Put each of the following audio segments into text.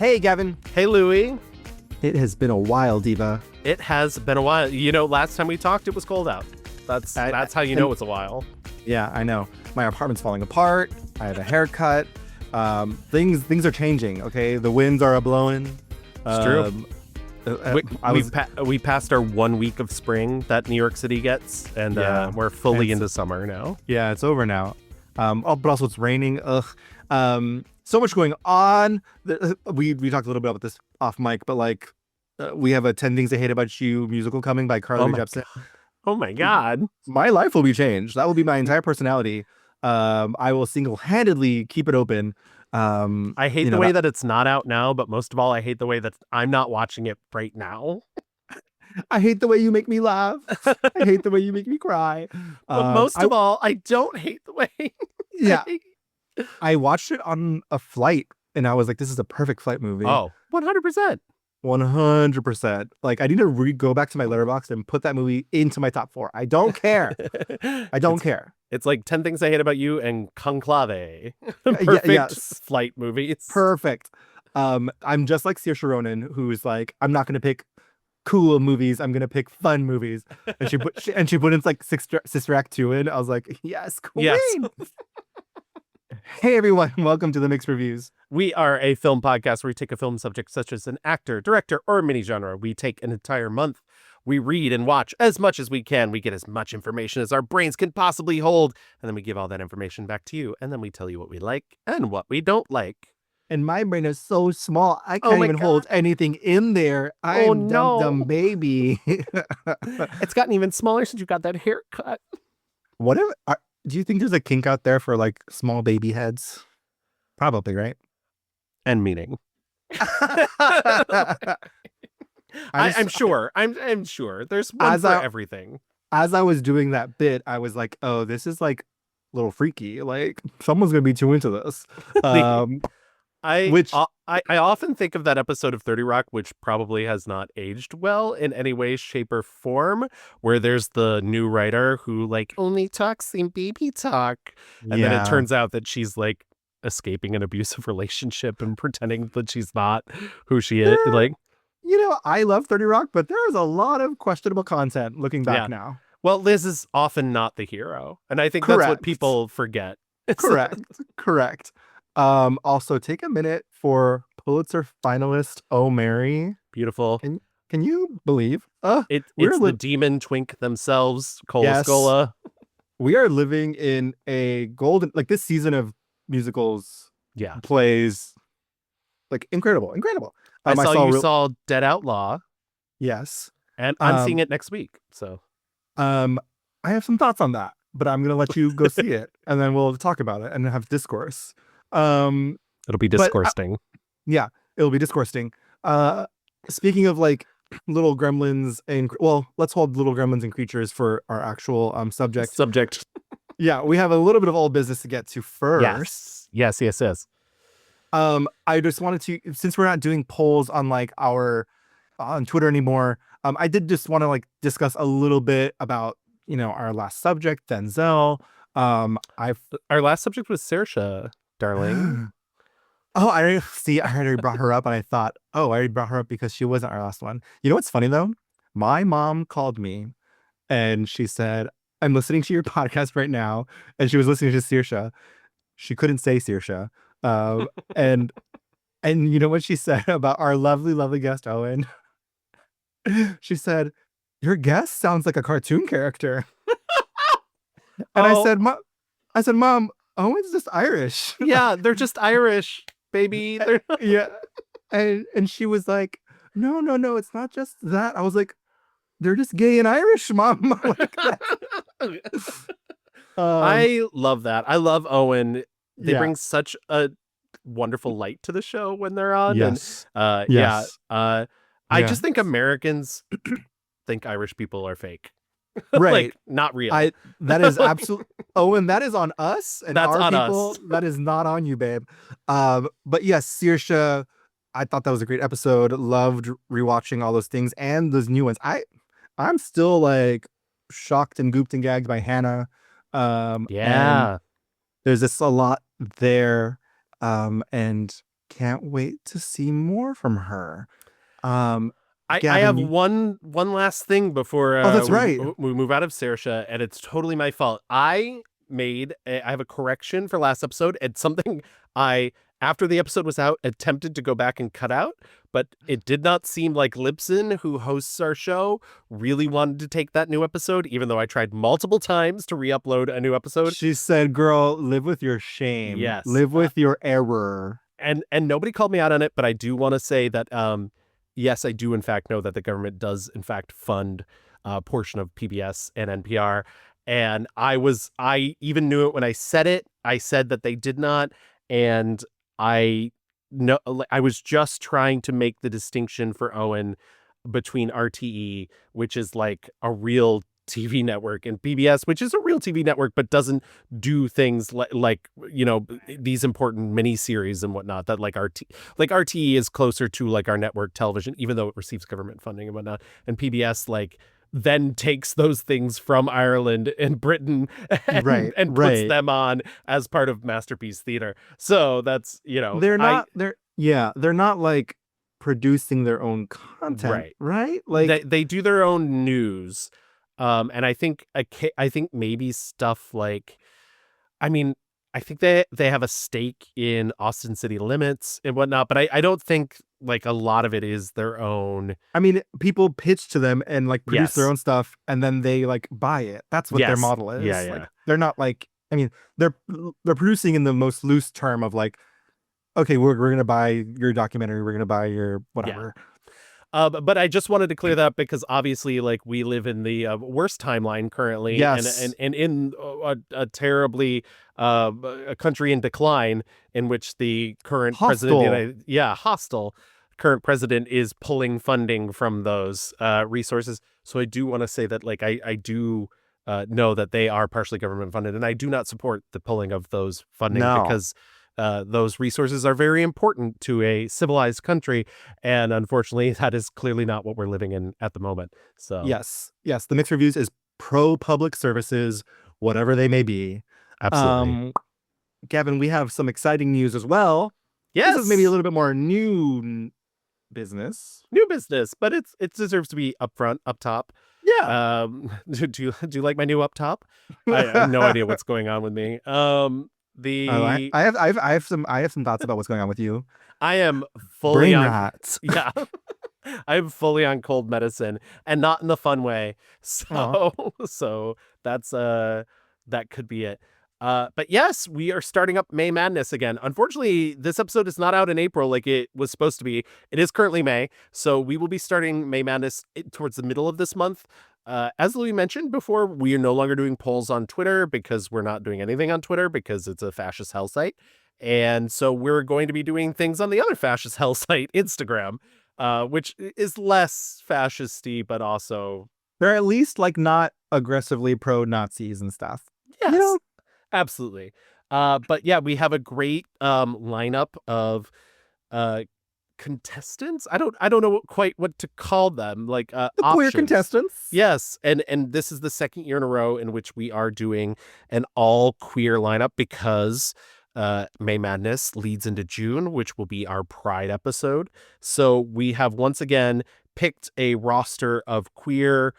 Hey, Gavin. Hey, Louie. It has been a while, Diva. It has been a while. You know, last time we talked, it was cold out. That's how you know it's a while. Yeah, I know. My apartment's falling apart. I have a haircut. Things are changing. Okay, the winds are a-blowing. It's true. We passed our 1 week of spring that New York City gets, and we're fully into summer now. Yeah, it's over now. But also it's raining. Ugh. So much going on. We talked a little bit about this off mic, but like we have a 10 Things I Hate About You musical coming by Carly Jepsen. Oh my God. My life will be changed. That will be my entire personality. I will single-handedly keep it open. I hate the way that it's not out now, but most of all, I hate the way that I'm not watching it right now. I hate the way you make me laugh. I hate the way you make me cry. But most of all, I don't hate the way. Yeah. I watched it on a flight and I was like, this is a perfect flight movie. Oh, 100%. 100%. Like, I need to go back to my Letterboxd and put that movie into my top 4. I don't care. I don't care. It's like 10 Things I Hate About You and Conclave. Perfect flight movies. Perfect. I'm just like Saoirse Ronan, who's like, I'm not going to pick cool movies. I'm going to pick fun movies. And she put in like Sister Act 2 in. I was like, yes, queen. Yes. Hey everyone, welcome to the Mixed Reviews. We are a film podcast where we take a film subject such as an actor, director, or mini genre. We take an entire month. We read and watch as much as we can. We get as much information as our brains can possibly hold. And then we give all that information back to you. And then we tell you what we like and what we don't like. And my brain is so small, I can't even hold anything in there. I'm dumb baby. It's gotten even smaller since you got that haircut. Whatever. Do you think there's a kink out there for like small baby heads? Probably, right? And meaning. I'm sure. I'm sure. There's one for everything. As I was doing that bit, I was like, oh, this is like a little freaky. Like someone's gonna be too into this. I often think of that episode of 30 Rock, which probably has not aged well in any way, shape, or form, where there's the new writer who like only talks in baby talk. And then it turns out that she's like escaping an abusive relationship and pretending that she's not who she is. Like, you know, I love 30 Rock, but there's a lot of questionable content looking back now. Well, Liz is often not the hero. And I think that's what people forget. Correct. Also take a minute for Pulitzer finalist Oh Mary. Beautiful. Can you believe? It's the demon twink themselves, Cola Scola. We are living in a golden, like this season of musicals plays like incredible. I saw Dead Outlaw. Yes. And I'm seeing it next week. So I have some thoughts on that, but I'm gonna let you go see it and then we'll talk about it and have discourse. It'll be discoursing. It'll be discoursing. Speaking of like little gremlins let's hold little gremlins and creatures for our actual subject. Yeah, we have a little bit of old business to get to first. Yes. I just wanted to, since we're not doing polls on like on Twitter anymore, I did just want to like discuss a little bit about, you know, our last subject, Denzel. Our last subject was Saoirse, darling. Oh, I already brought her up and I thought, I already brought her up because she wasn't our last one. You know what's funny though? My mom called me and she said, I'm listening to your podcast right now. And she was listening to Saoirse. She couldn't say Saoirse. And you know what she said about our lovely, lovely guest, Owen? She said, your guest sounds like a cartoon character. And I said, Mom, Owen's just Irish. Yeah, they're just Irish, baby. Yeah. And she was like, no, it's not just that. I was like, they're just gay and Irish, Mom. I love that. I love Owen. They bring such a wonderful light to the show when they're on. Yes. And, I just think Americans think Irish people are fake. Right. Like, not real. That is absolutely Owen, that is on us and that's our on people. Us. That is not on you, babe. But yes, Saoirse, I thought that was a great episode. Loved rewatching all those things and those new ones. I'm still like shocked and gooped and gagged by Hannah. And there's just a lot there. And can't wait to see more from her. Um, I Gavin, have one last thing before oh, that's right. we move out of Saoirse, and it's totally my fault. I have a correction for last episode, and something I, after the episode was out, attempted to go back and cut out, but it did not seem like Libsyn, who hosts our show, really wanted to take that new episode, even though I tried multiple times to re-upload a new episode. She said, "Girl, live with your shame. Yes. Live with your error." And nobody called me out on it, but I do want to say that yes, I do in fact know that the government does in fact fund a portion of PBS and NPR. And I even knew it when I said it. I said that they did not, and I know I was just trying to make the distinction for Owen between RTE, which is like a real TV network, and PBS, which is a real TV network, but doesn't do things like these important miniseries and whatnot. That like RTE is closer to like our network television, even though it receives government funding and whatnot. And PBS like then takes those things from Ireland and Britain and puts them on as part of Masterpiece Theatre. So that's they're not like producing their own content, right? Like they do their own news. And I think maybe stuff like, I mean, I think they have a stake in Austin City Limits and whatnot, but I don't think like a lot of it is their own. I mean, people pitch to them and like produce their own stuff, and then they like buy it. That's what their model is. Yeah. Like, they're not like, I mean, they're producing in the most loose term of like, okay, we're gonna buy your documentary, we're gonna buy your whatever. Yeah. But I just wanted to clear that up because obviously, like, we live in the worst timeline currently, yes, and in a terribly a country in decline, in which the current president, hostile current president, is pulling funding from those resources. So I do want to say that, like, I do know that they are partially government funded, and I do not support the pulling of those funding because those resources are very important to a civilized country, and unfortunately that is clearly not what we're living in at the moment. So yes, the Mixed Reviews is pro public services, whatever they may be. Absolutely. Gavin, we have some exciting news as well. Yes, this is maybe a little bit more new business, but it deserves to be up top. Yeah. Do you like my new up top? I have no idea what's going on with me. I have some thoughts about what's going on with you. I am fully brain rats. Yeah. I'm fully on cold medicine, and not in the fun way. So that's that could be it. But yes, we are starting up May Madness again. Unfortunately, this episode is not out in April like it was supposed to be. It is currently May, so we will be starting May Madness towards the middle of this month. As Louis mentioned before, we are no longer doing polls on Twitter because we're not doing anything on Twitter because it's a fascist hell site. And so we're going to be doing things on the other fascist hell site, Instagram, which is less fascisty, but also they're at least like not aggressively pro-Nazis and stuff. Yes, absolutely. But yeah, we have a great lineup of contestants. I don't know quite what to call them, like the queer contestants. Yes, and this is the second year in a row in which we are doing an all queer lineup because May Madness leads into June, which will be our Pride episode. So we have once again picked a roster of queer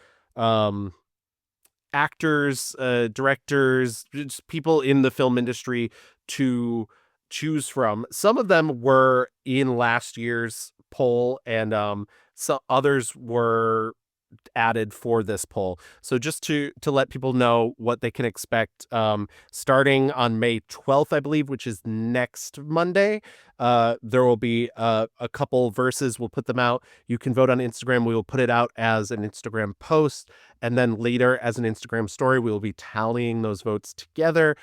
actors, directors, just people in the film industry to choose from. Some of them were in last year's poll, and some others were added for this poll. So just to let people know what they can expect, starting on May 12th, I believe, which is next Monday, there will be a couple verses. We'll put them out. You can vote on Instagram. We will put it out as an Instagram post, and then later as an Instagram story. We will be tallying those votes together.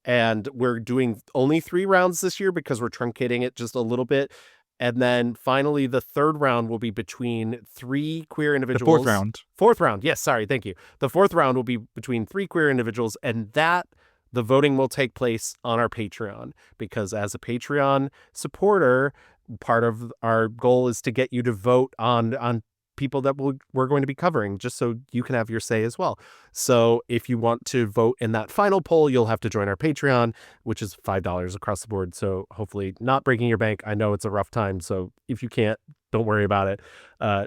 And we're doing only 3 rounds this year because we're truncating it just a little bit. And then finally, the third round will be between 3 queer individuals. The fourth round. Yes, sorry. Thank you. The fourth round will be between 3 queer individuals, and that the voting will take place on our Patreon, because as a Patreon supporter, part of our goal is to get you to vote on people that we're going to be covering, just so you can have your say as well. So if you want to vote in that final poll, you'll have to join our Patreon, which is $5 across the board. So hopefully not breaking your bank. I know it's a rough time. So if you can't, don't worry about it.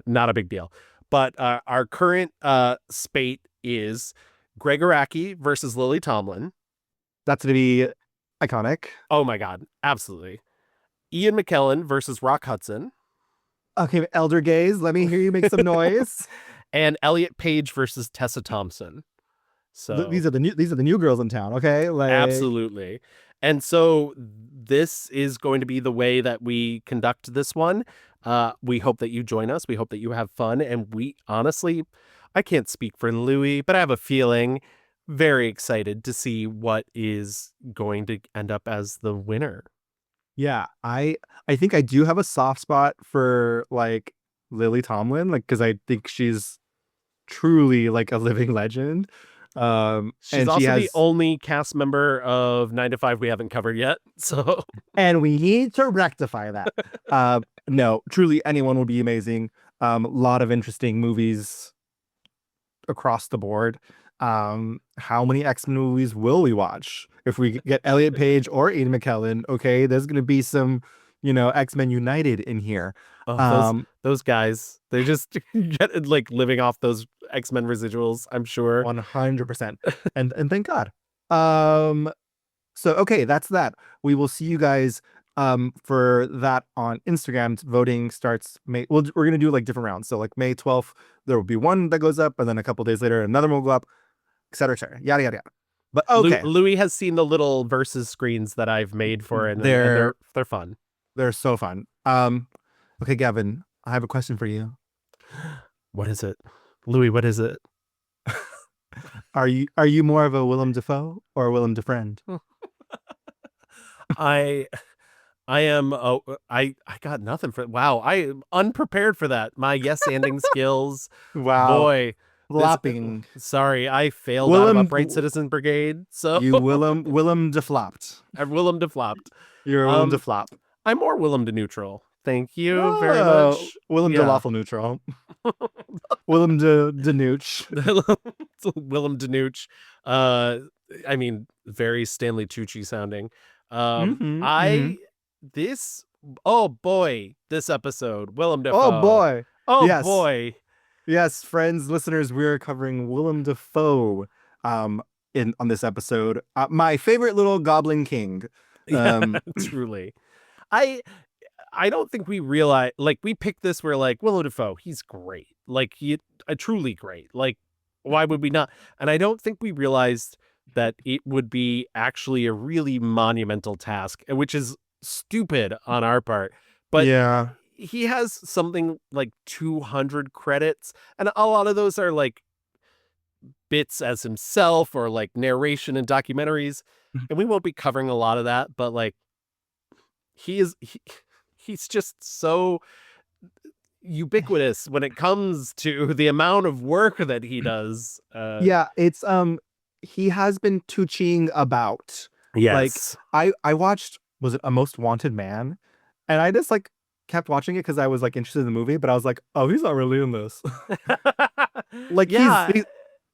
Not a big deal. But our current spate is Greg Araki versus Lily Tomlin. That's going to be iconic. Oh my God. Absolutely. Ian McKellen versus Rock Hudson. Okay, elder gaze, let me hear you make some noise. And Elliot Page versus Tessa Thompson. So These are the new girls in town, okay? Like, absolutely. And so this is going to be the way that we conduct this one. We hope that you join us. We hope that you have fun. And we honestly, I can't speak for Louis, but I have a feeling very excited to see what is going to end up as the winner. Yeah, I think I do have a soft spot for like Lily Tomlin, like because I think she's truly like a living legend. She's and also she has, the only cast member of 9 to 5 we haven't covered yet. So and we need to rectify that. No, truly anyone would be amazing. A lot of interesting movies across the board. How many X-Men movies will we watch if we get Elliot Page or Ian McKellen? Okay, there's gonna be some, X-Men United in here. Those guys, they just get like living off those X-Men residuals, I'm sure. 100%. And thank God. So okay, that's that. We will see you guys for that on Instagram. Voting starts May. We're gonna do like different rounds. So like May 12th, there will be one that goes up, and then a couple days later, another one will go up, et cetera, yada yada yada. But okay, Louis has seen the little versus screens that I've made for it, and they're fun. They're so fun. Okay, Gavin, I have a question for you. What is it, Louis? What is it? Are you more of a Willem Dafoe or a Willem Defriend? I am. Oh, I got nothing for. Wow, I am unprepared for that. My yes-anding skills. Wow, boy. flopping. Sorry, I failed out of Upright Citizen Brigade. So you Willem deflopped. I'm Willem deflopped. You're Willem deflop. I'm more Willem to neutral. Thank you very much. Willem de lawful neutral. Willem de nooch. Willem de nooch. I mean, very Stanley Tucci sounding. Oh boy, this episode, Willem Dafoe. Oh boy. Oh yes. Boy. Yes, friends, listeners, we're covering Willem Dafoe on this episode. My favorite little goblin king. Truly. I don't think we realize, like, we picked this, we're like, Willem Dafoe, he's great. Like, truly great. Like, why would we not? And I don't think we realized that it would be actually a really monumental task, which is stupid on our part. But yeah, he has something like 200 credits, and a lot of those are like bits as himself or like narration and documentaries. And we won't be covering a lot of that, but like he's just so ubiquitous when it comes to the amount of work that he does. Yeah, it's he has been Tucciing about. Yes. Like I watched, was it A Most Wanted Man? And I just like kept watching it because I was like interested in the movie, but I was like, oh, he's not really in this. Like, yeah,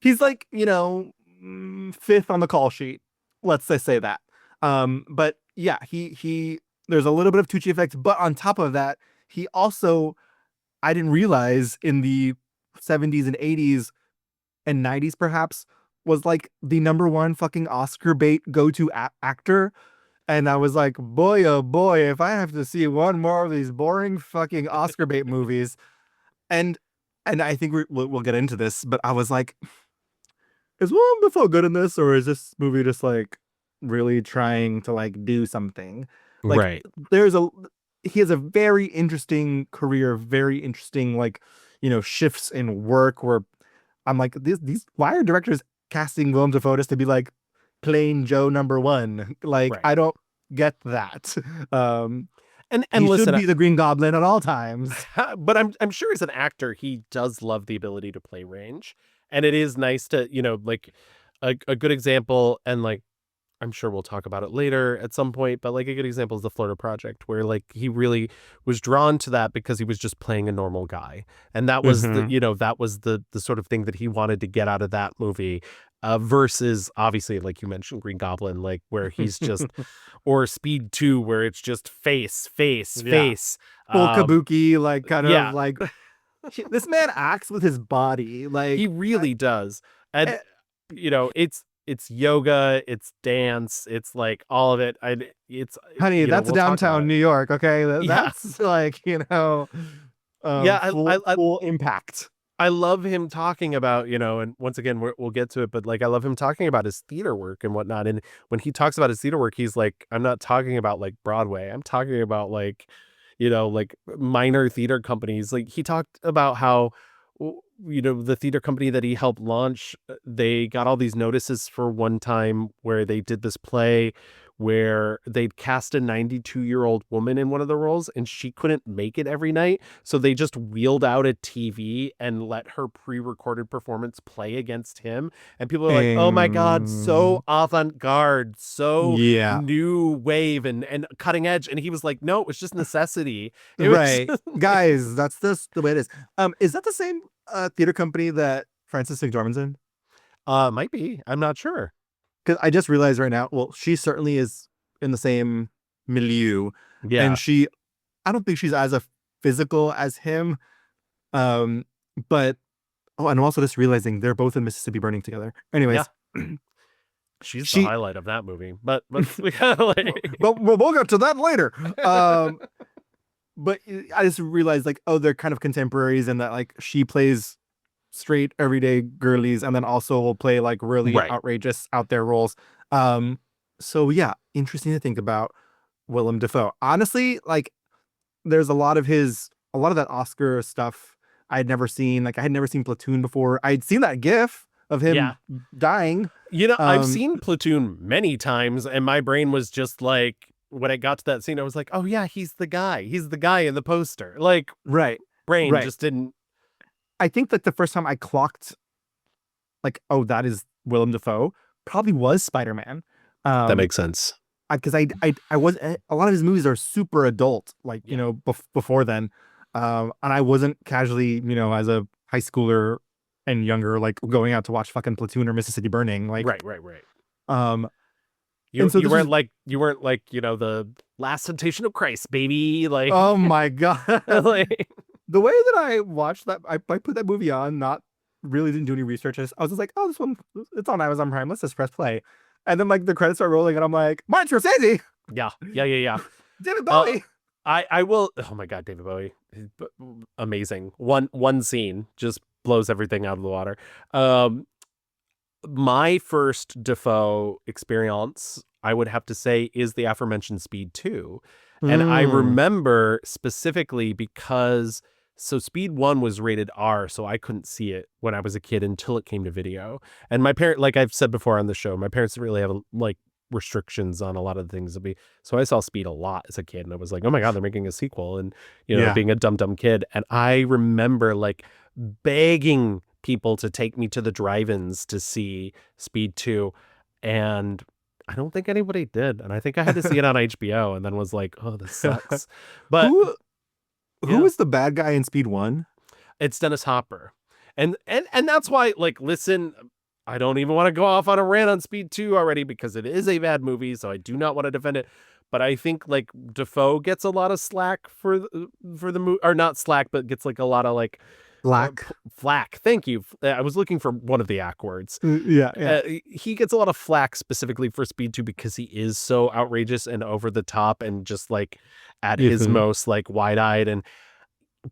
he's like, fifth on the call sheet. Let's just say that. But yeah, he there's a little bit of Tucci effect, but on top of that, he also, I didn't realize in the 70s and 80s and 90s perhaps, was like the #1 fucking Oscar bait go-to actor. And I was like, boy, oh boy, if I have to see one more of these boring fucking Oscar bait movies. And I think we'll get into this, but I was like, is Willem Dafoe good in this? Or is this movie just like really trying to like do something? Like, right. He has a very interesting career, very interesting, like, shifts in work where I'm like, these why are directors casting Willem Dafoe just to be like plain Joe #1? Like, right. I don't get that. And he listen, should be the Green Goblin at all times. But I'm sure as an actor, he does love the ability to play range. And it is nice to, like a good example, and like I'm sure we'll talk about it later at some point, but like a good example is the Florida Project, where like he really was drawn to that because he was just playing a normal guy. And that was Mm-hmm. that was the sort of thing that he wanted to get out of that movie. Versus obviously, like you mentioned, Green Goblin, like where he's just, or Speed 2, where it's just face, face, Yeah. face. Full Um, kabuki, like kind of yeah, like this man acts with his body. he Like, really does. And eh, it's yoga, it's dance, it's like all of it. It's honey, that's we'll talk about downtown it. New York. Okay, Yeah. that's like Yeah, full impact. I love him talking about, and once again, we'll get to it, but like, I love him talking about his theater work and whatnot. And when he talks about his theater work, he's like, I'm not talking about like Broadway. I'm talking about like, like minor theater companies. Like he talked about how, the theater company that he helped launch, they got all these notices for one time where they did this play where they'd cast a 92-year-old woman in one of the roles and she couldn't make it every night. So they just wheeled out a TV and let her pre-recorded performance play against him. And people are like, oh my God, so avant-garde, so Yeah, new wave and cutting edge. And he was like, no, it was just necessity. It was right, guys. That's just the way it is. Is that the same theater company that Frances McDormand's in? might be. I'm not sure. Because I just realized right now. Well, she certainly is in the same milieu, Yeah. and I don't think she's as a physical as him. But and I'm also just realizing they're both in Mississippi Burning together. Yeah. Anyways, She's the she highlight of that movie. But we kind of like but we'll get to that later. But I just realized like, oh, they're kind of contemporaries in that like she plays straight everyday girlies and then also will play like really right. outrageous out there roles. So yeah, interesting to think about Willem Dafoe. Honestly, like there's a lot of that Oscar stuff I'd never seen. Like I had never seen Platoon before. I'd seen that gif of him Yeah. dying. I've seen Platoon many times and my brain was just like, when I got to that scene, I was like, oh yeah, he's the guy. He's the guy in the poster. Like Right. brain Right. just didn't. I think like the first time I clocked like, oh, that is Willem Dafoe, probably was Spider-Man. That makes sense. Because I was a lot of his movies are super adult, like Yeah. before then, and I wasn't casually as a high schooler and younger like going out to watch fucking Platoon or Mississippi Burning, like Right. um You weren't like the Last Temptation of Christ, baby. Like oh my god. like The way that I watched that, I put that movie on, not really didn't do any research. I was just like, oh, this one, it's on Amazon Prime. Let's just press play. And then like the credits are rolling, and I'm like, Martin Scorsese, yeah. David Bowie. I will. Oh my God, David Bowie, amazing. One scene just blows everything out of the water. My first Dafoe experience, I would have to say, is the aforementioned Speed 2. And I remember specifically because Speed 1 was rated R, so I couldn't see it when I was a kid until it came to video. And my parent, like I've said before on the show, my parents didn't really have like restrictions on a lot of the things. So I saw Speed a lot as a kid and I was like, oh my God, they're making a sequel, and being a dumb kid. And I remember like begging people to take me to the drive-ins to see Speed 2, and I don't think anybody did. And I think I had to see it on HBO and then was like, oh, this sucks. But who was the bad guy in Speed 1? it's Dennis Hopper. And that's why, like, listen, I don't even want to go off on a rant on Speed 2 already because it is a bad movie, so I do not want to defend it. But I think like Dafoe gets a lot of slack for the movie, or not slack, but gets like a lot of like flack. Thank you. I was looking for one of the ACK words. Yeah. He gets a lot of flack specifically for Speed 2 because he is so outrageous and over the top and just like at his most like wide-eyed.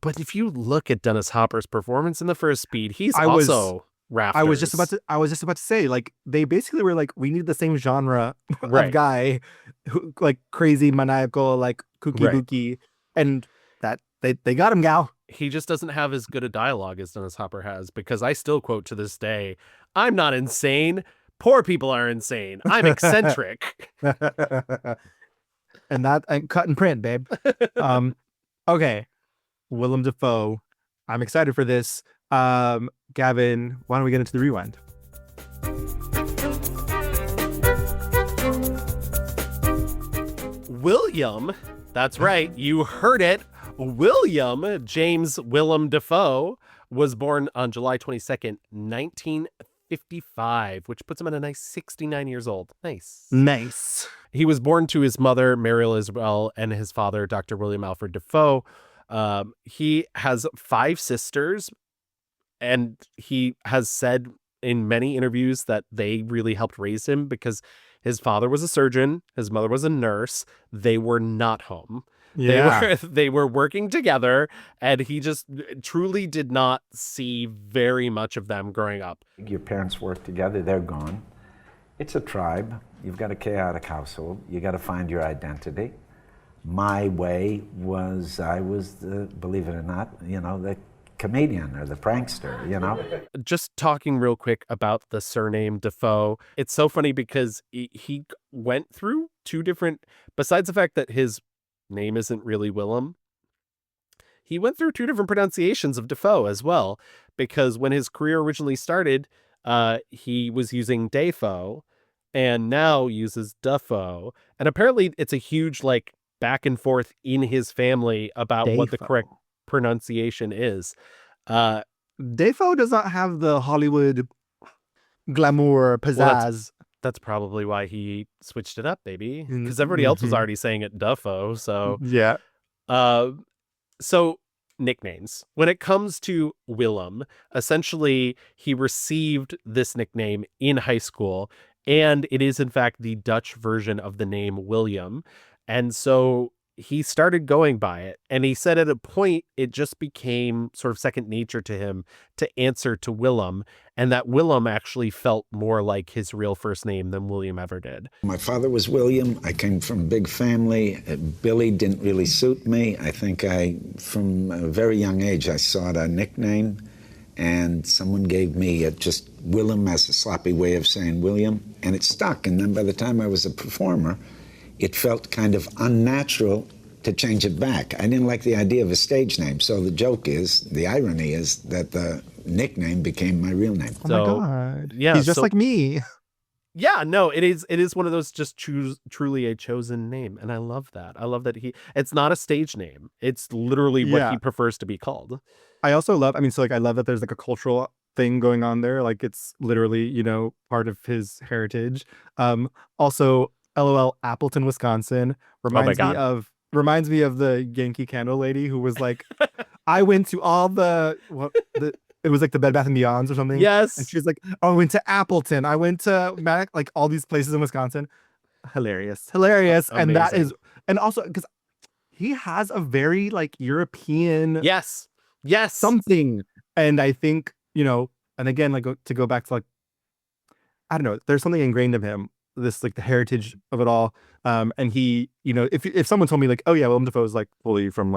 But if you look at Dennis Hopper's performance in the first Speed, he's also rafters. I was just about to say, like, they basically were like, we need the same genre Right. of guy who like crazy, maniacal, like kooky booky, and that they got him, gal. He just doesn't have as good a dialogue as Dennis Hopper has, because I still quote to this day, I'm not insane. Poor people are insane. I'm eccentric. and cut and print, babe. Okay. Willem Dafoe. I'm excited for this. Gavin, why don't we get into the rewind? William, that's right, you heard it. William James Willem Dafoe was born on July 22nd, 1955, which puts him at a nice 69 years old. Nice. He was born to his mother, Mariel Isabel, and his father, Dr. William Alfred Dafoe. He has 5 sisters, and he has said in many interviews that they really helped raise him because his father was a surgeon, his mother was a nurse. They were not home. Yeah. They were working together, and he just truly did not see very much of them growing up. Your parents work together, they're gone. It's a tribe. You've got a chaotic household. You got to find your identity. My way was, I was the, believe it or not, the comedian or the prankster, Just talking real quick about the surname Dafoe. It's so funny because he went through 2 different, besides the fact that his name isn't really Willem, he went through 2 different pronunciations of Dafoe as well, because when his career originally started, he was using Dafoe and now uses Dafoe. And apparently it's a huge back and forth in his family about what the correct pronunciation is. Dafoe does not have the Hollywood glamour pizzazz. That's probably why he switched it up, baby, because everybody else was already saying it Dafoe. So yeah. So nicknames. When it comes to Willem, essentially he received this nickname in high school, and it is in fact the Dutch version of the name William. And so he started going by it, and he said at a point it just became sort of second nature to him to answer to Willem, and that Willem actually felt more like his real first name than William ever did. My father was William. I came from a big family. Billy didn't really suit me. I think from a very young age, I sought a nickname, and someone gave me just Willem as a sloppy way of saying William, and it stuck. And then by the time I was a performer, it felt kind of unnatural to change it back. I didn't like the idea of a stage name. So the irony is that the nickname became my real name. Oh my God. Yeah. He's just like me. Yeah, no, it is one of those just truly a chosen name. And I love that. I love that it's not a stage name. It's literally what he prefers to be called. I also love, I love that there's a cultural thing going on there. It's literally, part of his heritage. Also, LOL, Appleton, Wisconsin reminds me of the Yankee Candle lady who was like, I went to all it was like the Bed Bath and Beyonds or something. Yes. And she was like, oh, I went to Appleton. I went to all these places in Wisconsin. Hilarious. And that is, and also because he has a very European. Yes. Something. And I think, and again, to go back to I don't know, there's something ingrained of him, this the heritage of it all. And he, if someone told me oh yeah, Willem Dafoe is fully from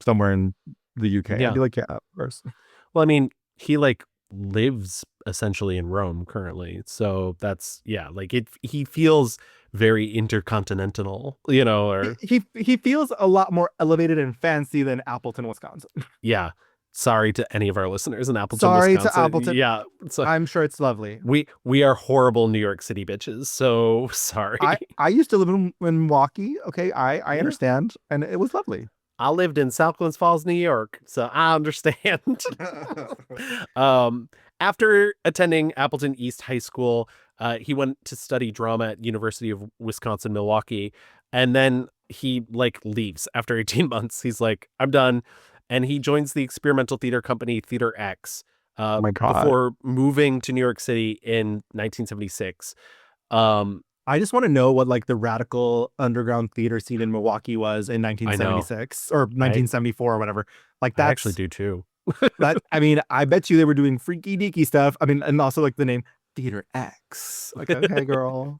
somewhere in the UK, I'd be like, yeah, of course. Well, I mean, he lives essentially in Rome currently, so that's he feels very intercontinental, or he feels a lot more elevated and fancy than Appleton, Wisconsin. Yeah. Sorry to any of our listeners in Appleton, Wisconsin. to Appleton. Yeah. So, I'm sure it's lovely. We are horrible New York City bitches, so sorry. I used to live in Milwaukee. Okay, I understand, and it was lovely. I lived in South Glens Falls, New York, so I understand. After attending Appleton East High School, he went to study drama at University of Wisconsin-Milwaukee, and then he leaves after 18 months. He's like, I'm done. And he joins the experimental theater company Theater X oh my God. Before moving to New York City in 1976. I just want to know what the radical underground theater scene in Milwaukee was in 1976 or 1974 or whatever. I actually do too. I bet you they were doing freaky deaky stuff. And also the name Theater X. Okay, girl.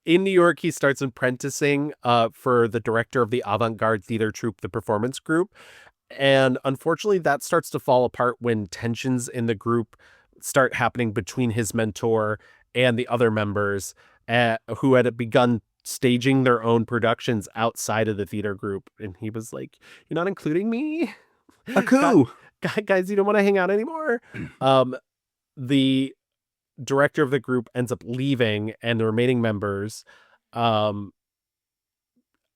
In New York, he starts apprenticing for the director of the avant-garde theater troupe, the Performance Group. And unfortunately, that starts to fall apart when tensions in the group start happening between his mentor and the other members who had begun staging their own productions outside of the theater group. And he was like, you're not including me? A coup. Guys, you don't want to hang out anymore? The director of the group ends up leaving, and the remaining members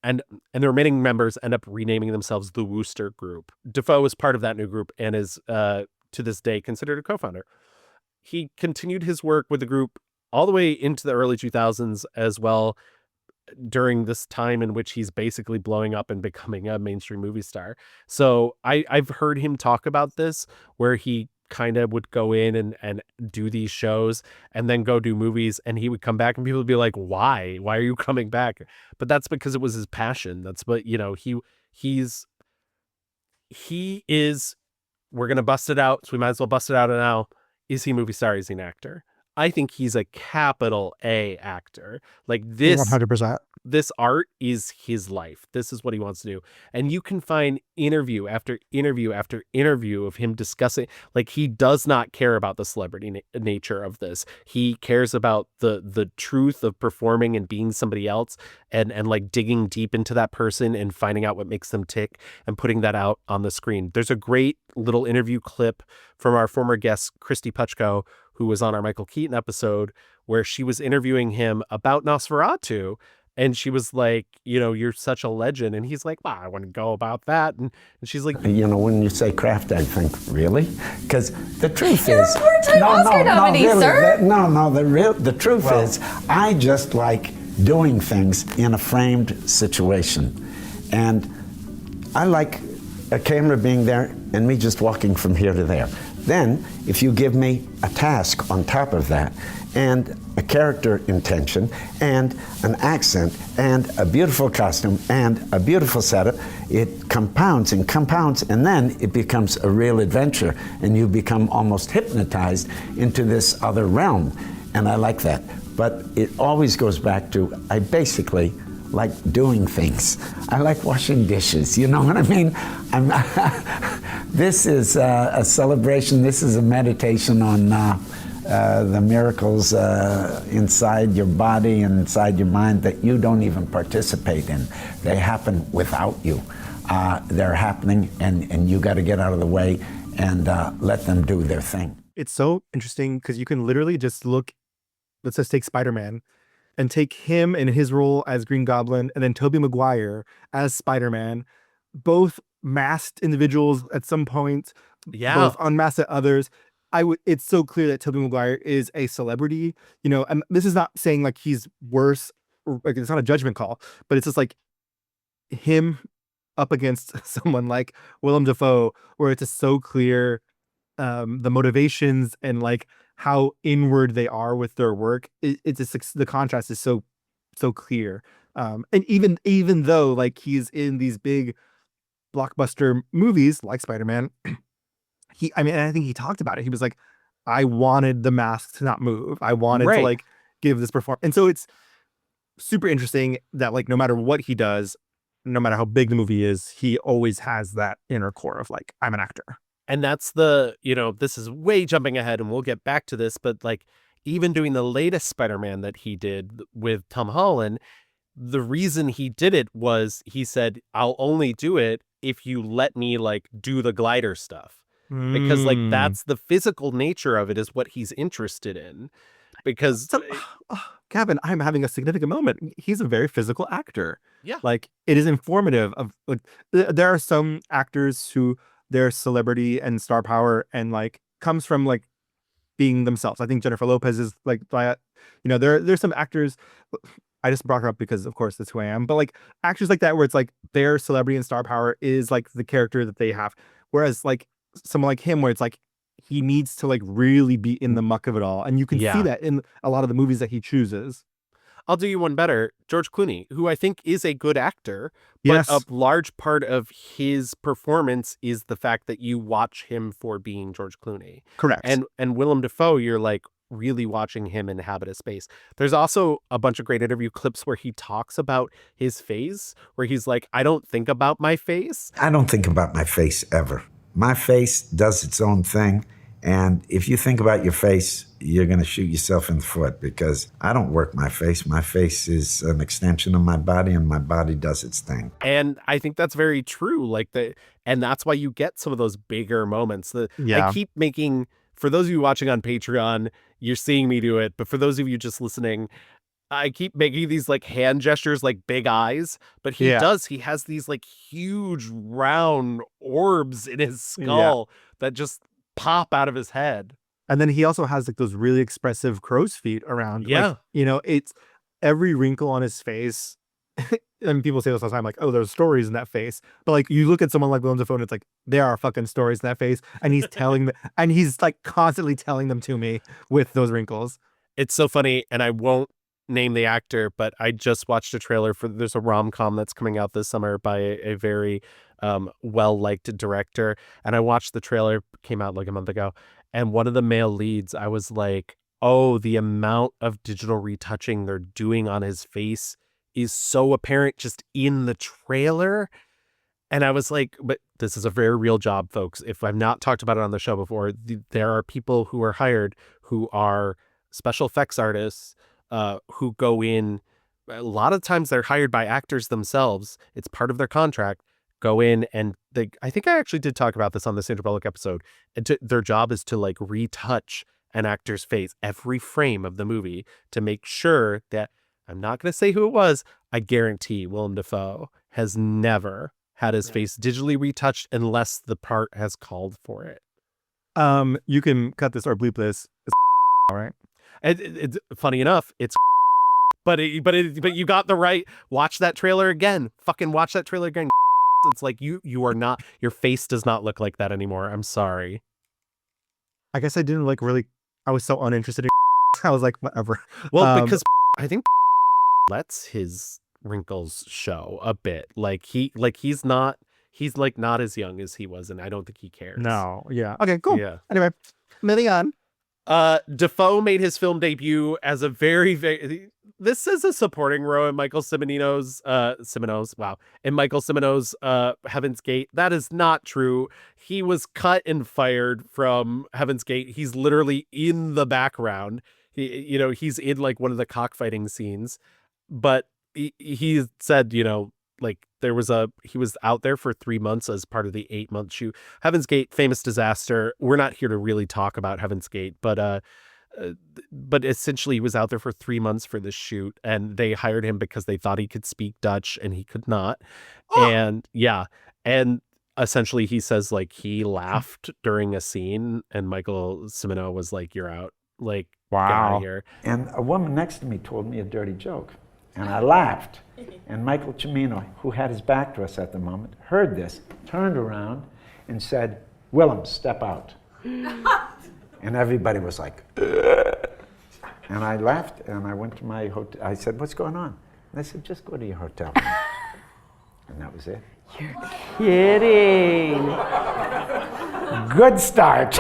and the remaining members end up renaming themselves the Wooster Group. Dafoe is part of that new group and is to this day considered a co-founder. He continued his work with the group all the way into the early 2000s as well, during this time in which he's basically blowing up and becoming a mainstream movie star. So I've heard him talk about this, where he kind of would go in and do these shows and then go do movies, and he would come back and people would be like, why are you coming back? But that's because it was his passion. That's what, he is, we're going to bust it out. So we might as well bust it out now. Is he a movie star? Is he an actor? I think he's a capital A actor. Like this, 100%. this art is his life. This is what he wants to do. And you can find interview after interview after interview of him discussing, like, he does not care about the celebrity nature of this. He cares about the truth of performing and being somebody else, and like digging deep into that person and finding out what makes them tick and putting that out on the screen. There's a great little interview clip from our former guest, Christy Puchko, who was on our Michael Keaton episode, where she was interviewing him about Nosferatu. And she was like, you're such a legend. And he's like, well, I wouldn't go about that. And she's like, when you say craft, I think, really? Because the truth You're is... a four-time Oscar nominee, really, sir. The truth is, I just like doing things in a framed situation. And I like a camera being there and me just walking from here to there. Then, if you give me a task on top of that, and a character intention, and an accent, and a beautiful costume, and a beautiful setup, it compounds and compounds, and then it becomes a real adventure, and you become almost hypnotized into this other realm. And I like that. But it always goes back to, I basically like doing things. I like washing dishes, you know what I mean? This is a celebration, this is a meditation on the miracles inside your body and inside your mind that you don't even participate in. They happen without you. They're happening, and you got to get out of the way and let them do their thing. It's so interesting because you can literally just look, let's just take Spider-Man, and take him in his role as Green Goblin, and then Tobey Maguire as Spider-Man, both masked individuals at some point, both unmasked at others. It's so clear that Tobey Maguire is a celebrity, and this is not saying like he's worse, or like it's not a judgment call, but it's just like him up against someone like Willem Dafoe, where it's just so clear the motivations and like how inward they are with their work. It's just, the contrast is so clear. And even though like he's in these big blockbuster movies like Spider-Man, I think he talked about it. He was like, I wanted the mask to not move. I wanted to like give this performance. And so it's super interesting that like no matter what he does, no matter how big the movie is, he always has that inner core of like, I'm an actor. And that's this is way jumping ahead, and we'll get back to this, but like even doing the latest Spider-Man that he did with Tom Holland, the reason he did it was he said, I'll only do it if you let me like do the glider stuff. Because like that's the physical nature of it is what he's interested in. Because Gavin, I'm having a significant moment. He's a very physical actor. Yeah. Like it is informative of like there are some actors who their celebrity and star power and like comes from like being themselves. I think Jennifer Lopez is like that. There's some actors. I just brought her up because of course that's who I am. But like actors like that where it's like their celebrity and star power is like the character that they have. Whereas like someone like him where it's like he needs to like really be in the muck of it all. And you can see that in a lot of the movies that he chooses. I'll do you one better. George Clooney, who I think is a good actor, but a large part of his performance is the fact that you watch him for being George Clooney. Correct. And Willem Dafoe, you're like really watching him inhabit a space. There's also a bunch of great interview clips where he talks about his face, where he's like, I don't think about my face. I don't think about my face ever. My face does its own thing. And if you think about your face, you're going to shoot yourself in the foot because I don't work my face. My face is an extension of my body and my body does its thing. And I think that's very true. And that's why you get some of those bigger moments. I keep making, for those of you watching on Patreon, you're seeing me do it. But for those of you just listening, I keep making these like hand gestures, like big eyes, but he has these like huge round orbs in his skull that just pop out of his head. And then he also has like those really expressive crow's feet around. Yeah. Like, you know, it's every wrinkle on his face. And people say this all the time, like, oh, there's stories in that face. But like, you look at someone like Willem Dafoe, and it's like, there are fucking stories in that face. And he's telling them, and he's like constantly telling them to me with those wrinkles. It's so funny. And I won't name the actor, but I just watched a trailer for, there's a rom-com that's coming out this summer by a very well-liked director. And I watched the trailer, came out like a month ago. And one of the male leads, I was like, oh, the amount of digital retouching they're doing on his face is so apparent just in the trailer. And I was like, but this is a very real job, folks. If I've not talked about it on the show before, there are people who are hired who are special effects artists who go in. A lot of times they're hired by actors themselves. It's part of their contract. Go in and I think I actually did talk about this on the Sandra Bullock episode. Their job is to like retouch an actor's face every frame of the movie to make sure that, I'm not going to say who it was, I guarantee Willem Dafoe has never had his face digitally retouched unless the part has called for it. You can cut this or bleep this. It's all right. It's funny enough, it's but you got the right. Watch that trailer again. Fucking watch that trailer again. It's like you are not, your face does not look like that anymore. I'm sorry. I guess I didn't like really, I was so uninterested in I was like, whatever. Well, because I think lets his wrinkles show a bit. He's not as young as he was, and I don't think he cares. No. Yeah. Okay, cool. Yeah. Anyway, moving on. Dafoe made his film debut as a this is a supporting role in Michael Cimino's Heaven's Gate. That is not true. He was cut and fired from Heaven's Gate. He's literally in the background. He's in like one of the cockfighting scenes, but he said, he was out there for 3 months as part of the 8-month shoot. Heaven's Gate, famous disaster. We're not here to really talk about Heaven's Gate, but essentially he was out there for 3 months for this shoot, and they hired him because they thought he could speak Dutch and he could not. Oh. And essentially he says like he laughed during a scene and Michael Cimino was like, "You're out. Like, wow. Get out of here." And a woman next to me told me a dirty joke. And I laughed. And Michael Cimino, who had his back to us at the moment, heard this, turned around, and said, "Willem, step out." And everybody was like, ugh. And I laughed, and I went to my hotel. I said, "What's going on?" And they said, "Just go to your hotel." And that was it. You're kidding. Good start.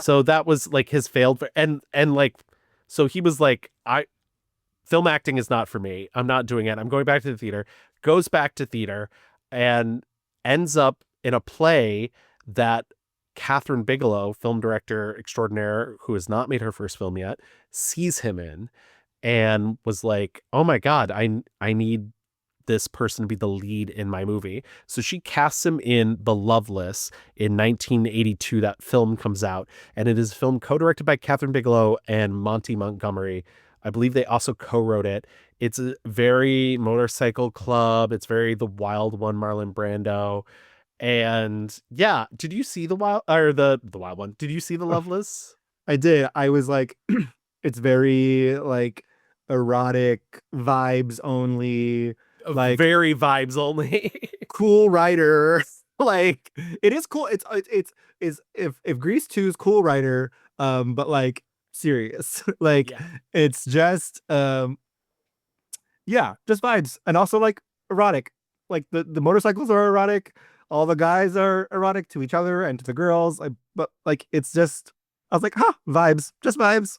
So that was like his failed, and like, so he was like, film acting is not for me. I'm not doing it. I'm going back to the theater. Goes back to theater and ends up in a play that Catherine Bigelow, film director extraordinaire, who has not made her first film yet, sees him in and was like, "Oh my God, I need this person to be the lead in my movie." So she casts him in The Loveless in 1982. That film comes out, and it is a film co-directed by Catherine Bigelow and Monty Montgomery. I believe they also co-wrote it. It's a very Motorcycle Club. It's very The Wild One, Marlon Brando. And yeah, did you see the Wild One? Did you see The Loveless? I did. I was like, it's very like erotic vibes only. Like very vibes only. Cool writer. Like it is cool. It's if Grease 2 is Cool Writer, but like serious. Like it's just just vibes, and also like erotic. Like the motorcycles are erotic, all the guys are erotic to each other and to the girls, but like it's just, I was like, vibes, just vibes.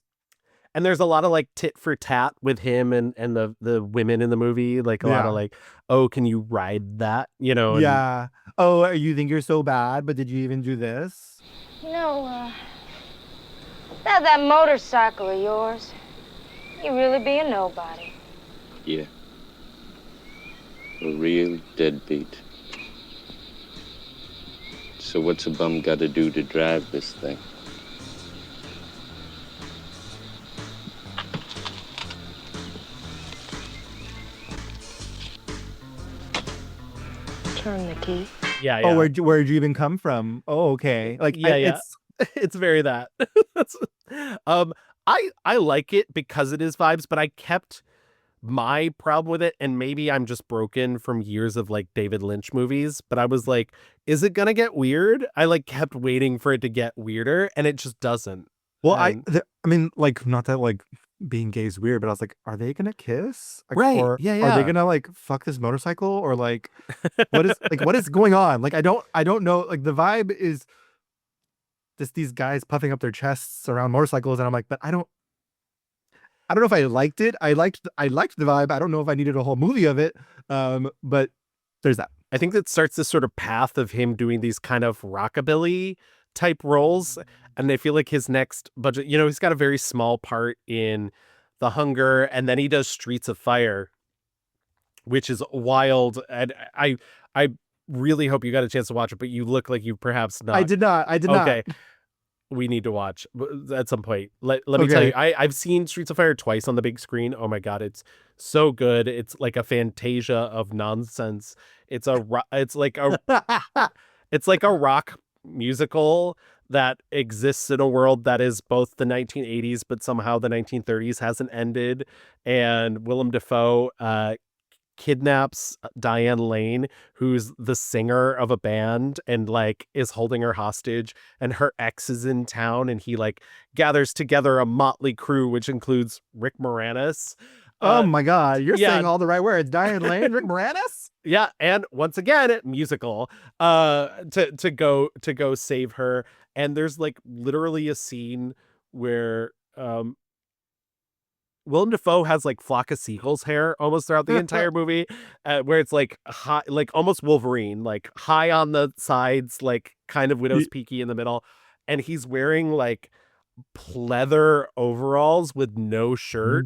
And there's a lot of like tit for tat with him and the women in the movie, like a lot of like, "Oh, can you ride that?" And, "Oh, you think you're so bad, but did you even do this?" That motorcycle of yours, you really be a nobody. Yeah. A real deadbeat. So what's a bum got to do to drive this thing? turn the key. Yeah, Oh, where'd you even come from? Oh, okay. Like, yeah. It's very that. um, I like it because it is vibes, but I kept my problem with it, and maybe I'm just broken from years of like David Lynch movies, but I was like, is it gonna get weird? I like kept waiting for it to get weirder, and it just doesn't. Well, And- I mean, like, not that like being gay is weird, but I was like, are they gonna kiss? Like, Right, or yeah, are they yeah. gonna like fuck this motorcycle, or like what is going on? Like, I don't know. Like, the vibe is just these guys puffing up their chests around motorcycles, and I'm like, but I don't know if I liked it. I liked the vibe. I don't know if I needed a whole movie of it. But there's that. I think that starts this sort of path of him doing these kind of rockabilly type roles. And I feel like his next budget, he's got a very small part in The Hunger, and then he does Streets of Fire, which is wild. And I really hope you got a chance to watch it, but you look like you perhaps not. I did not. Okay. We need to watch at some point. Let me tell you, I've seen Streets of Fire twice on the big screen. Oh my God, it's so good. It's like a Fantasia of nonsense. It's like a rock musical that exists in a world that is both the 1980s, but somehow the 1930s hasn't ended. And Willem Dafoe kidnaps Diane Lane, who's the singer of a band, and like is holding her hostage, and her ex is in town, and he like gathers together a motley crew, which includes Rick Moranis. Oh my God, you're yeah. saying all the right words. Diane Lane, Rick Moranis? Yeah, and once again, musical to go save her. And there's like literally a scene where Willem Dafoe has like flock of seagulls hair almost throughout the entire movie, where it's like high, like almost Wolverine, like high on the sides, like kind of widow's peaky in the middle. And he's wearing like pleather overalls with no shirt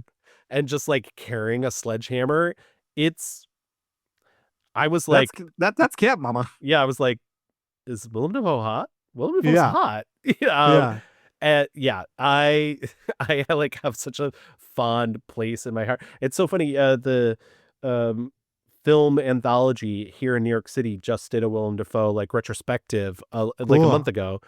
and just like carrying a sledgehammer. I was like, that's camp, mama. Yeah, I was like, is Willem Dafoe hot? Willem Dafoe's Yeah. hot. Yeah. I like have such a fond place in my heart. It's so funny. The film anthology here in New York City just did a Willem Dafoe like retrospective like a month ago.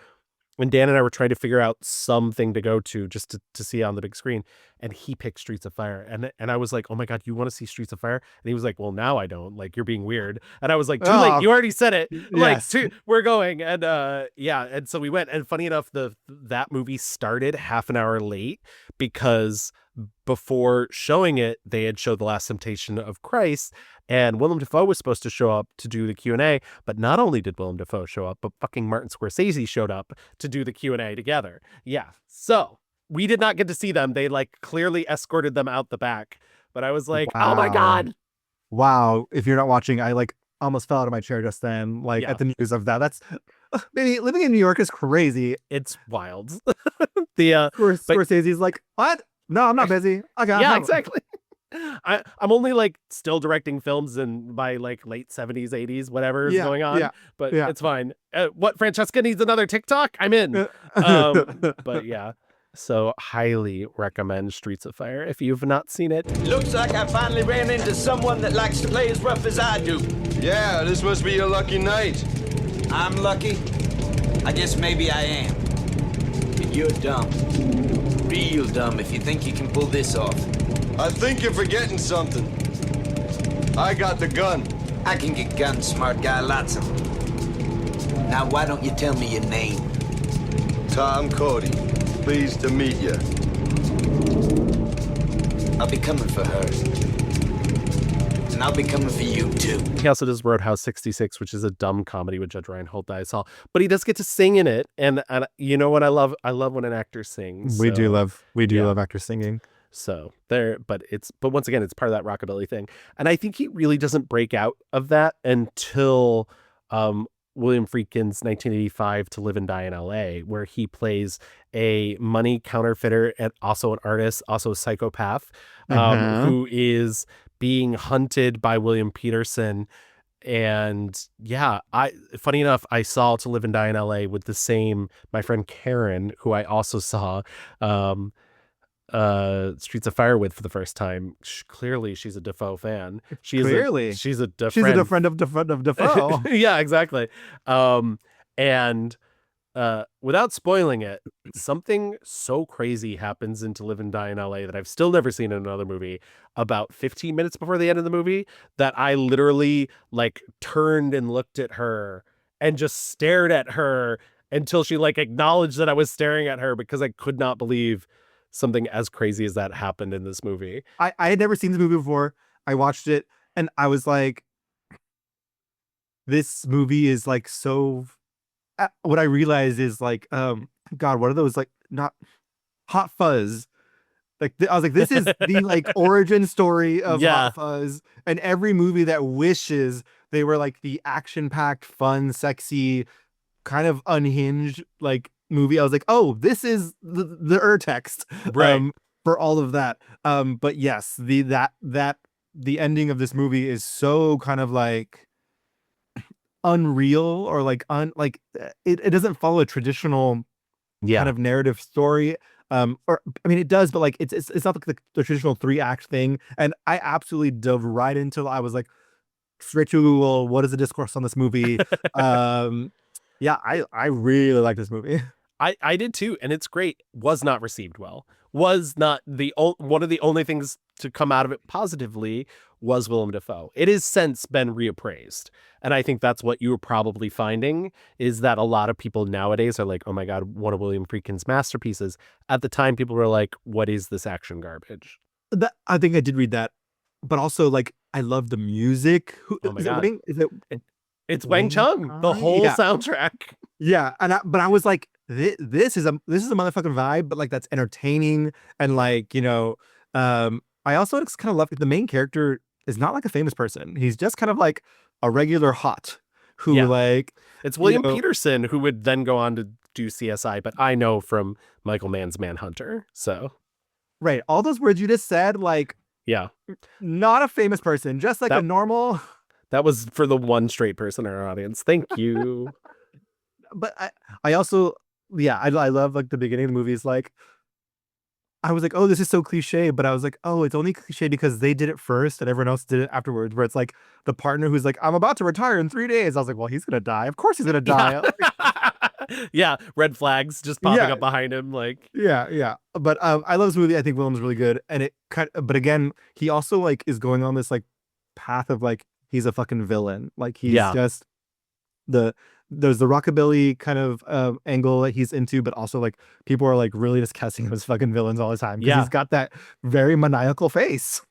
And Dan and I were trying to figure out something to go to just to see on the big screen. And he picked Streets of Fire. And I was like, oh my God, you want to see Streets of Fire? And he was like, well, now I don't. Like, you're being weird. And I was like, too late. You already said it. Yes. Like, we're going. And and so we went. And funny enough, that movie started half an hour late because before showing it, they had showed The Last Temptation of Christ, and Willem Dafoe was supposed to show up to do the Q&A. But not only did Willem Dafoe show up, but fucking Martin Scorsese showed up to do the Q&A together. Yeah. So we did not get to see them. They like clearly escorted them out the back. But I was like, oh my God. Wow. If you're not watching, I like almost fell out of my chair just then, like at the news of that. That's maybe living in New York is crazy. It's wild. Scorsese's like, what? No, I'm not busy. Yeah, exactly. I'm only like still directing films and by like late 70s, 80s, whatever is going on. But it's fine. What, Francesca needs another TikTok? I'm in. But yeah. So highly recommend Streets of Fire if you've not seen it. Looks like I finally ran into someone that likes to play as rough as I do. Yeah, this must be your lucky night. I'm lucky? I guess maybe I am. And you're dumb. Real dumb if you think you can pull this off. I think you're forgetting something. I got the gun. I can get guns, smart guy, lots of them. Now why don't you tell me your name? Tom Cody. Pleased to meet you. I'll be coming for her. And I'll be coming for you, too. He also does Roadhouse 66, which is a dumb comedy with Judge Reinhold that I saw. But he does get to sing in it. And you know what I love? I love when an actor sings. We do love actors singing. So but once again, it's part of that rockabilly thing. And I think he really doesn't break out of that until William Friedkin's 1985 To Live and Die in LA, where he plays a money counterfeiter and also an artist, also a psychopath, who is being hunted by William Peterson. And yeah, funny enough, I saw To Live and Die in LA with my friend Karen, who I also saw Streets of Fire with for the first time. Clearly, she's a Dafoe fan. She's Clearly. she's a She's a friend of Dafoe. Yeah, exactly. And without spoiling it, something so crazy happens in To Live and Die in LA that I've still never seen in another movie about 15 minutes before the end of the movie that I literally like turned and looked at her and just stared at her until she like acknowledged that I was staring at her because I could not believe something as crazy as that happened in this movie. I had never seen this movie before. I watched it and I was like, this movie is like so. What I realized is like, God, what are those like? Not Hot Fuzz. Like I was like, this is the like origin story of Hot Fuzz, and every movie that wishes they were like the action-packed, fun, sexy, kind of unhinged like movie. I was like, oh, this is the text, right? For all of that. But yes, the ending of this movie is so kind of like unreal or like it doesn't follow a traditional kind of narrative story. Or I mean it does, but like it's not like the traditional 3-act thing. And I absolutely dove right into, I was like straight to Google, what is the discourse on this movie? Yeah, I really like this movie. I did too, and it's great. Was not received well. Was not one of the only things to come out of it positively was Willem Dafoe. It has since been reappraised, and I think that's what you were probably finding is that a lot of people nowadays are like, "Oh my God, one of William Friedkin's masterpieces." At the time, people were like, "What is this action garbage?" That I think I did read that, but also like I love the music. Oh my is God. It's Wang Wang Chung, the whole soundtrack. Yeah, and but I was like, this is a motherfucking vibe, but like that's entertaining and like I also just kind of love the main character is not like a famous person. He's just kind of like a regular hot who like it's William Peterson who would then go on to do CSI, but I know from Michael Mann's Manhunter. So right, all those words you just said, like not a famous person, just like a normal. That was for the one straight person in our audience. Thank you. But I also, I love like the beginning of the movie is like, I was like, oh, this is so cliche, but I was like, oh, it's only cliche because they did it first and everyone else did it afterwards, where it's like the partner who's like, I'm about to retire in 3 days. I was like, well, he's going to die. Of course he's going to die. Yeah. Red flags just popping up behind him. Like, yeah. But I love this movie. I think Willem's really good. And but again, he also like is going on this like path of like, he's a fucking villain. Like he's just there's the rockabilly kind of angle that he's into, but also like people are like really just casting him as fucking villains all the time because he's got that very maniacal face.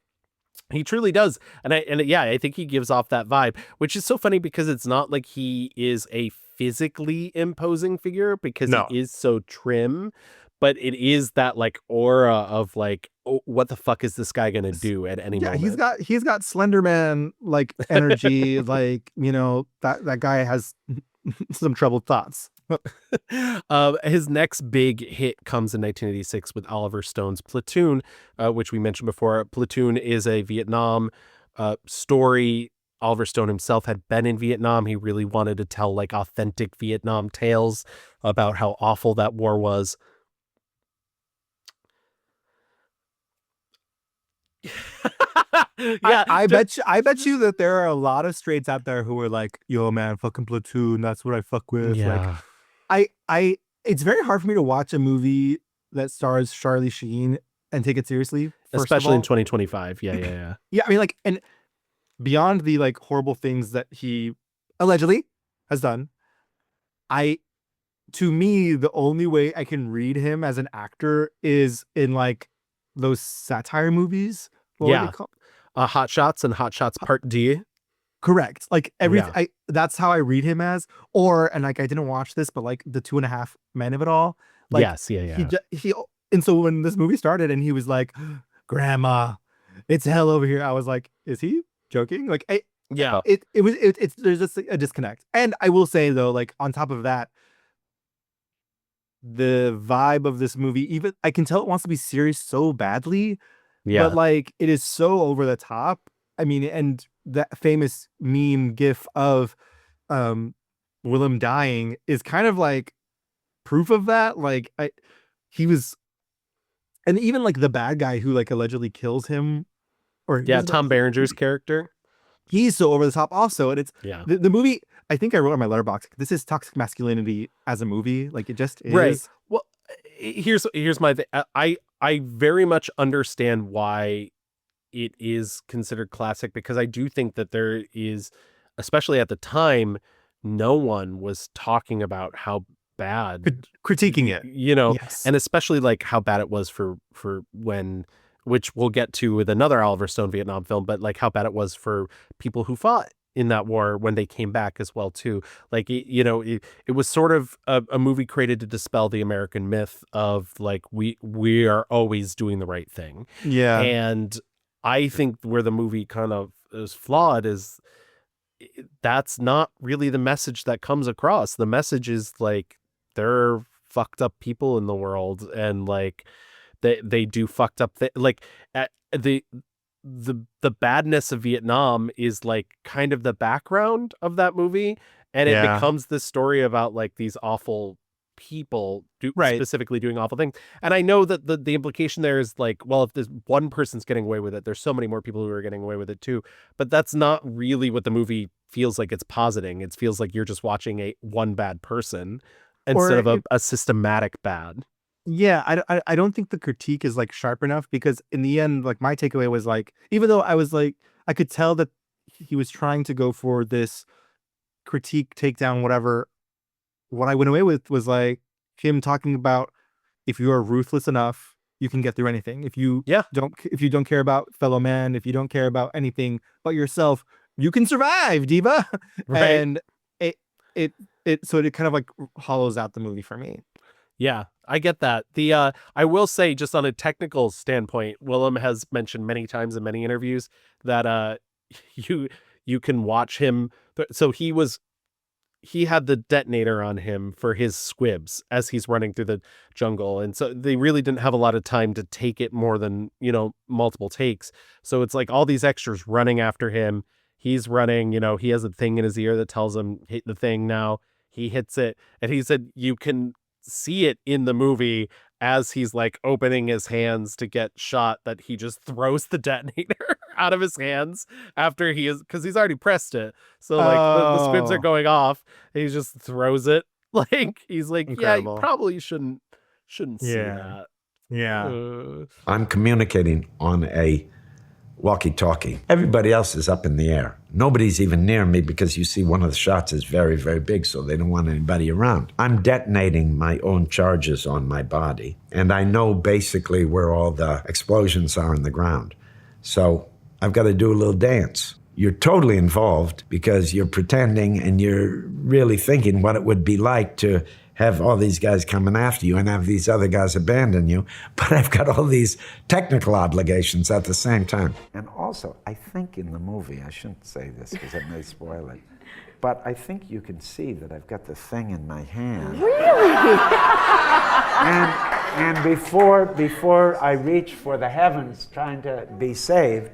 He truly does. And I think he gives off that vibe, which is so funny because it's not like he is a physically imposing figure because he is so trim, but it is that like aura of like, oh, what the fuck is this guy gonna do at any moment? He's got Slender Man like energy. Like that guy has some troubled thoughts. His next big hit comes in 1986 with Oliver Stone's Platoon, which we mentioned before. Platoon is a Vietnam story. Oliver Stone himself had been in Vietnam. He really wanted to tell like authentic Vietnam tales about how awful that war was. I bet you that there are a lot of straights out there who are like, yo man, fucking Platoon, that's what I fuck with. Like it's very hard for me to watch a movie that stars Charlie Sheen and take it seriously, especially in 2025. Yeah, I mean, like, and beyond the like horrible things that he allegedly has done, to me the only way I can read him as an actor is in like those satire movies. Hot Shots and Hot Shots Part D. Correct. Like everything. That's how I read him as. And like I didn't watch this, but like the 2.5 Men of it all. Like, yes, He and so when this movie started and he was like, "Grandma, it's hell over here," I was like, "Is he joking?" Like, there's just a disconnect. And I will say though, like on top of that, the vibe of this movie, even I can tell it wants to be serious so badly. Yeah. But like it is so over the top. I mean, and that famous meme gif of Willem dying is kind of like proof of that. Like he was And even like the bad guy who like allegedly kills him, or Yeah, Tom Berenger's character. he's so over the top also. And it's Yeah. the movie. I think I wrote on my letterbox, this is toxic masculinity as a movie. Like it just is. Right. Well, here's my thing. I very much understand why it is considered classic, because I do think that there is, especially at the time, no one was talking about how bad, Critiquing it. Yes. and especially like how bad it was for when, which we'll get to with another Oliver Stone Vietnam film, but like how bad it was for people who fought in that war when they came back as well too. Like it was sort of a movie created to dispel the American myth of like we are always doing the right thing. Yeah. And I think where the movie kind of is flawed is that's not really the message that comes across. The message is like there are fucked up people in the world, and like they do fucked up like the badness of Vietnam is like kind of the background of that movie, and it becomes this story about like these awful people specifically doing awful things. And I know that the implication there is like, well, if this one person's getting away with it, there's so many more people who are getting away with it too. But that's not really what the movie feels like it's positing. It feels like you're just watching one bad person instead of a systematic bad. Yeah, I don't think the critique is like sharp enough, because in the end, like my takeaway was like, even though I was like, I could tell that he was trying to go for this critique, takedown, whatever. What I went away with was like him talking about, if you are ruthless enough, you can get through anything. If you don't care about fellow man, if you don't care about anything but yourself, you can survive, diva. Right. And it kind of like hollows out the movie for me. Yeah, I get that. I will say, just on a technical standpoint, Willem has mentioned many times in many interviews that you can watch him. So he had the detonator on him for his squibs as he's running through the jungle, and so they really didn't have a lot of time to take it more than multiple takes. So it's like all these extras running after him. He's running. He has a thing in his ear that tells him hit the thing now. He hits it, and he said you can see it in the movie as he's like opening his hands to get shot, that he just throws the detonator out of his hands after because he's already pressed it. So like the squibs are going off, and he just throws it. Like he's like, Incredible. yeah, you probably shouldn't see that. Yeah. I'm communicating on a walkie-talkie. Everybody else is up in the air. Nobody's even near me, because you see one of the shots is very, very big, so they don't want anybody around. I'm detonating my own charges on my body, and I know basically where all the explosions are in the ground. So I've got to do a little dance. You're totally involved because you're pretending and you're really thinking what it would be like to have all these guys coming after you and have these other guys abandon you. But I've got all these technical obligations at the same time. And also, I think in the movie, I shouldn't say this because it may spoil it, but I think you can see that I've got the thing in my hand. Really? And before I reach for the heavens trying to be saved,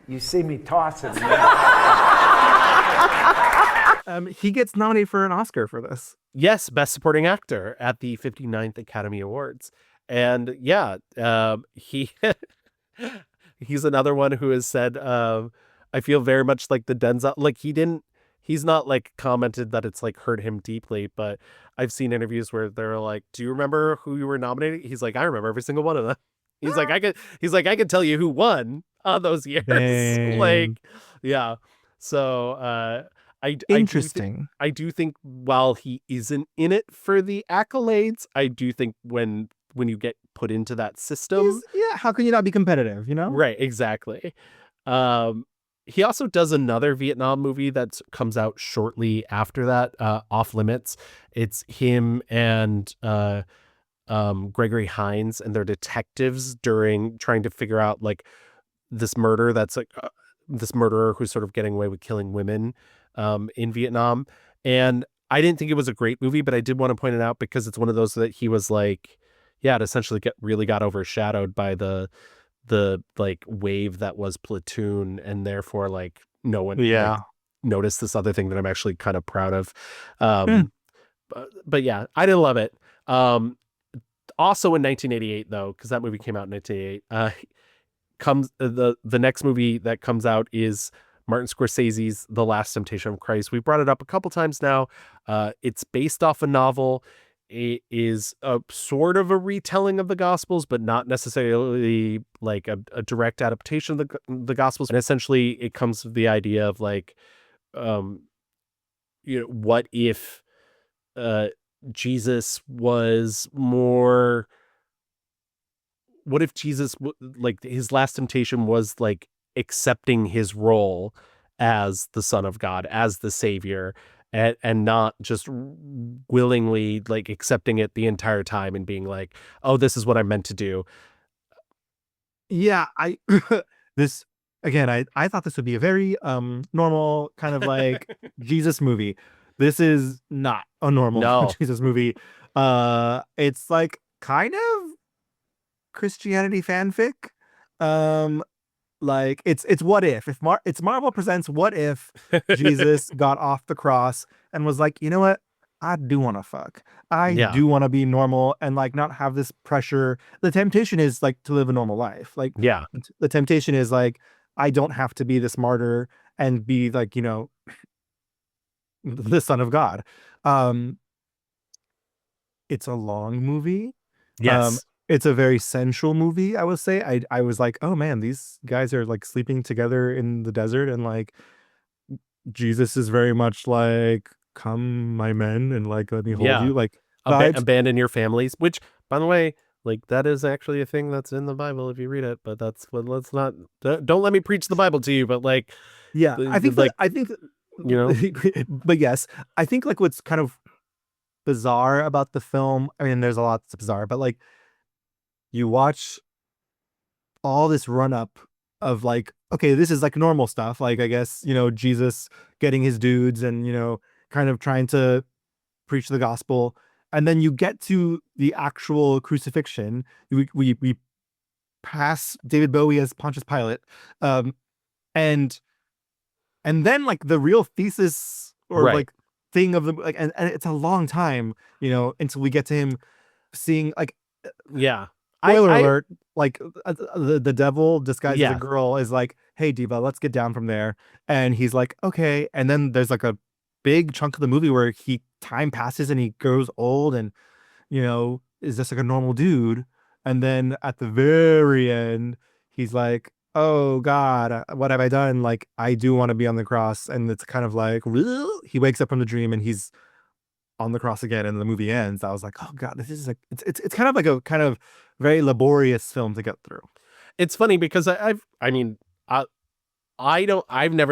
you see me tossing it. He gets nominated for an Oscar for this. Yes, Best Supporting Actor at the 59th Academy Awards. And yeah, he's another one who has said, I feel very much like the Denzel, like he's not like commented that it's like hurt him deeply, but I've seen interviews where they're like, do you remember who you were nominated? He's like, I remember every single one of them. He's like, I could tell you who won on those years. Dang. Like, yeah. So, Interesting. I do think while he isn't in it for the accolades, I do think when you get put into that system, how can you not be competitive? Right, exactly. He also does another Vietnam movie that comes out shortly after that, Off Limits. It's him and Gregory Hines, and they're detectives during trying to figure out like this murder that's like this murderer who's sort of getting away with killing women in Vietnam. And I didn't think it was a great movie, but I did want to point it out because it's one of those that he was like, yeah, it essentially really got overshadowed by the like wave that was Platoon, and therefore like no one noticed this other thing that I'm actually kind of proud of. But yeah, I didn't love it. Also in 1988, though, because that movie came out in 1988, comes the next movie that comes out is Martin Scorsese's The Last Temptation of Christ. We brought it up a couple times now. It's based off a novel. It is a sort of a retelling of the Gospels, but not necessarily like a direct adaptation of the Gospels. And essentially, it comes with the idea of like, what if Jesus was more. What if Jesus, like his last temptation was like accepting his role as the Son of God, as the Savior, and not just willingly like accepting it the entire time and being like, oh, this is what I'm meant to do. Yeah, this again, I thought this would be a very normal kind of like Jesus movie. This is not a normal Jesus movie. It's like kind of Christianity fanfic. Like it's what if it's Marvel presents what if Jesus got off the cross and was like, you know what, I do want to fuck, I do want to be normal and like not have this pressure. The temptation is like to live a normal life. Like the temptation is like, I don't have to be this martyr and be like, the Son of God. It's a long movie. Yes. It's a very sensual movie, I would say. I was like, oh man, these guys are like sleeping together in the desert, and like Jesus is very much like, come my men, and like let me hold you, like abandon your families, which by the way, like that is actually a thing that's in the Bible if you read it, but that's what let's not don't let me preach the Bible to you, but like I think but yes, I think like what's kind of bizarre about the film, I mean there's a lot that's bizarre, but like you watch all this run up of like, okay, this is like normal stuff. Like, I guess, Jesus getting his dudes and, kind of trying to preach the gospel. And then you get to the actual crucifixion. We pass David Bowie as Pontius Pilate. And then like the real thesis or like thing of the, like, and it's a long time, until we get to him seeing like, spoiler alert, like the devil disguised as a girl is like, hey Diva, let's get down from there. And he's like, okay. And then there's like a big chunk of the movie where time passes and he grows old and, is just like a normal dude. And then at the very end, he's like, oh God, what have I done? Like, I do want to be on the cross. And it's kind of like, he wakes up from the dream and he's on the cross again, and the movie ends. I was like, oh God, this is like, it's kind of like a kind of very laborious film to get through. It's funny because I've never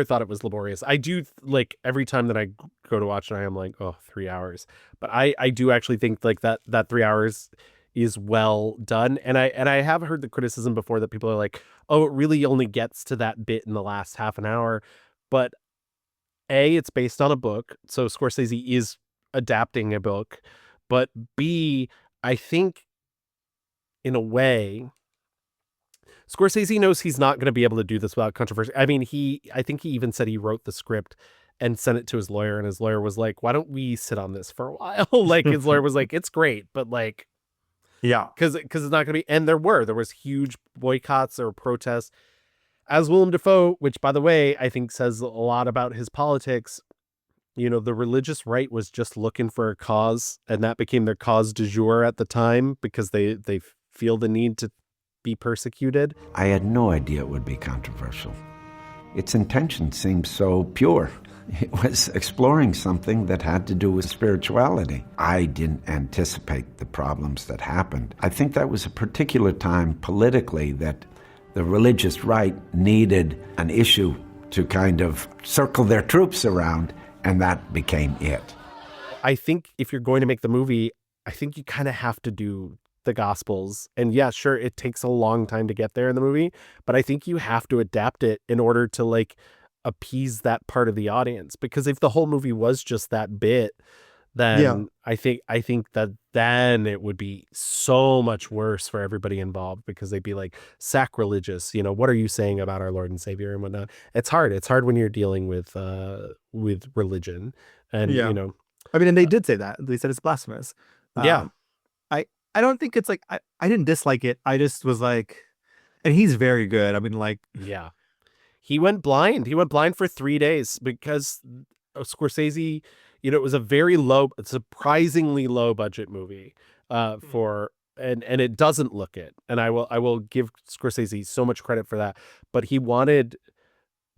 thought it was laborious. I do like every time that I go to watch it, I am like, oh, 3 hours. But I do actually think like that 3 hours is well done. And I have heard the criticism before that people are like, oh, it really only gets to that bit in the last half an hour. But A, it's based on a book, so Scorsese is adapting a book. But B, I think in a way, Scorsese knows he's not going to be able to do this without controversy. I mean, I think he even said he wrote the script and sent it to his lawyer, and his lawyer was like, why don't we sit on this for a while? Like, his lawyer was like, it's great, but like, because it's not going to be, and there was huge boycotts or protests. As Willem Dafoe, which by the way, I think says a lot about his politics, the religious right was just looking for a cause, and that became their cause du jour at the time because they feel the need to be persecuted. I had no idea it would be controversial. Its intention seemed so pure. It was exploring something that had to do with spirituality. I didn't anticipate the problems that happened. I think that was a particular time politically that the religious right needed an issue to kind of circle their troops around, and that became it. I think if you're going to make the movie, I think you kind of have to do the Gospels. And yeah, sure, it takes a long time to get there in the movie, but I think you have to adapt it in order to like appease that part of the audience. Because if the whole movie was just that bit, then I think that then it would be so much worse for everybody involved, because they'd be like, sacrilegious, what are you saying about our Lord and Savior and whatnot? It's hard when you're dealing with religion. And I mean, and they did say that. They said it's blasphemous. I don't think it's like I didn't dislike it. I just was like, and he's very good. I mean, like, Yeah. He went blind. He went blind for 3 days because Scorsese, it was a very surprisingly low budget movie for and it doesn't look it. And I will give Scorsese so much credit for that. But he wanted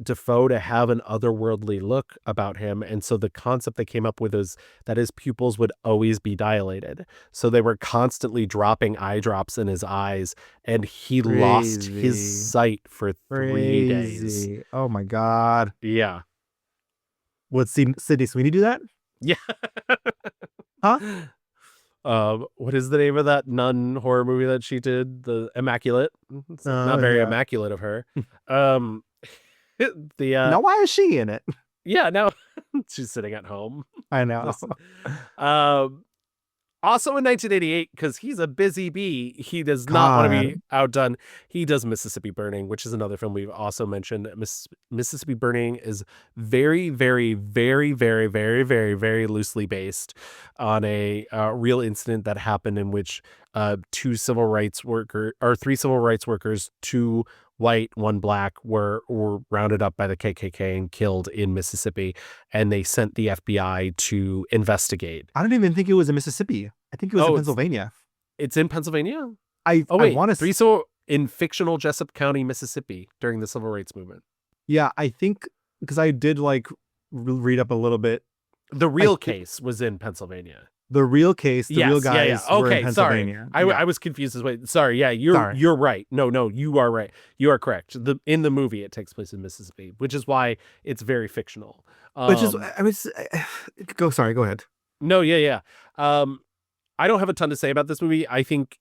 Dafoe to have an otherworldly look about him. And so the concept they came up with is that his pupils would always be dilated. So they were constantly dropping eye drops in his eyes, and he lost his sight for 3 days. crazy. Oh my God. Yeah. Would Sydney Sweeney do that? Yeah. Huh? What is the name of that nun horror movie that she did? The Immaculate. It's not very yeah. immaculate of her. Now why is she in it? Yeah, now she's sitting at home. I know. Also in 1988, because he's a busy bee, he does not want to be outdone. He does Mississippi Burning, which is another film we've also mentioned. Mississippi Burning is very, very, very, very, very, very, very loosely based on a real incident that happened in which three civil rights workers, 2 white, 1 black, were rounded up by the KKK and killed in Mississippi, and they sent the FBI to investigate. I don't even think it was in Mississippi. I think it was in Pennsylvania. It's in Pennsylvania? I want to in fictional Jessup County, Mississippi during the Civil Rights Movement. Yeah, I think because I did like read up a little bit. The real case was in Pennsylvania. The real case, the real guys were in Okay, Pennsylvania. sorry. I was confused as well. Sorry, yeah, you're right. No, you are right. You are correct. In the movie, it takes place in Mississippi, which is why it's very fictional. Which is, go ahead. No, yeah. I don't have a ton to say about this movie. I think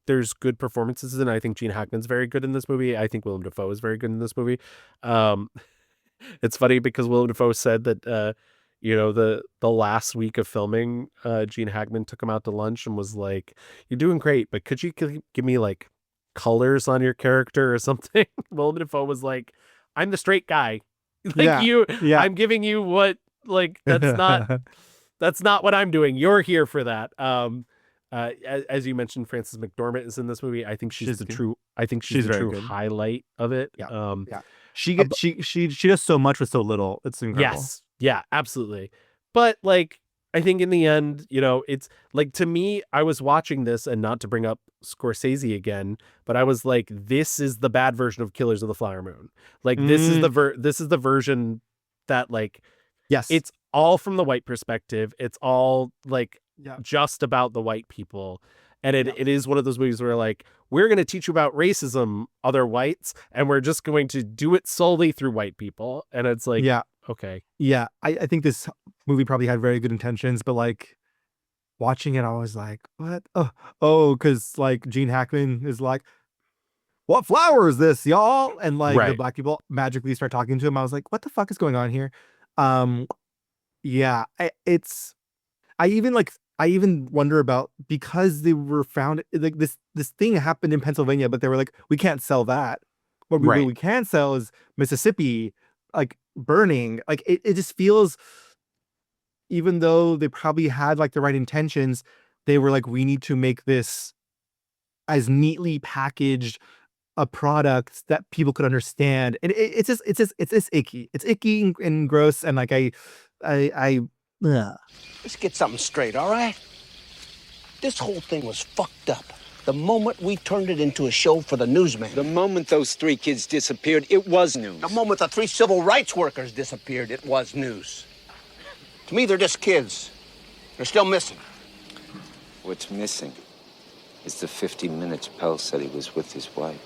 there's good performances, and I think Gene Hackman's very good in this movie. I think Willem Dafoe is very good in this movie. It's funny because Willem Dafoe said that the last week of filming, Gene Hackman took him out to lunch and was like, "You're doing great, but could you give me like colors on your character or something?" Willem Dafoe was like, "I'm the straight guy. I'm giving you what, like, that's not what I'm doing. You're here for that." As you mentioned, Frances McDormand is in this movie. I think she's the true good. highlight of it. Yeah. She does so much with so little. It's incredible. Yes. Yeah, absolutely. But like, I think in the end, it's like, to me, I was watching this, and not to bring up Scorsese again, but I was like, this is the bad version of Killers of the Flower Moon. Like, this is the version that, like, yes, it's all from the white perspective. It's all like just about the white people. And it is one of those movies where, like, we're going to teach you about racism, other whites, and we're just going to do it solely through white people. And it's like, okay. Yeah, I think this movie probably had very good intentions, but like watching it, I was like, what? Because like Gene Hackman is like, what flower is this, y'all? And like the black people magically start talking to him. I was like, what the fuck is going on here? I even wonder about, because they were found, like this thing happened in Pennsylvania, but they were like, we can't sell that. What we can sell is Mississippi, like burning. Like it just feels, even though they probably had like the right intentions, they were like, we need to make this as neatly packaged a product that people could understand. And it's just icky. It's icky and gross. And like Let's get something straight, all right? This whole thing was fucked up. The moment we turned it into a show for the newsman. The moment those 3 kids disappeared, it was news. The moment the 3 civil rights workers disappeared, it was news. To me, they're just kids. They're still missing. What's missing is the 15 minutes Pell said he was with his wife.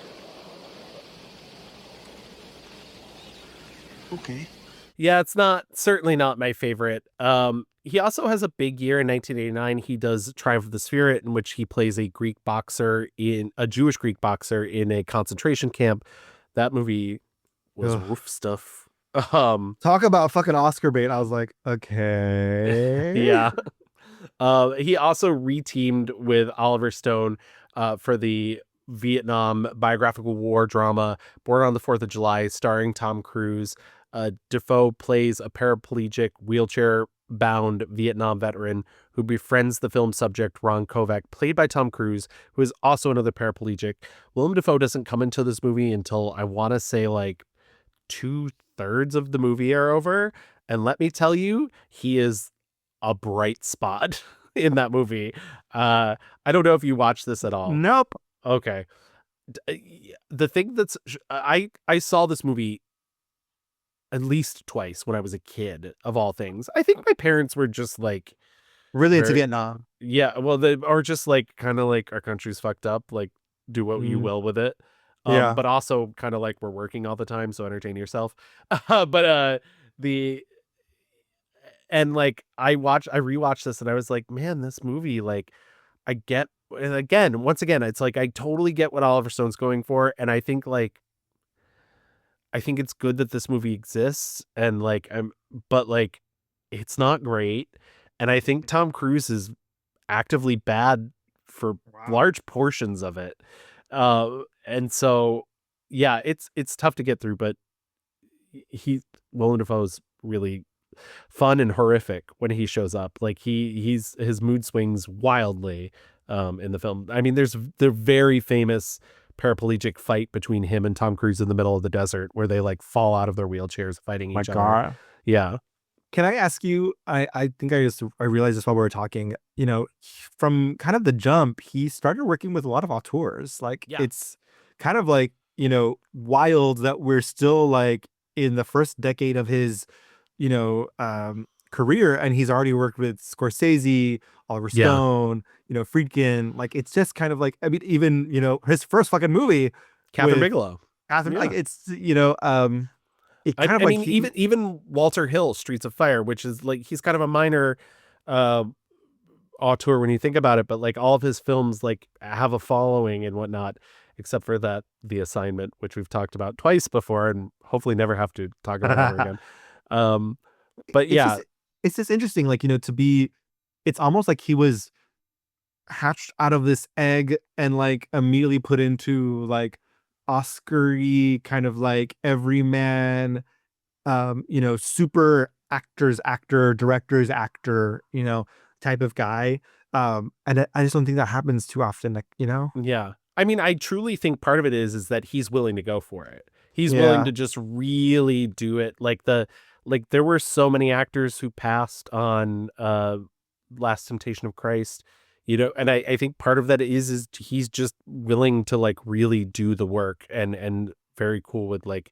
Okay. Yeah, it's certainly not my favorite. He also has a big year in 1989. He does Triumph of the Spirit, in which he plays a Jewish Greek boxer in a concentration camp. That movie was roof stuff. Talk about fucking Oscar bait. I was like, okay. Yeah. He also reteamed with Oliver Stone for the Vietnam biographical war drama Born on the 4th of July, starring Tom Cruise. Dafoe plays a paraplegic, wheelchair bound Vietnam veteran who befriends the film subject Ron Kovac, played by Tom Cruise, who is also another paraplegic. Willem Dafoe doesn't come into this movie until I want to say like 2/3 of the movie are over. And let me tell you, he is a bright spot in that movie. I don't know if you watched this at all. Nope. Okay. The thing that's I saw this movie at least twice when I was a kid, of all things. I think my parents were just like Really into very- Vietnam. Yeah, well, they or just like kind of like our country's fucked up, like do what you will with it. Yeah. But also kind of like we're working all the time, so entertain yourself. But the and like I rewatched this and I was like, man, this movie, like I get, and again, once again, it's like I totally get what Oliver Stone's going for, and I think it's good that this movie exists, and like but like it's not great, and I think Tom Cruise is actively bad for large portions of it, and so yeah, it's tough to get through, but Willem Dafoe's really fun and horrific when he shows up. Like his mood swings wildly in the film. I mean, there's the very famous paraplegic fight between him and Tom Cruise in the middle of the desert where they like fall out of their wheelchairs fighting each other. Yeah. Can I ask you, I think I realized this while we were talking, from kind of the jump, he started working with a lot of auteurs. Like it's kind of like, wild that we're still like in the first decade of his, career, and he's already worked with Scorsese, Oliver Stone, Friedkin. Like it's just kind of like, I mean, even, his first fucking movie, Catherine with Bigelow. like it's, it kind of I like mean, even Walter Hill, Streets of Fire, which is like he's kind of a minor auteur when you think about it, but like all of his films like have a following and whatnot, except for The Assignment, which we've talked about twice before and hopefully never have to talk about ever again. But yeah, it's just interesting, like, it's almost like he was hatched out of this egg and like immediately put into like Oscar-y kind of like everyman, super director's actor, type of guy. And I just don't think that happens too often, like, Yeah. I mean, I truly think part of it is that he's willing to go for it. He's willing to just really do it. Like there were so many actors who passed on Last Temptation of Christ, and I think part of that is he's just willing to like really do the work and very cool with like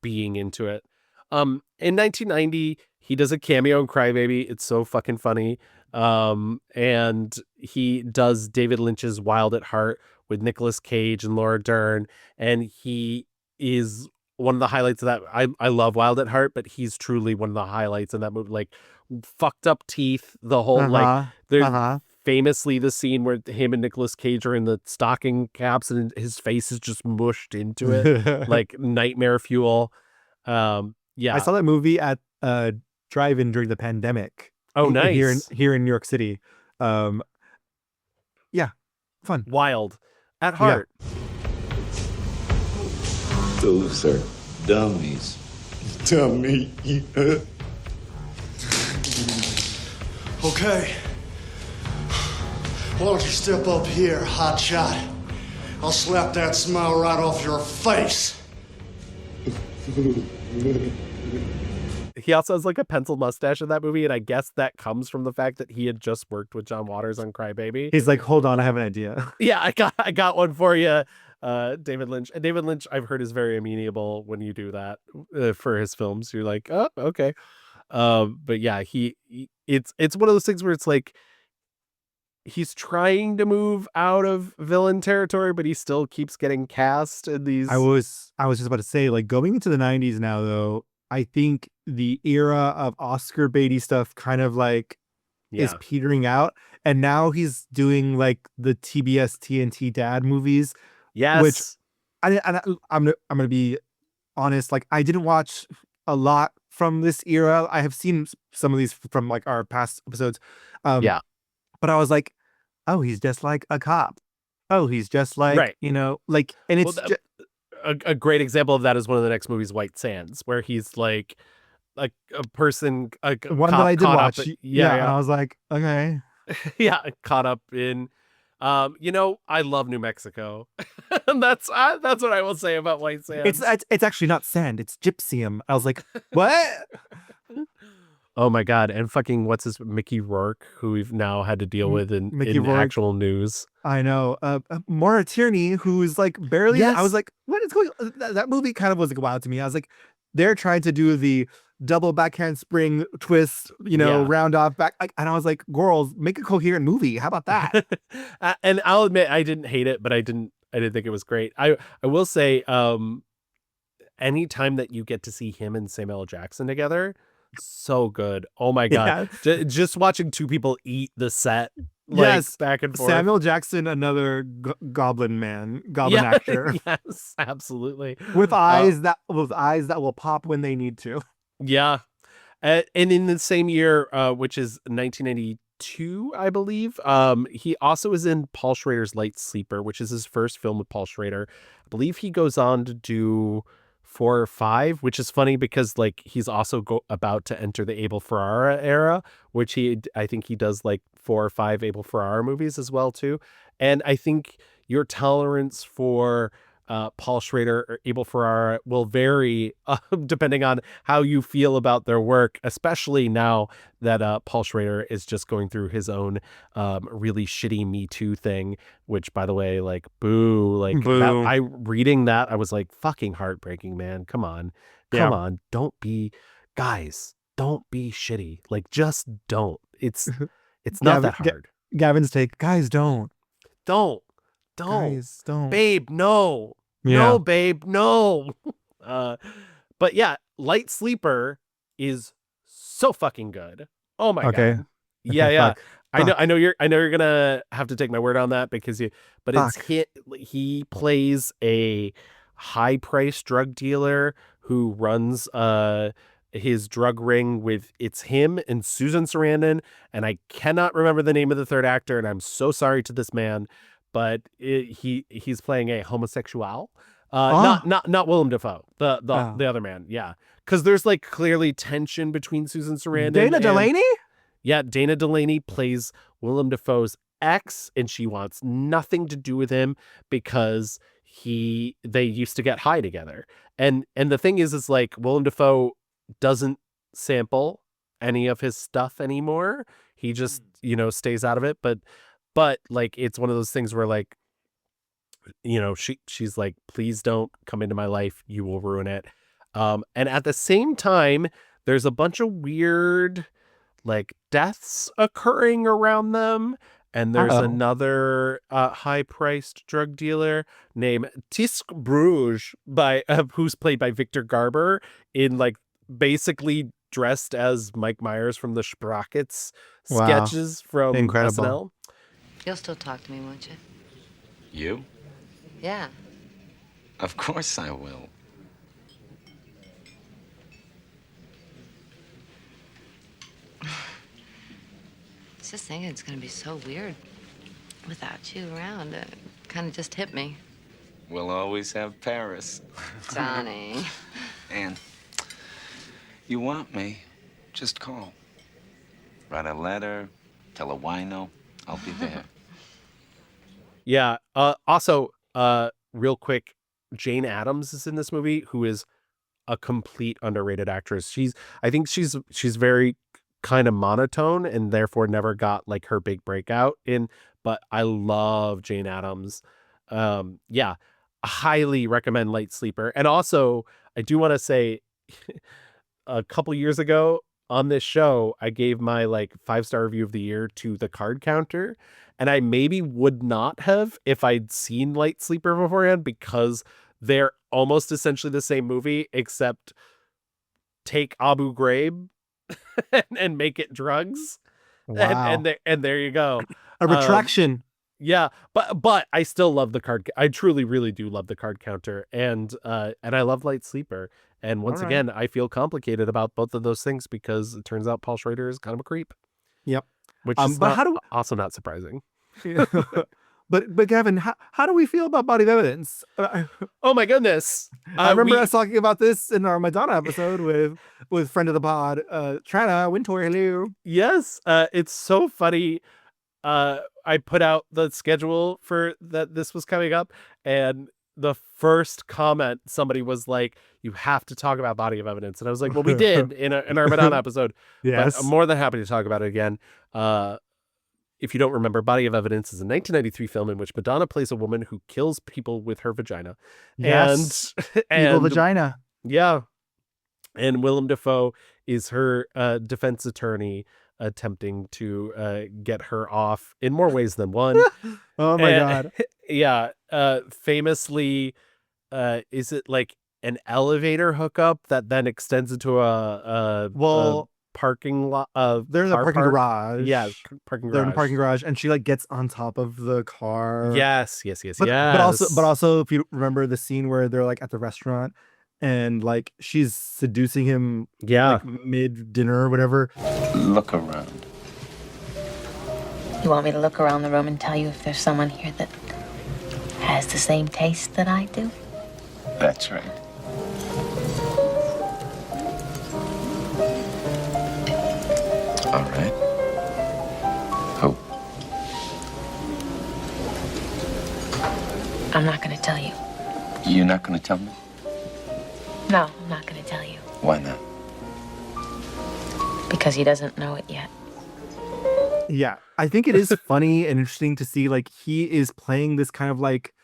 being into it. In 1990, he does a cameo in Crybaby. It's so fucking funny. And he does David Lynch's Wild at Heart with Nicolas Cage and Laura Dern, and he is one of the highlights of that. I love Wild at Heart, but he's truly one of the highlights in that movie. Like fucked up teeth, the whole like there's famously the scene where him and Nicolas Cage are in the stocking caps and his face is just mushed into it like nightmare fuel. Yeah, I saw that movie at drive-in during the pandemic. Oh, nice. Here in New York City. Yeah, fun. Wild at Heart. Those are dummies. Dummy. Okay. Why don't you step up here, hotshot? I'll slap that smile right off your face. He also has like a pencil mustache in that movie, and I guess that comes from the fact that he had just worked with John Waters on Crybaby. He's like, hold on, I have an idea. Yeah, I got one for you, David Lynch. And David Lynch, I've heard, is very amenable when you do that for his films. You're like, oh, okay. But yeah, it's one of those things where it's like he's trying to move out of villain territory, but he still keeps getting cast in these. I was just about to say, like, going into the 90s now, though, I think the era of Oscar baity stuff kind of like is petering out, and now he's doing like the TBS TNT dad movies. Yes, which I'm gonna be honest, like I didn't watch a lot from this era. I have seen some of these from like our past episodes. But I was like, oh, he's just like a cop. Oh, he's just like, right. Like, and it's a great example of that is one of the next movies, White Sands, where he's like a person One that I did watch. Yeah, and I was like, okay. yeah, caught up in. I love New Mexico. that's what I will say about White Sands. It's actually not sand. It's gypsum. I was like, what? Oh my god! And fucking what's his Mickey Rourke, who we've now had to deal with in Rourke. actual news. I know. Maura Tierney, who's like barely. Yes. I was like, what is going? That movie kind of was like wild to me. I was like, they're trying to do the double backhand spring twist, round off back, and I was like, girls, make a coherent movie. How about that? And I'll admit, I didn't hate it, but I didn't think it was great. I will say, any time that you get to see him and Samuel L. Jackson together, so good. Oh my god, just watching two people eat the set. Back and forth. Samuel Jackson, another goblin actor. Yes, absolutely. With eyes that will pop when they need to. Yeah. And in the same year, which is 1992, I believe, he also is in Paul Schrader's Light Sleeper, which is his first film with Paul Schrader. I believe he goes on to do 4 or 5, which is funny because he's also about to enter the Abel Ferrara era, which I think he does 4 or 5 Abel Ferrara movies as well too. And I think your tolerance for Paul Schrader or Abel Ferrara will vary depending on how you feel about their work, especially now that Paul Schrader is just going through his own really shitty Me Too thing, which, by the way, boo. Boo. Reading that, I was like, fucking heartbreaking, man. Come on. Don't be shitty. Just don't. It's not that hard. Gavin's take, guys, don't. Guys, don't. Babe, no. Yeah. No, babe, no. But yeah, Light Sleeper is so fucking good. Oh my god. Yeah. Fuck. I know you're gonna have to take my word on that because he plays a high-priced drug dealer who runs his drug ring with it's him and Susan Sarandon, and I cannot remember the name of the third actor, and I'm so sorry to this man. But he's playing a homosexual, not Willem Dafoe, the other man, yeah, because there's clearly tension between Susan Sarandon. Dana Delaney, yeah, Dana Delaney plays Willem Dafoe's ex, and she wants nothing to do with him because they used to get high together, and the thing is Willem Dafoe doesn't sample any of his stuff anymore. He just stays out of it, but it's one of those things where she's like, please don't come into my life, you will ruin it. And at the same time, there's a bunch of weird deaths occurring around them, and there's another high-priced drug dealer named Tisk Bruges who's played by Victor Garber in basically dressed as Mike Myers from the Sprockets sketches from Incredible. SNL. You'll still talk to me, won't you? You? Yeah. Of course I will. It's just thinking it's gonna be so weird without you around. It kind of just hit me. We'll always have Paris. Johnny. And you want me, just call. Write a letter, tell a wino, I'll be there. Yeah. Also, real quick, Jane Addams is in this movie, who is a complete underrated actress. I think she's very kind of monotone and therefore never got her big breakout but I love Jane Addams. Yeah, I highly recommend Light Sleeper. And also, I do want to say a couple years ago on this show, I gave my 5-star review of the year to The Card Counter. And I maybe would not have if I'd seen Light Sleeper beforehand, because they're almost essentially the same movie, except take Abu Ghraib and make it drugs. Wow. And there you go. A retraction. Yeah, but I still love The Card. I truly, really do love The Card Counter, and I love Light Sleeper. And once again, I feel complicated about both of those things because it turns out Paul Schrader is kind of a creep. Yep. Which is also not surprising. But Kevin, how do we feel about body of evidence? Oh my goodness. I remember us talking about this in our Madonna episode with friend of the pod, Trana Wintour. Hello. Yes. It's so funny. I put out the schedule for that this was coming up, and the first comment somebody was like, "You have to talk about body of evidence," and I was like, "Well, we did in our Madonna episode." Yes. But I'm more than happy to talk about it again. If you don't remember, Body of Evidence is a 1993 film in which Madonna plays a woman who kills people with her vagina. Yes. And Evil vagina. Yeah. And Willem Dafoe is her defense attorney attempting to get her off in more ways than one. Oh my God. Yeah. Famously, is it like an elevator hookup that then extends into a parking lot? There's a parking garage. Yeah, parking garage. They're in a parking garage, and she like gets on top of the car. Yes. But also, if you remember the scene where they're like at the restaurant, and like she's seducing him, like mid dinner or whatever. Look around. You want me to look around the room and tell you if there's someone here that has the same taste that I do? That's right. All right. Who? I'm not going to tell you. You're not going to tell me? No, I'm not going to tell you. Why not? Because he doesn't know it yet. Yeah, I think it is funny and interesting to see like he is playing this kind of like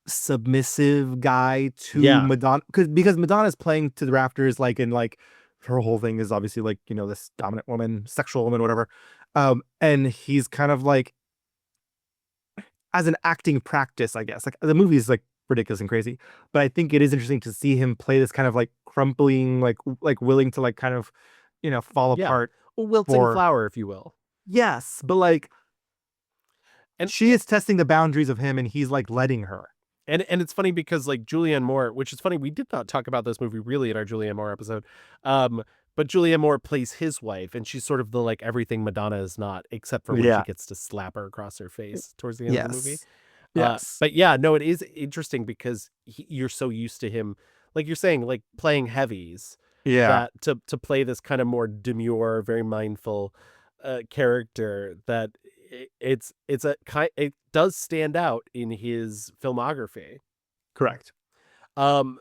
submissive guy to Madonna, because Madonna's playing to the rafters, like, and like her whole thing is obviously like, you know, this dominant woman, sexual woman, whatever. And he's kind of like, as an acting practice, I guess, like the movie is like ridiculous and crazy, but I think it is interesting to see him play this kind of like crumpling, like willing to like kind of, you know, fall apart, a wilting flower, if you will. Yes, but like, and she is testing the boundaries of him, and he's like letting her. And it's funny because like Julianne Moore, which is funny, we did not talk about this movie really in our Julianne Moore episode, but Julianne Moore plays his wife, and she's sort of the like everything Madonna is not, except for when she gets to slap her across her face towards the end of the movie. Yes. But yeah, no, it is interesting because you're so used to him, like you're saying, like playing heavies. Yeah. That to play this kind of more demure, very mindful character, that it does stand out in his filmography. Correct. I'm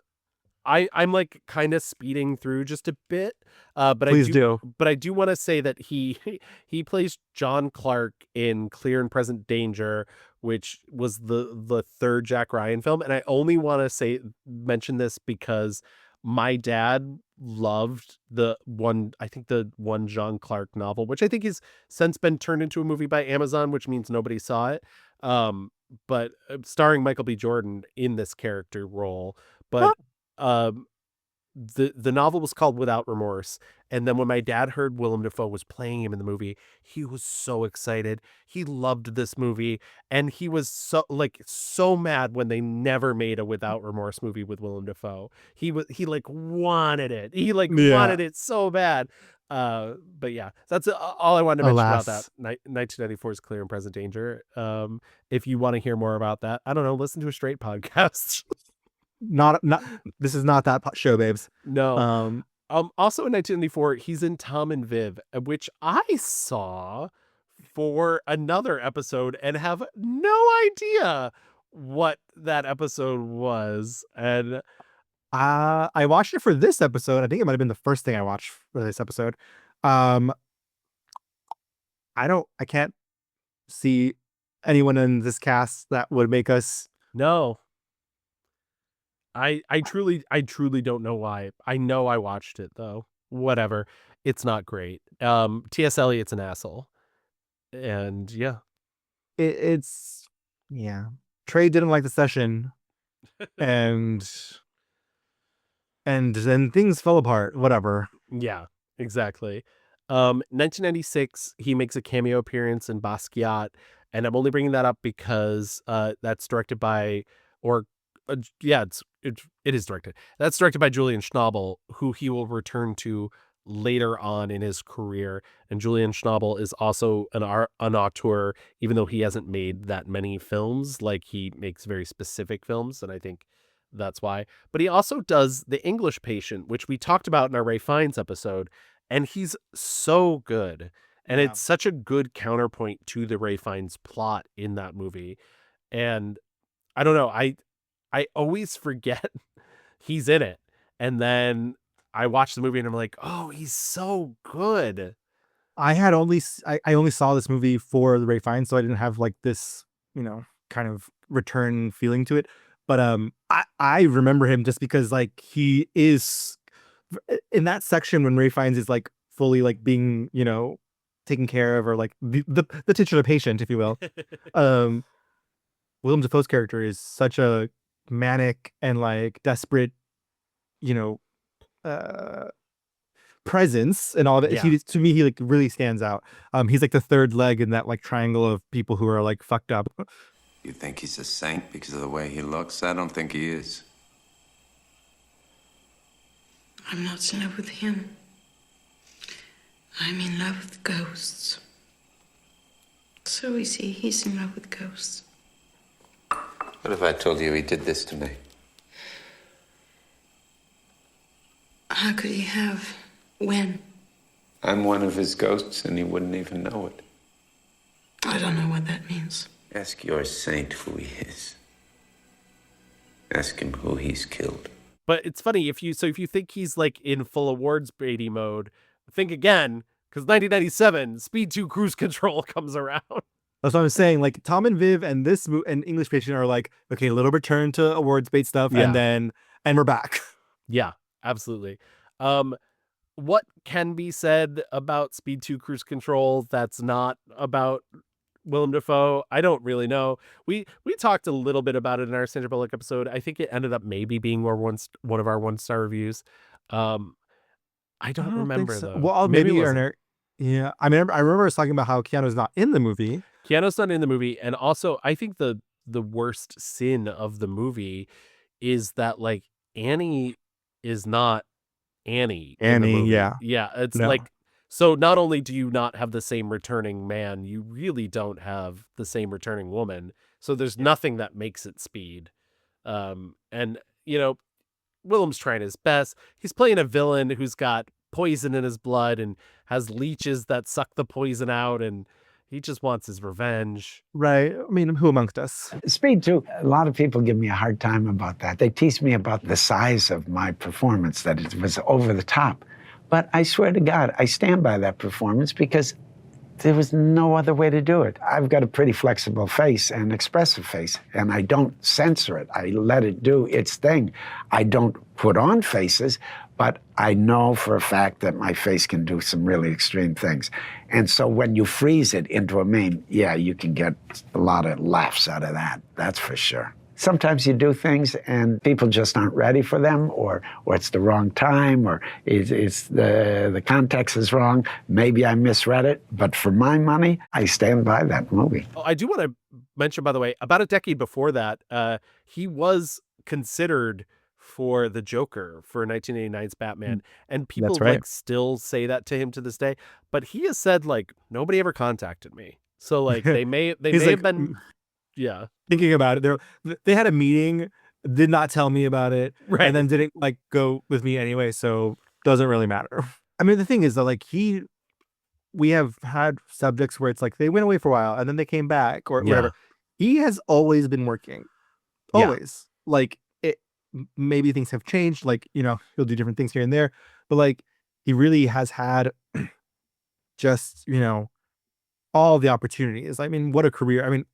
like kind of speeding through just a bit, but Please do. But I do want to say that he plays John Clark in Clear and Present Danger, which was the third Jack Ryan film, and I only want to mention this because my dad loved the one John Clark novel, which I think has since been turned into a movie by Amazon, which means nobody saw it. But starring Michael B. Jordan in this character role. But the novel was called Without Remorse. And then when my dad heard Willem Dafoe was playing him in the movie, he was so excited. He loved this movie. And he was so mad when they never made a Without Remorse movie with Willem Dafoe. He wanted it. He wanted it so bad. But yeah, that's all I wanted to mention about that. 1994's Clear and Present Danger. If you want to hear more about that, I don't know, listen to a straight podcast. Not this is not that show, babes. No. Also in 1994, he's in Tom and Viv, which I saw for another episode and have no idea what that episode was. And I watched it for this episode. I think it might have been the first thing I watched for this episode. I can't see anyone in this cast that would make us. No. I truly don't know why. I know I watched it though. Whatever. It's not great. T.S. Eliot's an asshole. And yeah. It's Trey didn't like the session. and then things fell apart. Whatever. Yeah, exactly. 1996, he makes a cameo appearance in Basquiat, and I'm only bringing that up because that's directed by, it is directed. That's directed by Julian Schnabel, who he will return to later on in his career. And Julian Schnabel is also an auteur, even though he hasn't made that many films. Like, he makes very specific films, and I think that's why. But he also does The English Patient, which we talked about in our Ray Fiennes episode, and he's so good. And it's such a good counterpoint to the Ray Fiennes plot in that movie. And I don't know, I always forget he's in it. And then I watch the movie and I'm like, oh, he's so good. I only saw this movie for the Ray Fiennes, so I didn't have like this, kind of return feeling to it. But I remember him just because like he is in that section when Ray Fiennes is like fully like being, taken care of, or like the titular patient, if you will. Willem Dafoe's character is such a manic and like desperate, presence and all that. Yeah. To me, he like really stands out. He's like the third leg in that like triangle of people who are like fucked up. You think he's a saint because of the way he looks? I don't think he is. I'm not in love with him. I'm in love with ghosts. So is he. He's in love with ghosts. What if I told you he did this to me? How could he have? When? I'm one of his ghosts and he wouldn't even know it. I don't know what that means. Ask your saint who he is. Ask him who he's killed. But it's funny, if you think he's like in full awards baity mode, think again, because 1997, Speed 2 Cruise Control comes around. That's what I'm saying. Like Tom and Viv and and English Patient are like, okay, a little return to awards bait stuff, and we're back. Yeah, absolutely. What can be said about Speed 2 Cruise Control that's not about Willem Dafoe? I don't really know. We talked a little bit about it in our Sandra Bullock episode. I think it ended up maybe being one of our 1-star reviews. I don't remember think so. though. Well, maybe yeah. I remember us talking about how Keanu's not in the movie. Keanu's not in the movie, and also I think the worst sin of the movie is that like Annie is not Annie. In the movie. Yeah. It's like, so not only do you not have the same returning man, you really don't have the same returning woman. So there's nothing that makes it Speed. And Willem's trying his best. He's playing a villain who's got poison in his blood and has leeches that suck the poison out, and he just wants his revenge. Right. I mean, who amongst us? Speed 2, a lot of people give me a hard time about that. They tease me about the size of my performance, that it was over the top. But I swear to God, I stand by that performance because there was no other way to do it. I've got a pretty flexible face and expressive face, and I don't censor it. I let it do its thing. I don't put on faces, but I know for a fact that my face can do some really extreme things. And so when you freeze it into a meme, yeah, you can get a lot of laughs out of that. That's for sure. Sometimes you do things and people just aren't ready for them, or it's the wrong time, or it's the context is wrong. Maybe I misread it, but for my money, I stand by that movie. Oh, I do want to mention, by the way, about a decade before that, he was considered for the Joker for 1989's Batman, and people like still say that to him to this day. But he has said like nobody ever contacted me, so like they may have been. Yeah. Thinking about it, they had a meeting, did not tell me about it, right, and then didn't like go with me anyway, so doesn't really matter. I mean, the thing is that like we have had subjects where it's like they went away for a while and then they came back or whatever. He has always been working, always. Like maybe things have changed, like he'll do different things here and there, but like he really has had just all the opportunities. I mean, what a career. I mean,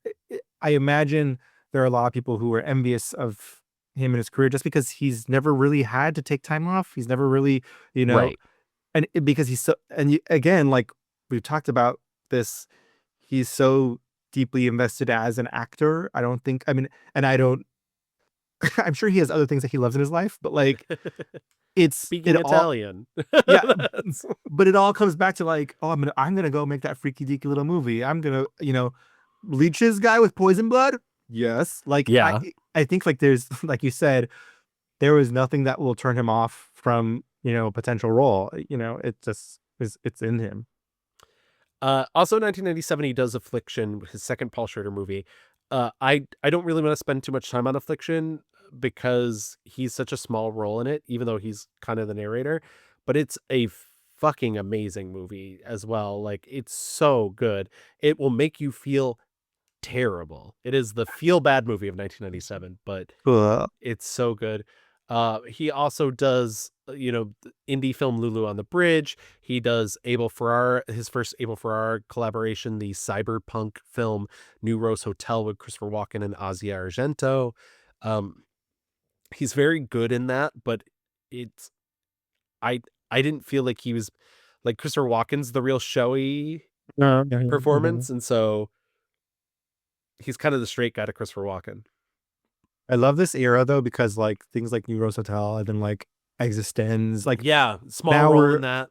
I imagine there are a lot of people who are envious of him in his career just because he's never really had to take time off. He's never really, right. And because he's so, and again, like we've talked about this, he's so deeply invested as an actor. I'm sure he has other things that he loves in his life, but like it's speaking Italian. But it all comes back to like, oh, I'm gonna go make that freaky deaky little movie. I'm gonna, leech his guy with poison blood. Yes. Like, I think like there's, like you said, there was nothing that will turn him off from, potential role. It just it's in him. Also, 1997, he does Affliction, his second Paul Schrader movie. I don't really want to spend too much time on Affliction because he's such a small role in it, even though he's kind of the narrator. But it's a fucking amazing movie as well. Like, it's so good. It will make you feel terrible. It is the feel bad movie of 1997, but it's so good. He also does, indie film Lulu on the Bridge. He does Abel Ferrara, his first Abel Ferrara collaboration, the cyberpunk film New Rose Hotel with Christopher Walken and Asia Argento. He's very good in that, but it's I didn't feel like he was like Christopher Walken's the real showy performance, and so he's kind of the straight guy to Christopher Walken. I love this era though because like things like New Rose Hotel and then like Existence, like small role in that.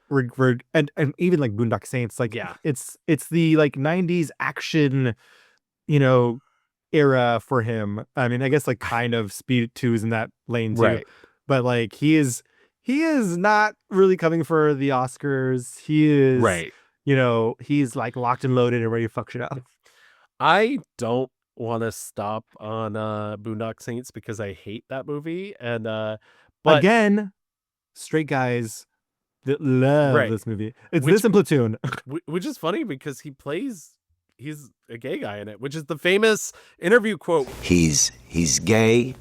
We're and even like Boondock Saints, like it's the like 90s action, era for him. I mean, I guess like kind of Speed 2 is in that lane too, Right. but like he is not really coming for the Oscars. He is Right. He's like locked and loaded and ready to fuck shit up. I don't want to stop on Boondock Saints because I hate that movie, and but again, straight guys that love this movie. It's this and Platoon. Which is funny because he's a gay guy in it, which is the famous interview quote. He's gay,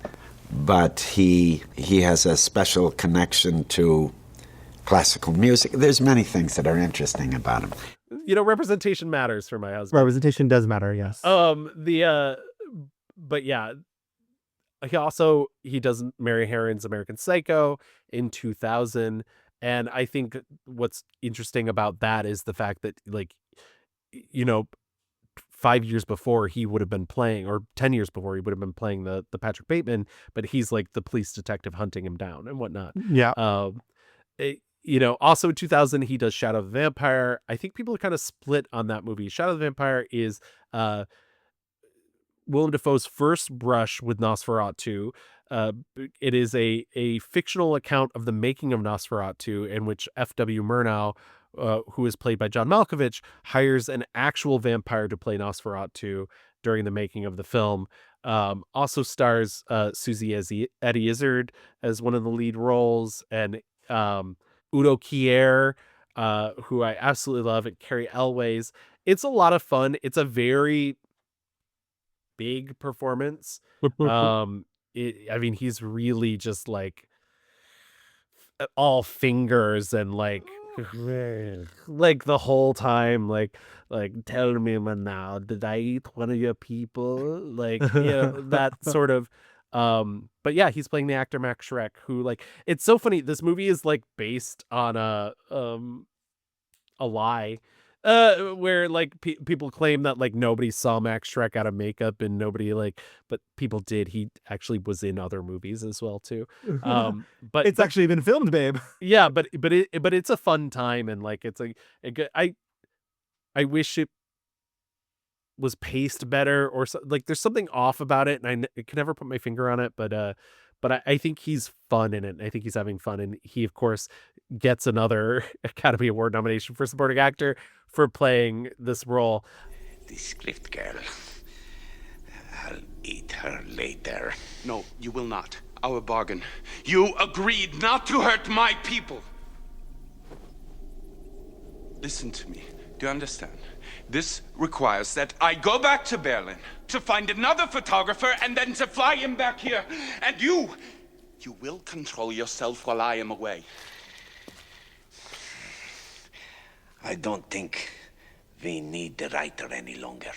but he has a special connection to classical music. There's many things that are interesting about him. Representation matters for my husband. Representation does matter, yes. But yeah, he does Mary Herron's American Psycho in 2000, and I think what's interesting about that is the fact that 5 years before he would have been playing, or 10 years before he would have been playing the Patrick Bateman, but he's like the police detective hunting him down and whatnot. Yeah. Also in 2000, he does Shadow of the Vampire. I think people are kind of split on that movie. Shadow of the Vampire is Willem Dafoe's first brush with Nosferatu. It is a fictional account of the making of Nosferatu, in which F.W. Murnau, who is played by John Malkovich, hires an actual vampire to play Nosferatu during the making of the film. Also stars Susie Eddie Izzard as one of the lead roles, and Udo Kier, who I absolutely love, and Carrie Elways. It's a lot of fun. It's a very big performance. He's really just like all fingers and like the whole time, like tell me now, did I eat one of your people? That sort of. But yeah, he's playing the actor Max Schreck, who it's so funny. This movie is based on a lie, where people claim that nobody saw Max Schreck out of makeup, and nobody but people did. He actually was in other movies as well too. But it's actually been filmed, babe. Yeah, but it's a fun time, and it's a good. I wish it was paced better, or there's something off about it, and I can never put my finger on it, but I think he's fun in it, and I think he's having fun, and he of course gets another Academy Award nomination for supporting actor for playing this role. The script girl, I'll eat her later. No, you will not. Our bargain. You agreed not to hurt my people. Listen to me. Do you understand? This requires that I go back to Berlin to find another photographer and then to fly him back here. And you will control yourself while I am away. I don't think we need the writer any longer.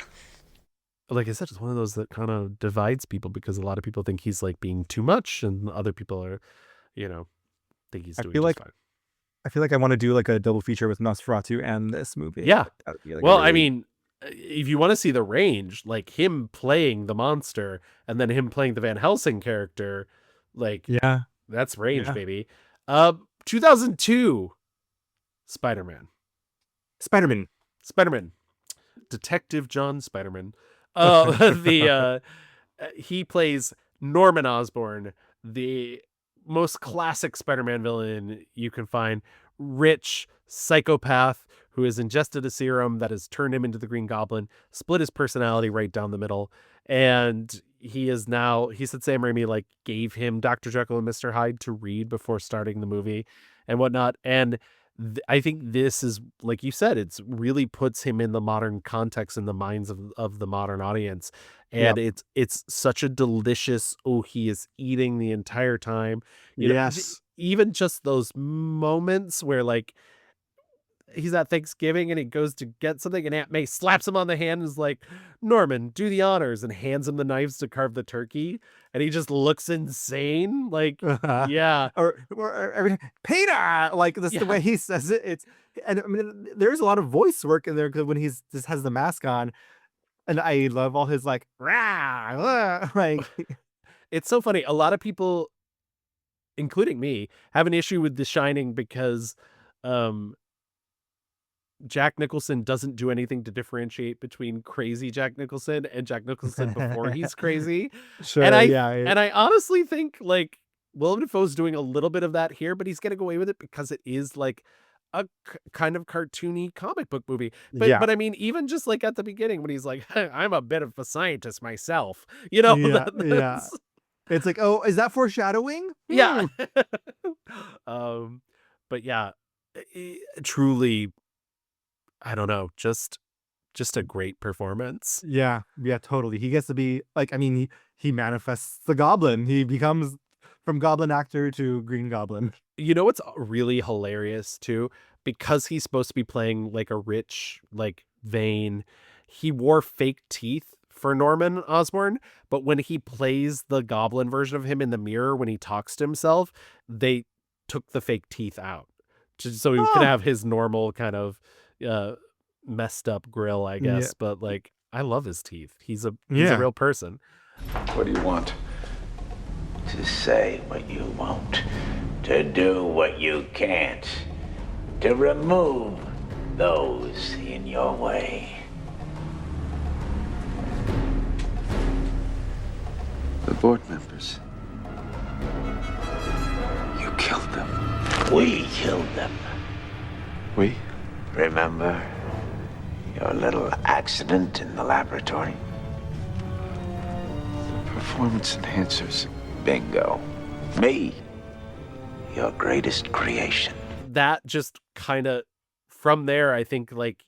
Like I said, it's one of those that kind of divides people, because a lot of people think he's being too much, and other people are, think he's doing just fine. I feel like I want to do a double feature with Nosferatu and this movie. Yeah. That would be Well, I mean, if you want to see the range, him playing the monster and then him playing the Van Helsing character, yeah, that's range, baby. 2002, Spider-Man. Detective John Spider-Man. He plays Norman Osborn, the most classic Spider-Man villain you can find. Rich psychopath who has ingested a serum that has turned him into the Green Goblin, split his personality right down the middle, and he said Sam Raimi like gave him Dr. Jekyll and Mr. Hyde to read before starting the movie and whatnot. And I think this is, like you said, it's really puts him in the modern context in the minds of the modern audience. And it's such a delicious, he is eating the entire time. You know, even just those moments where like he's at Thanksgiving and he goes to get something and Aunt May slaps him on the hand and is like, Norman, do the honors, and hands him the knives to carve the turkey. And he just looks insane. Like, yeah. Or every Peter, like this the way he says it. And I mean, there's a lot of voice work in there because when he's just has the mask on, and I love all his like, rah, like it's so funny. A lot of people, including me, have an issue with The Shining because, Jack Nicholson doesn't do anything to differentiate between crazy Jack Nicholson and Jack Nicholson before he's crazy. And I honestly think like Willem Dafoe's doing a little bit of that here, but he's getting away with it because it is like a kind of cartoony comic book movie. But I mean, even just like at the beginning when he's like, hey, I'm a bit of a scientist myself, you know? It's like, oh, is that foreshadowing? Yeah. But yeah, truly, I don't know, just a great performance. Yeah, totally. He gets to be like, I mean, he manifests the Goblin. He becomes from Goblin actor to Green Goblin. You know what's really hilarious too? Because he's supposed to be playing like a rich, like vain, he wore fake teeth for Norman Osborn, but when he plays the Goblin version of him in the mirror when he talks to himself, they took the fake teeth out just so he could have his normal kind of messed up grill, I guess. But like, I love his teeth. He's a real person. What do you want? To say what you won't, to do what you can't, to remove those in your way. The board members. You killed them. We killed them. We? Remember your little accident in the laboratory? Performance enhancers. Bingo. Me, your greatest creation. That just kind of, from there, I think like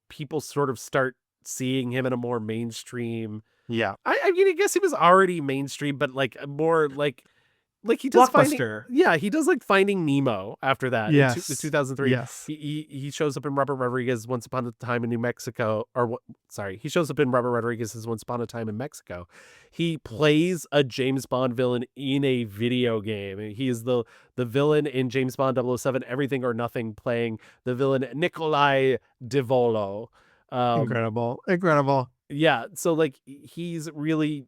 people sort of start seeing him in a more mainstream. Yeah. I mean, I guess he was already mainstream, but like more like he does Blockbuster. He does like Finding Nemo after that. Yes. In 2003. Yes. He shows up in Robert Rodriguez Once Upon a Time in New Mexico, he shows up in Robert Rodriguez's Once Upon a Time in Mexico. He plays a James Bond villain in a video game. He is the villain in James Bond 007 Everything or Nothing, playing the villain Nikolai Divolo. Incredible. Yeah, so like he's really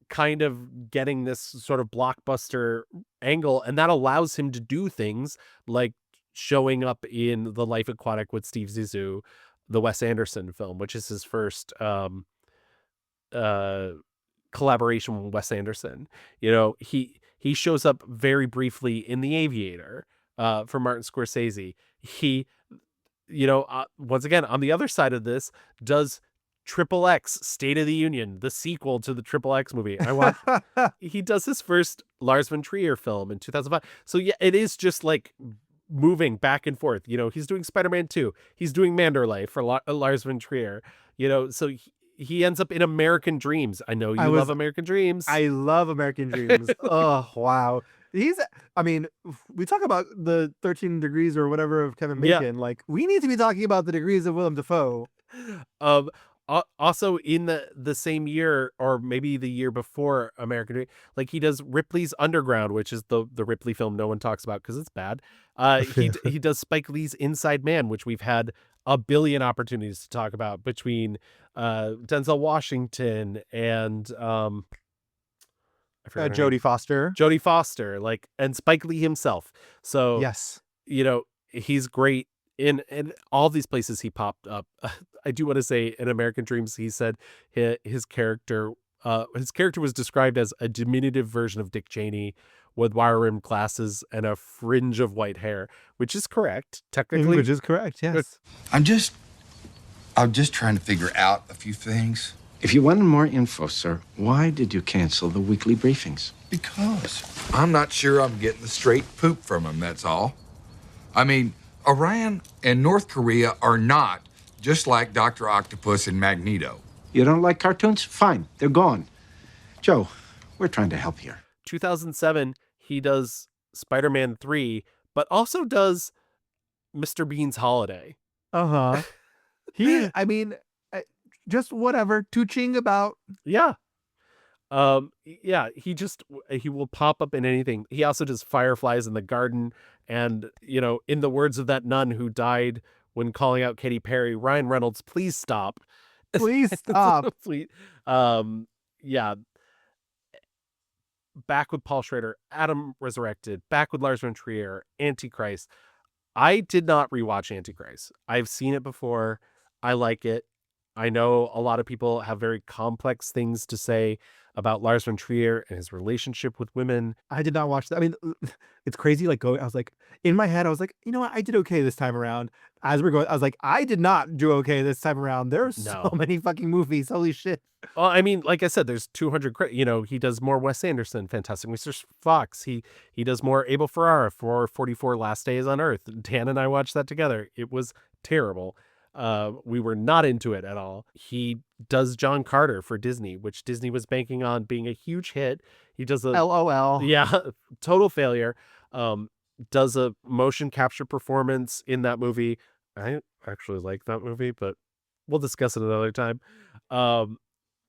kind of getting this sort of blockbuster angle, and that allows him to do things like showing up in The Life Aquatic with Steve Zissou, the Wes Anderson film, which is his first collaboration with Wes Anderson. You know, he shows up very briefly in The Aviator for Martin Scorsese. He, once again, on the other side of this, does Triple X State of the Union, the sequel to the Triple X movie. I watched. He does his first Lars von Trier film in 2005. So yeah, it is just like moving back and forth. You know, he's doing Spider-Man 2. He's doing Manderley for Lars von Trier. You know, so he ends up in American Dreams. I know you love American Dreams. I love American Dreams. Oh, wow. I mean, we talk about the 13 degrees or whatever of Kevin Bacon. Like, we need to be talking about the degrees of Willem Dafoe. Also in the same year, or maybe the year before American Dream, like he does Ripley's Underground, which is the Ripley film no one talks about because it's bad. He does Spike Lee's Inside Man, which we've had a billion opportunities to talk about between Denzel Washington and Jodie Foster, like, and Spike Lee himself. So yes, he's great in all these places he popped up. I do want to say in American Dreams, he said his character his character was described as a diminutive version of Dick Cheney with wire-rimmed glasses and a fringe of white hair, which is correct, technically. Which is correct, yes. I'm just trying to figure out a few things. If you wanted more info, sir, why did you cancel the weekly briefings? Because I'm not sure I'm getting the straight poop from them, that's all. I mean, Iran and North Korea are not just like Dr. Octopus and Magneto. You don't like cartoons? Fine, they're gone. Joe, we're trying to help here. 2007, he does Spider-Man 3, but also does Mr. Bean's Holiday. Uh-huh. I mean, just whatever, tooching about. Yeah. Yeah, he will pop up in anything. He also does Fireflies in the Garden, and in the words of that nun who died when calling out Katy Perry, Ryan Reynolds, please stop. Please stop. Please. Yeah. Back with Paul Schrader, Adam Resurrected, back with Lars von Trier, Antichrist. I did not rewatch Antichrist. I've seen it before. I like it. I know a lot of people have very complex things to say about Lars von Trier and his relationship with women. I did not watch that. I mean, it's crazy. Like I was like, in my head, I was like, you know what? I did okay this time around. As we're going, I was like, I did not do okay this time around. There are so many fucking movies. Holy shit. Well, I mean, like I said, there's 200. He does more Wes Anderson, Fantastic Mr. Fox. He does more Abel Ferrara for 44 Last Days on Earth. Dan and I watched that together. It was terrible. We were not into it at all. He does John Carter for Disney, which Disney was banking on being a huge hit. He does a LOL. Yeah, total failure. Does a motion capture performance in that movie. I actually like that movie, but we'll discuss it another time.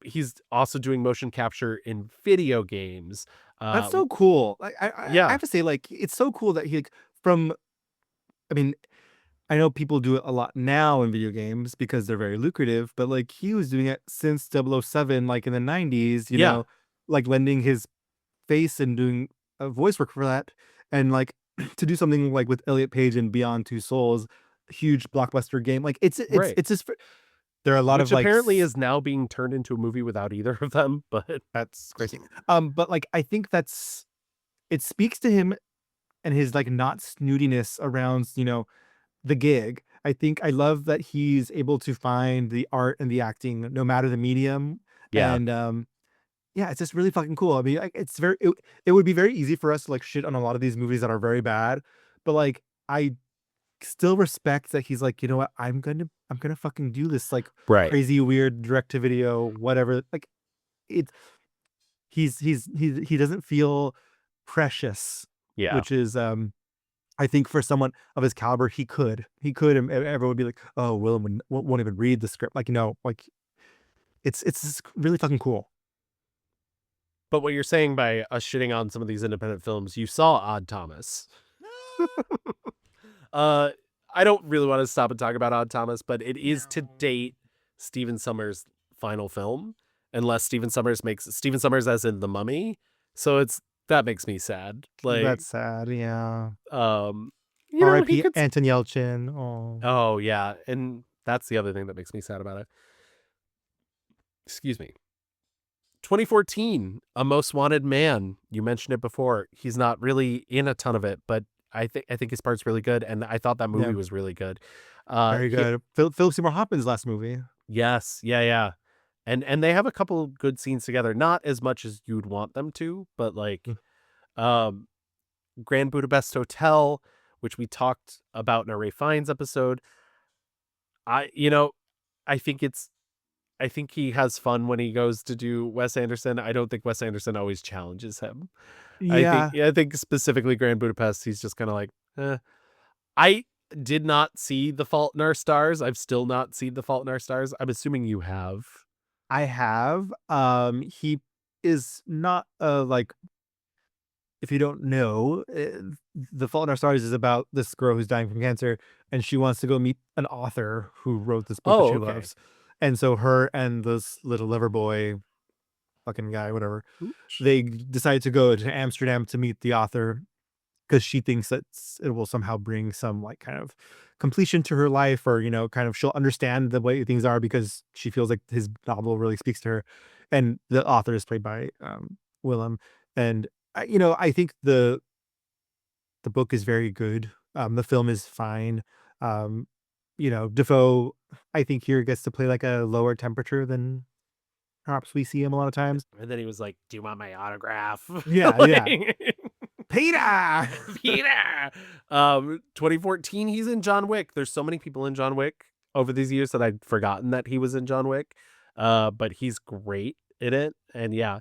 He's also doing motion capture in video games. That's so cool. I have to say, like, it's so cool that he I mean, I know people do it a lot now in video games because they're very lucrative, but like he was doing it since 007, like in the 90s, you know, like lending his face and doing voice work for that. And like to do something like with Elliot Page and Beyond Two Souls, huge blockbuster game. Like it's just, there are a lot which of like apparently is now being turned into a movie without either of them, but that's crazy. But like, I think it speaks to him and his like not snootiness around, the gig. I think I love that he's able to find the art and the acting no matter the medium. Yeah. And yeah, it's just really fucking cool. I mean, like, it would be very easy for us to like shit on a lot of these movies that are very bad, but like I still respect that he's like, you know what, I'm gonna fucking do this like crazy weird direct to video whatever. Like he doesn't feel precious. Yeah. Which is I think for someone of his caliber, he could, and everyone would be like, "Oh, Willem won't even read the script." Like, like it's just really fucking cool. But what you're saying by us shitting on some of these independent films, you saw Odd Thomas. I don't really want to stop and talk about Odd Thomas, but it is to date Stephen Sommers' final film, unless Stephen Sommers as in The Mummy. So that makes me sad. Like that's sad, yeah. R.I.P. Anton Yelchin. Oh yeah, and that's the other thing that makes me sad about it. Excuse me. 2014, A Most Wanted Man. You mentioned it before. He's not really in a ton of it, but I think his part's really good, and I thought that movie was really good. Very good. Philip Seymour Hoffman's last movie. Yes, yeah. And they have a couple good scenes together. Not as much as you'd want them to, but like Grand Budapest Hotel, which we talked about in our Ray Fiennes episode. I think he has fun when he goes to do Wes Anderson. I don't think Wes Anderson always challenges him. Yeah. I think specifically Grand Budapest, he's just kind of like, I did not see The Fault in Our Stars. I've still not seen The Fault in Our Stars. I'm assuming you have. I have. He is not like, if you don't know, The Fault in Our Stars is about this girl who's dying from cancer, and she wants to go meet an author who wrote this book that she loves. And so her and this little liver boy, fucking guy, whatever, they decide to go to Amsterdam to meet the author because she thinks that it will somehow bring some like kind of completion to her life, or kind of she'll understand the way things are because she feels like his novel really speaks to her. And the author is played by Willem. And I think the book is very good. The film is fine. Um, Dafoe, I think here gets to play like a lower temperature than perhaps we see him a lot of times. And then he was like, "Do you want my autograph?" Yeah, yeah. Peter! Peter. 2014, he's in John Wick. There's so many people in John Wick over these years that I'd forgotten that he was in John Wick. But he's great in it. And yeah.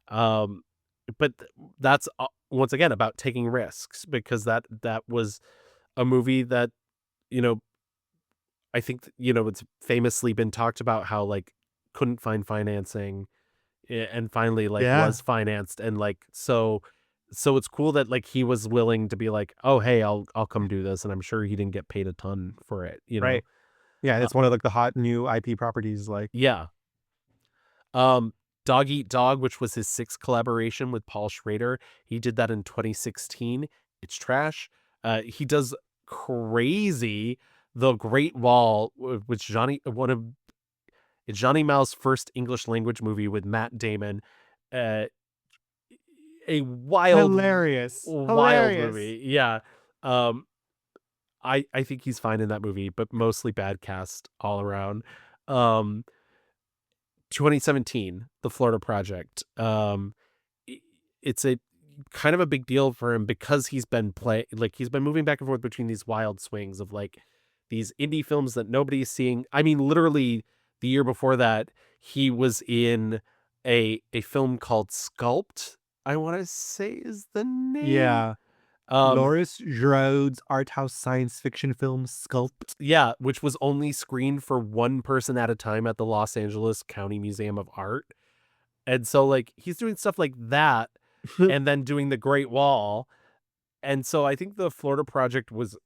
But that's once again about taking risks, because that was a movie that, I think, it's famously been talked about how like couldn't find financing and finally like Yeah. was financed, and like so it's cool that like he was willing to be like, oh hey, I'll come do this, and I'm sure he didn't get paid a ton for it, Right. Yeah, it's one of like the hot new IP properties. Like, yeah. Dog Eat Dog, which was his 6th collaboration with Paul Schrader. He did that in 2016. It's trash. He does Crazy, The Great Wall, which it's Johnny Mao's first English language movie with Matt Damon. A wild, hilarious movie. Yeah. I think he's fine in that movie, but mostly bad cast all around. 2017, The Florida Project. It's a kind of a big deal for him because he's been moving back and forth between these wild swings of like these indie films that nobody's seeing. I mean, literally the year before that, he was in a film called Sculpt, I want to say is the name. yeah. Loris Giraud's art house science fiction film Sculpt. Yeah, which was only screened for one person at a time at the Los Angeles County Museum of Art. And so like he's doing stuff like that and then doing The Great Wall. And so I think The Florida Project was,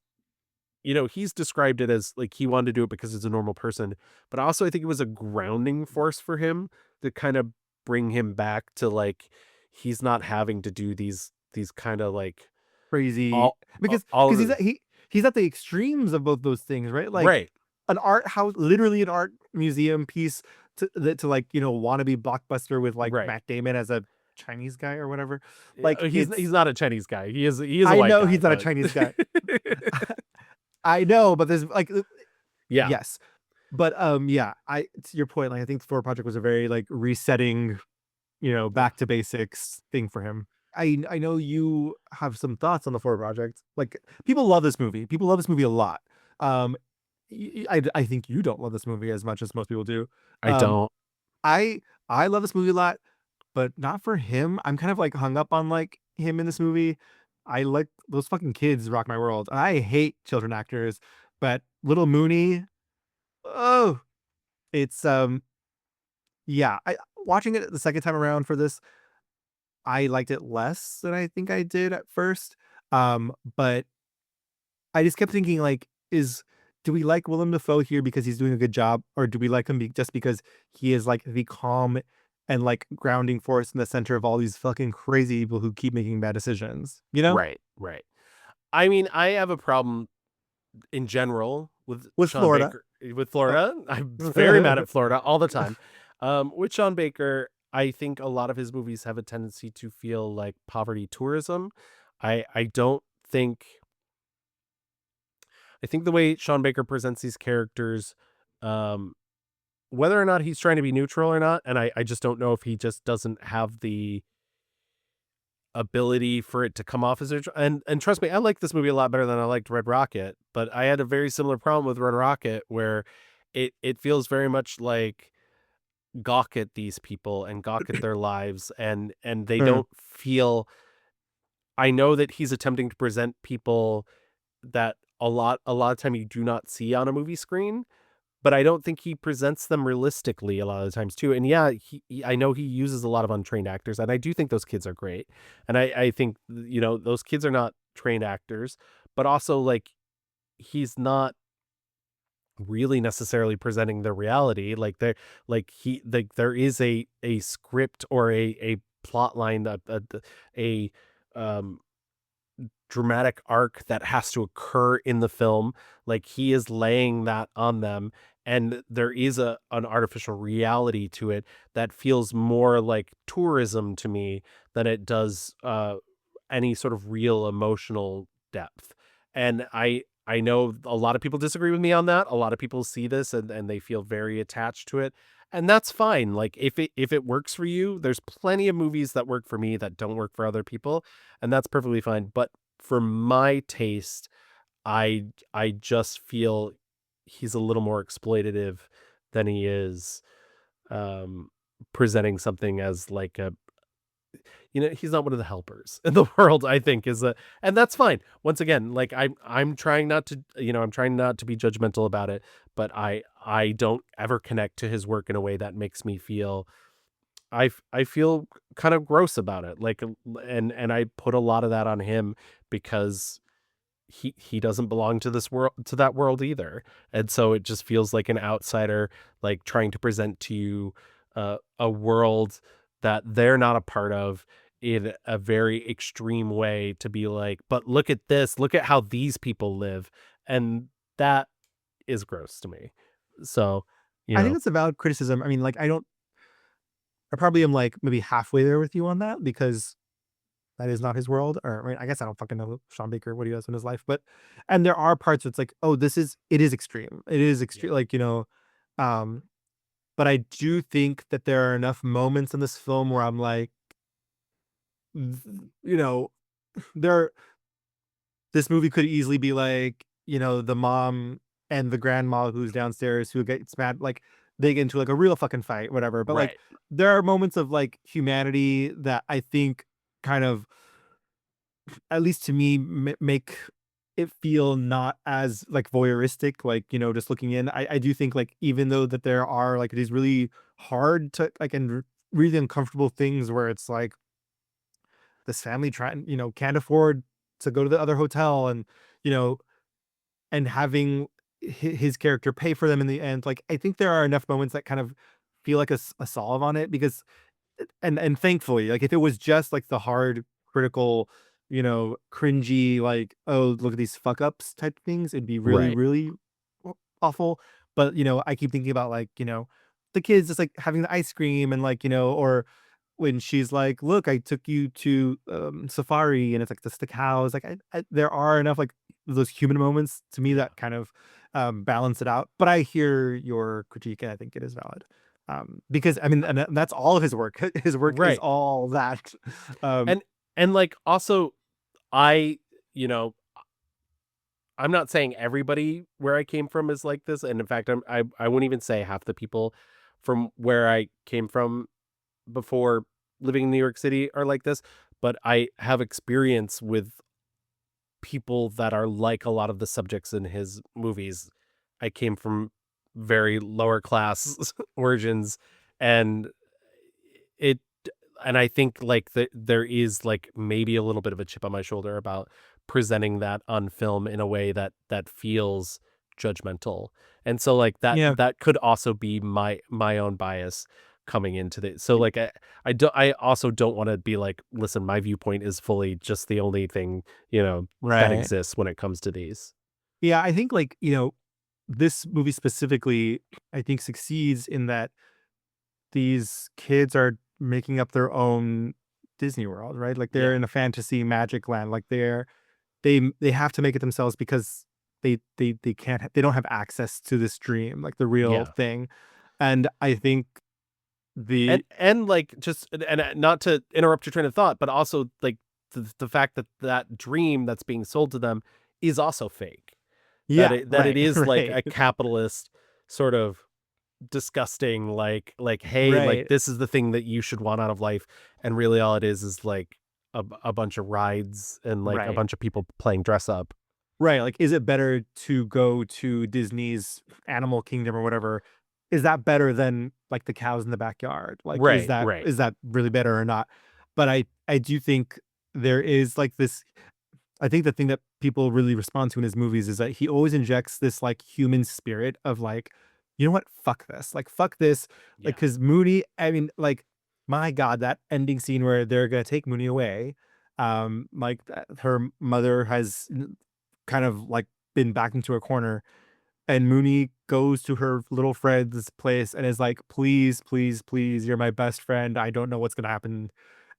he's described it as like he wanted to do it because he's a normal person, but also I think it was a grounding force for him to kind of bring him back to like he's not having to do these kind of like Crazy because he's at the extremes of both those things, right? Like right. An art house, literally an art museum piece to like wannabe blockbuster with like Right. Matt Damon as a Chinese guy or whatever. Like he's not a Chinese guy. He is a I white know guy, he's not a but- Chinese guy. I know, but there's like Yeah. yes. But yeah, to your point, like I think the Florida Project was a very like resetting, back to basics thing for him. I know you have some thoughts on the Florida Project. Like people love this movie. People love this movie a lot. I think you don't love this movie as much as most people do. I don't. I love this movie a lot, but not for him. I'm kind of like hung up on like him in this movie. I like those fucking kids rock my world. I hate children actors, but Little Mooney, oh, it's yeah. Watching it the second time around for this, I liked it less than I think I did at first. But I just kept thinking like, do we like Willem Dafoe here because he's doing a good job, or do we like him just because he is like the calm and like grounding force in the center of all these fucking crazy people who keep making bad decisions? Right. I mean, I have a problem in general with Sean Florida. Baker, with Florida. I'm very mad at Florida all the time. With Sean Baker, I think a lot of his movies have a tendency to feel like poverty tourism. I think the way Sean Baker presents these characters, whether or not he's trying to be neutral or not, and I just don't know if he just doesn't have the ability for it to come off as neutral. And trust me, I like this movie a lot better than I liked Red Rocket, but I had a very similar problem with Red Rocket where it feels very much like gawk at these people and gawk at their lives, and they don't feel. I know that he's attempting to present people that a lot of time you do not see on a movie screen, but I don't think he presents them realistically a lot of the times too. And yeah, I know he uses a lot of untrained actors, and I do think those kids are great. And I think, those kids are not trained actors, but also like he's not really necessarily presenting the reality. Like there is a script or a plot line, dramatic arc that has to occur in the film. Like he is laying that on them, and there is an artificial reality to it that feels more like tourism to me than it does any sort of real emotional depth. And I know a lot of people disagree with me on that. A lot of people see this and they feel very attached to it. And that's fine. Like if it works for you, there's plenty of movies that work for me that don't work for other people, and that's perfectly fine. But for my taste, I just feel he's a little more exploitative than he is um presenting something as like a, he's not one of the helpers in the world, I think, and that's fine. Once again, like I'm trying not to, I'm trying not to be judgmental about it, but I don't ever connect to his work in a way that makes me feel, I feel kind of gross about it. Like, and I put a lot of that on him because he doesn't belong to this world, to that world either. And so it just feels like an outsider, like trying to present to you a world that they're not a part of in a very extreme way, to be like, but look at this, look at how these people live. And that is gross to me. So, I think that's a valid criticism. I mean, like, I probably am like maybe halfway there with you on that, because that is not his world. Or I mean, I guess I don't fucking know Sean Baker, what he does in his life, but, and there are parts where it's like, oh, it is extreme. It is extreme. Like, um, but I do think that there are enough moments in this film where I'm like, you know, there, this movie could easily be like, the mom and the grandma who's downstairs who gets mad, like they get into like a real fucking fight, whatever. But like, Right. there are moments of like humanity that I think kind of, at least to me, make it feel not as like voyeuristic, like, just looking in. I do think like, even though that there are like these really hard to like, and really uncomfortable things where it's like this family trying, can't afford to go to the other hotel, and, you know, and having his character pay for them in the end. Like, I think there are enough moments that kind of feel like a solve on it, because, and thankfully, like if it was just like the hard critical, cringy, like, oh, look at these fuck ups type things, it'd be really, Right. really awful. But, I keep thinking about like, the kids just like having the ice cream, and like, or when she's like, look, I took you to safari, and it's like the cows. Like, there are enough like those human moments to me that kind of balance it out. But I hear your critique, and I think it is valid. Because I mean, and that's all of his work. His work is Right. all that. And like also, I, you know, I'm not saying everybody where I came from is like this, and in fact, I wouldn't even say half the people from where I came from before living in New York City are like this, but I have experience with people that are like a lot of the subjects in his movies. I came from very lower class origins, and it and I think like there is like maybe a little bit of a chip on my shoulder about presenting that on film in a way that feels judgmental. And so like Yeah. that could also be my own bias coming into the, so like I also don't want to be like, listen, my viewpoint is fully just the only thing, that Right. exists when it comes to these. Yeah, I think like, this movie specifically, I think succeeds in that these kids are making up their own Disney World, right? Like they're Yeah. in a fantasy magic land. Like they have to make it themselves, because they can't, they don't have access to this dream, like the real Yeah. thing. And I think And like just, and not to interrupt your train of thought, but also like the fact that dream that's being sold to them is also fake. yeah, That it right, is like right, a capitalist sort of disgusting, like hey, like right, this is the thing that you should want out of life, and really all it is like a bunch of rides and like a right. bunch of people playing dress up. Right, like, is it better to go to Disney's Animal Kingdom or whatever? Is that better than, like, the cows in the backyard? Like, is Right, that right. is that really better or not? But I do think there is, like, this, I think the thing that people really respond to in his movies is that he always injects this, like, human spirit of, like, "You know what? Fuck this." Like, "Fuck this." Like, Yeah. 'cause Mooney, I mean, like, my god, that ending scene where they're gonna take Mooney away, like her mother has kind of like been backed into a corner, and Mooney goes to her little friend's place and is like, please, please, please, you're my best friend. I don't know what's gonna happen.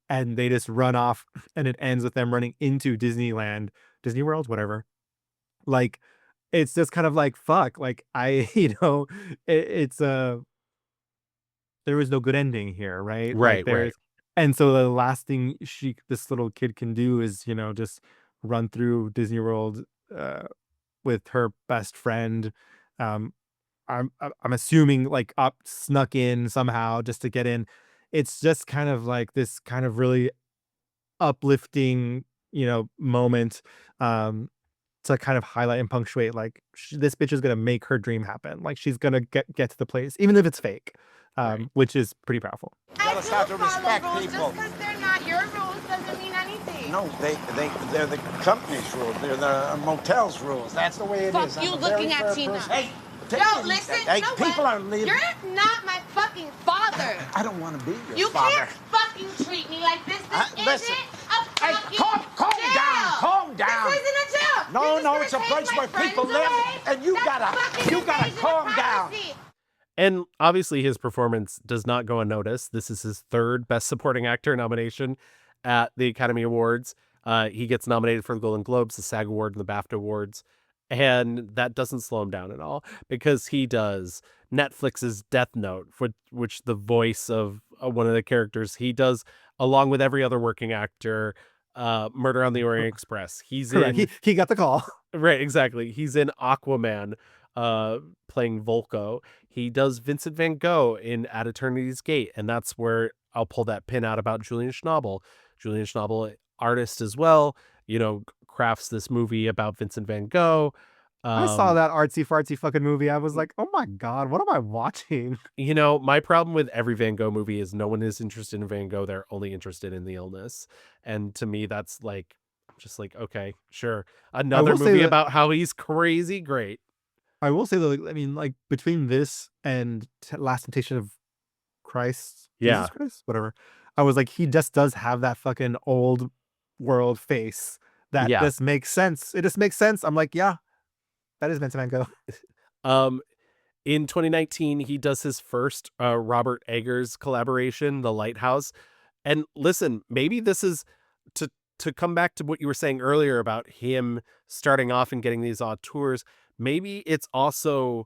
And they just run off, and it ends with them running into Disneyland, Disney World, whatever. Like, it's just kind of like, fuck, like I, it's there was no good ending here, right? Like Right, right. there's, and so the last thing this little kid can do is, just run through Disney World, uh, with her best friend. Um, I'm assuming like up snuck in somehow just to get in. It's just kind of like this kind of really uplifting, moment, um, to kind of highlight and punctuate like this bitch is gonna make her dream happen. Like she's gonna get to the place, even if it's fake, Right. which is pretty powerful. You gotta start to respect rules. people. Just because they're not your rules doesn't mean anything. No, they're the company's rules. They're the motel's rules. That's the way it is. Fuck you I'm a very looking at fair Tina. person. Hey, take Yo, it listen, easy. Hey, you know people what? are leaving. You're not my fucking father. I don't want to be your You father. can't fucking treat me like this. This Listen. isn't a Hey, fucking calm jail. down. Calm down. This isn't a jail. No, You're just no, gonna it's a take place my where people friends live, away? and you That's gotta fucking invasion of calm down. privacy. And obviously his performance does not go unnoticed. This is his third Best Supporting Actor nomination at the Academy Awards. He gets nominated for the Golden Globes, the SAG Award, and the BAFTA Awards. And that doesn't slow him down at all because he does Netflix's Death Note, which the voice of one of the characters, he does along with every other working actor, Murder on the Orient Express. He's Correct. in... He got the call. Right, exactly. He's in Aquaman, playing Volko. He does Vincent Van Gogh in At Eternity's Gate, and that's where I'll pull that pin out about Julian Schnabel. Julian Schnabel, artist as well, crafts this movie about Vincent Van Gogh. I saw that artsy fartsy fucking movie. I was like, oh my God, what am I watching? My problem with every Van Gogh movie is no one is interested in Van Gogh. They're only interested in the illness. And to me, that's like, just like, okay, sure. Another movie about how he's crazy great. I will say though, I mean, like between this and Last Temptation of Christ, Yeah. Jesus Christ, whatever, I was like, he just does have that fucking old world face that just makes sense. It just makes sense. I'm like, yeah, that is Vincent Van Gogh. In 2019, he does his first Robert Eggers collaboration, The Lighthouse. And listen, maybe this is to come back to what you were saying earlier about him starting off and getting these auteurs. Maybe it's also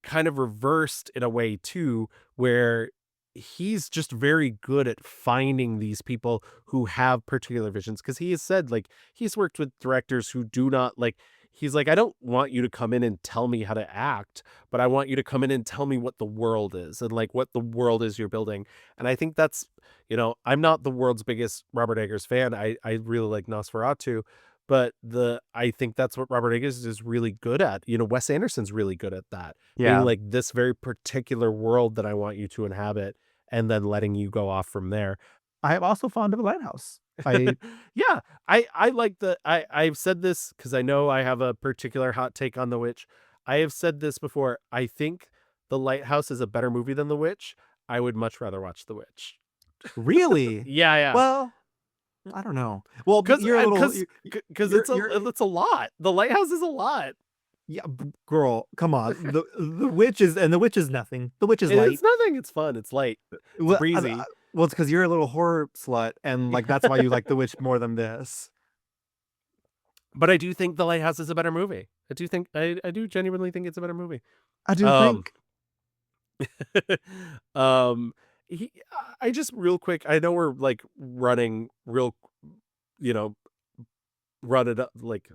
kind of reversed in a way too, where he's just very good at finding these people who have particular visions. Because he has said, like, he's worked with directors who do not like... He's like, I don't want you to come in and tell me how to act, but I want you to come in and tell me what the world is and like what the world is you're building. And I think that's, I'm not the world's biggest Robert Eggers fan. I really like Nosferatu, but I think that's what Robert Eggers is really good at. Wes Anderson's really good at that. Yeah. Being like, this very particular world that I want you to inhabit, and then letting you go off from there. I am also fond of a lighthouse. Yeah, I like I've said this because I know I have a particular hot take on The Witch. I have said this before. I think The Lighthouse is a better movie than The Witch. I would much rather watch The Witch. Really? Yeah. Well, I don't know. Well, because it's it's a lot. The Lighthouse is a lot. Yeah, girl, come on. The Witch is nothing. The Witch is light. It's nothing. It's fun. It's light. It's breezy. Well, it's because you're a little horror slut, and like that's why you like The Witch more than this. But I do think The Lighthouse is a better movie. I do genuinely think it's a better movie. I do think. I just real quick. I know we're like running real, run it up like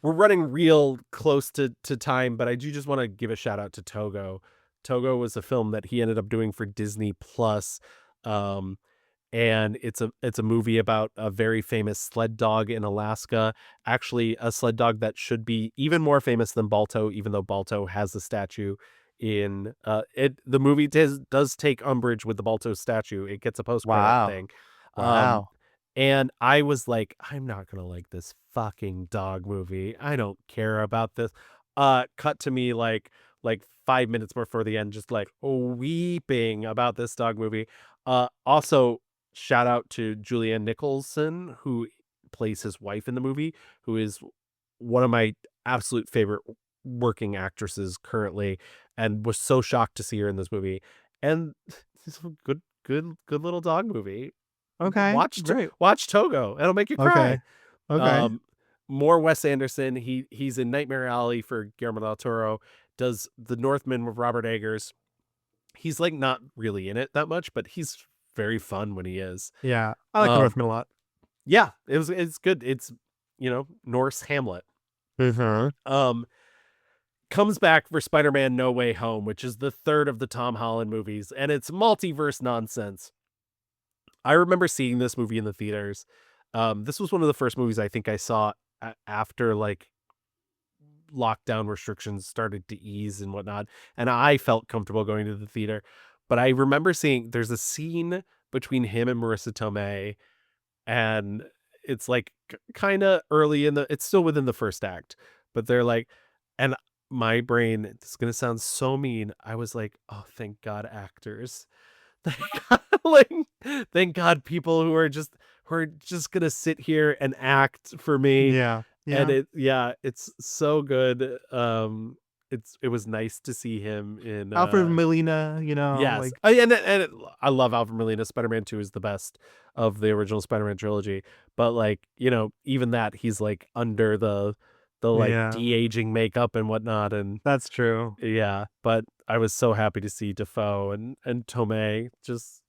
we're running real close to time, but I do just want to give a shout out to Togo. Togo was a film that he ended up doing for Disney Plus. And it's a movie about a very famous sled dog in Alaska. Actually, a sled dog that should be even more famous than Balto, even though Balto has a statue in it. The movie does take umbrage with the Balto statue. It gets a post-credit thing. Wow. And I was like, I'm not gonna like this fucking dog movie. I don't care about this. Cut to me like 5 minutes before the end, just like weeping about this dog movie. Also, shout out to Julianne Nicholson, who plays his wife in the movie, who is one of my absolute favorite working actresses currently, and was so shocked to see her in this movie. And it's a good little dog movie. Okay, great. Watch Togo. It'll make you cry. Okay. More Wes Anderson. He's in Nightmare Alley for Guillermo del Toro. Does The Northman with Robert Eggers. He's like not really in it that much, but he's very fun when he is. Yeah, I like The Northman a lot. Yeah, it's good. It's Norse Hamlet. Comes back for Spider-Man No Way Home, which is the third of the Tom Holland movies, and it's multiverse nonsense. I remember seeing this movie in the theaters. This was one of the first movies I think I saw after like lockdown restrictions started to ease and whatnot, and I felt comfortable going to the theater. But I remember seeing there's a scene between him and Marissa Tomei, and it's like kind of early it's still within the first act, but they're like, and my brain, this is gonna sound so mean, I was like, oh, thank God, actors. Like, thank God, people who are just gonna sit here and act for me. Yeah. And it's so good. It was nice to see him in Alfred Molina, yes, like I love Alfred Molina. Spider-Man 2 is the best of the original Spider-Man trilogy, but like, even that, he's like under the like de-aging makeup and whatnot, and that's true. Yeah, but I was so happy to see Dafoe and Tomei just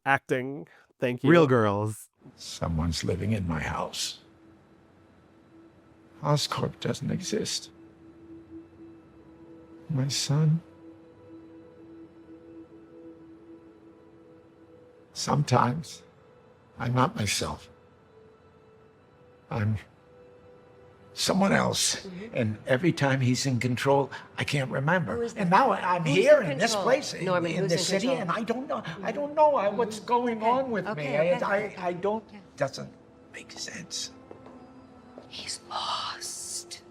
acting. Thank you. Real girls. Someone's living in my house. Oscorp doesn't exist. My son. Sometimes I'm not myself. I'm someone else. And every time he's in control, I can't remember. And now I'm here in this place, Norman, in this city, and I don't know what's going on with me. I don't, doesn't make sense. He's lost.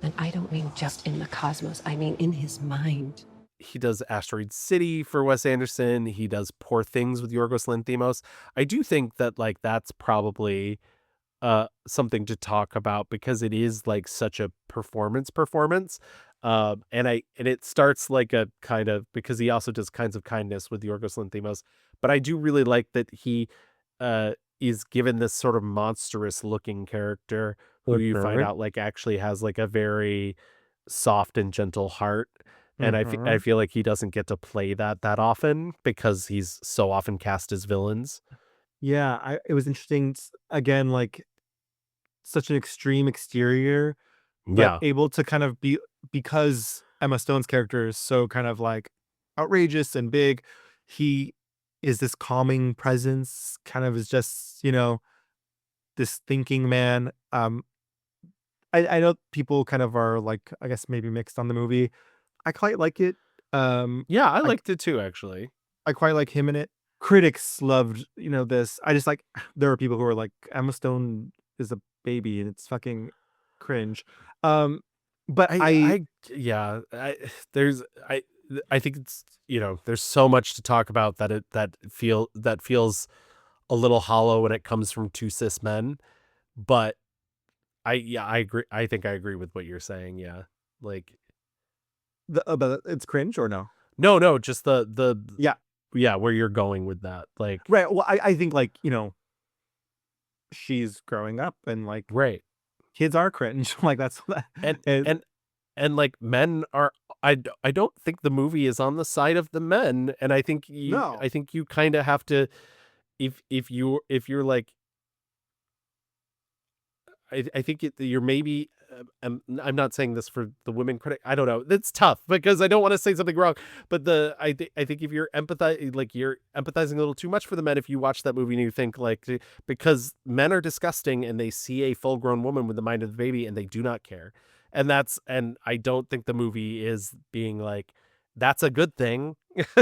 And I don't mean just in the cosmos, I mean in his mind. He does Asteroid City for Wes Anderson. He does Poor Things with Yorgos Lanthimos. I do think that like that's probably something to talk about, because it is like such a performance. And it starts like a kind of, because he also does Kinds of Kindness with Yorgos Lanthimos. But I do really like that he is given this sort of monstrous looking character who you find out like actually has like a very soft and gentle heart. And I feel like he doesn't get to play that often, because he's so often cast as villains. Yeah, it was interesting. Again, like such an extreme exterior, but able to kind of be, because Emma Stone's character is so kind of like outrageous and big. He is this calming presence, kind of is just, this thinking man. I know people kind of are like, I guess maybe mixed on the movie. I quite like it. Yeah, I liked it too, actually. I quite like him in it. Critics loved, this. I just like, there are people who are like, Emma Stone is a baby and it's fucking cringe. But I think it's, there's so much to talk about that feels a little hollow when it comes from two cis men. But I agree. I think I agree with what you're saying. Yeah. Like but it's cringe or no? No, just the yeah, where you're going with that. Like, right. Well, I think like, she's growing up and like, right. Kids are cringe. Like that's and like men are, I don't think the movie is on the side of the men. And I think you kind of have to, if you're like, I think you're maybe, I'm not saying this for the women critic. I don't know. It's tough because I don't want to say something wrong. But I think if you're you're empathizing a little too much for the men if you watch that movie and you think like, because men are disgusting and they see a full grown woman with the mind of the baby and they do not care. And I don't think the movie is being like, that's a good thing.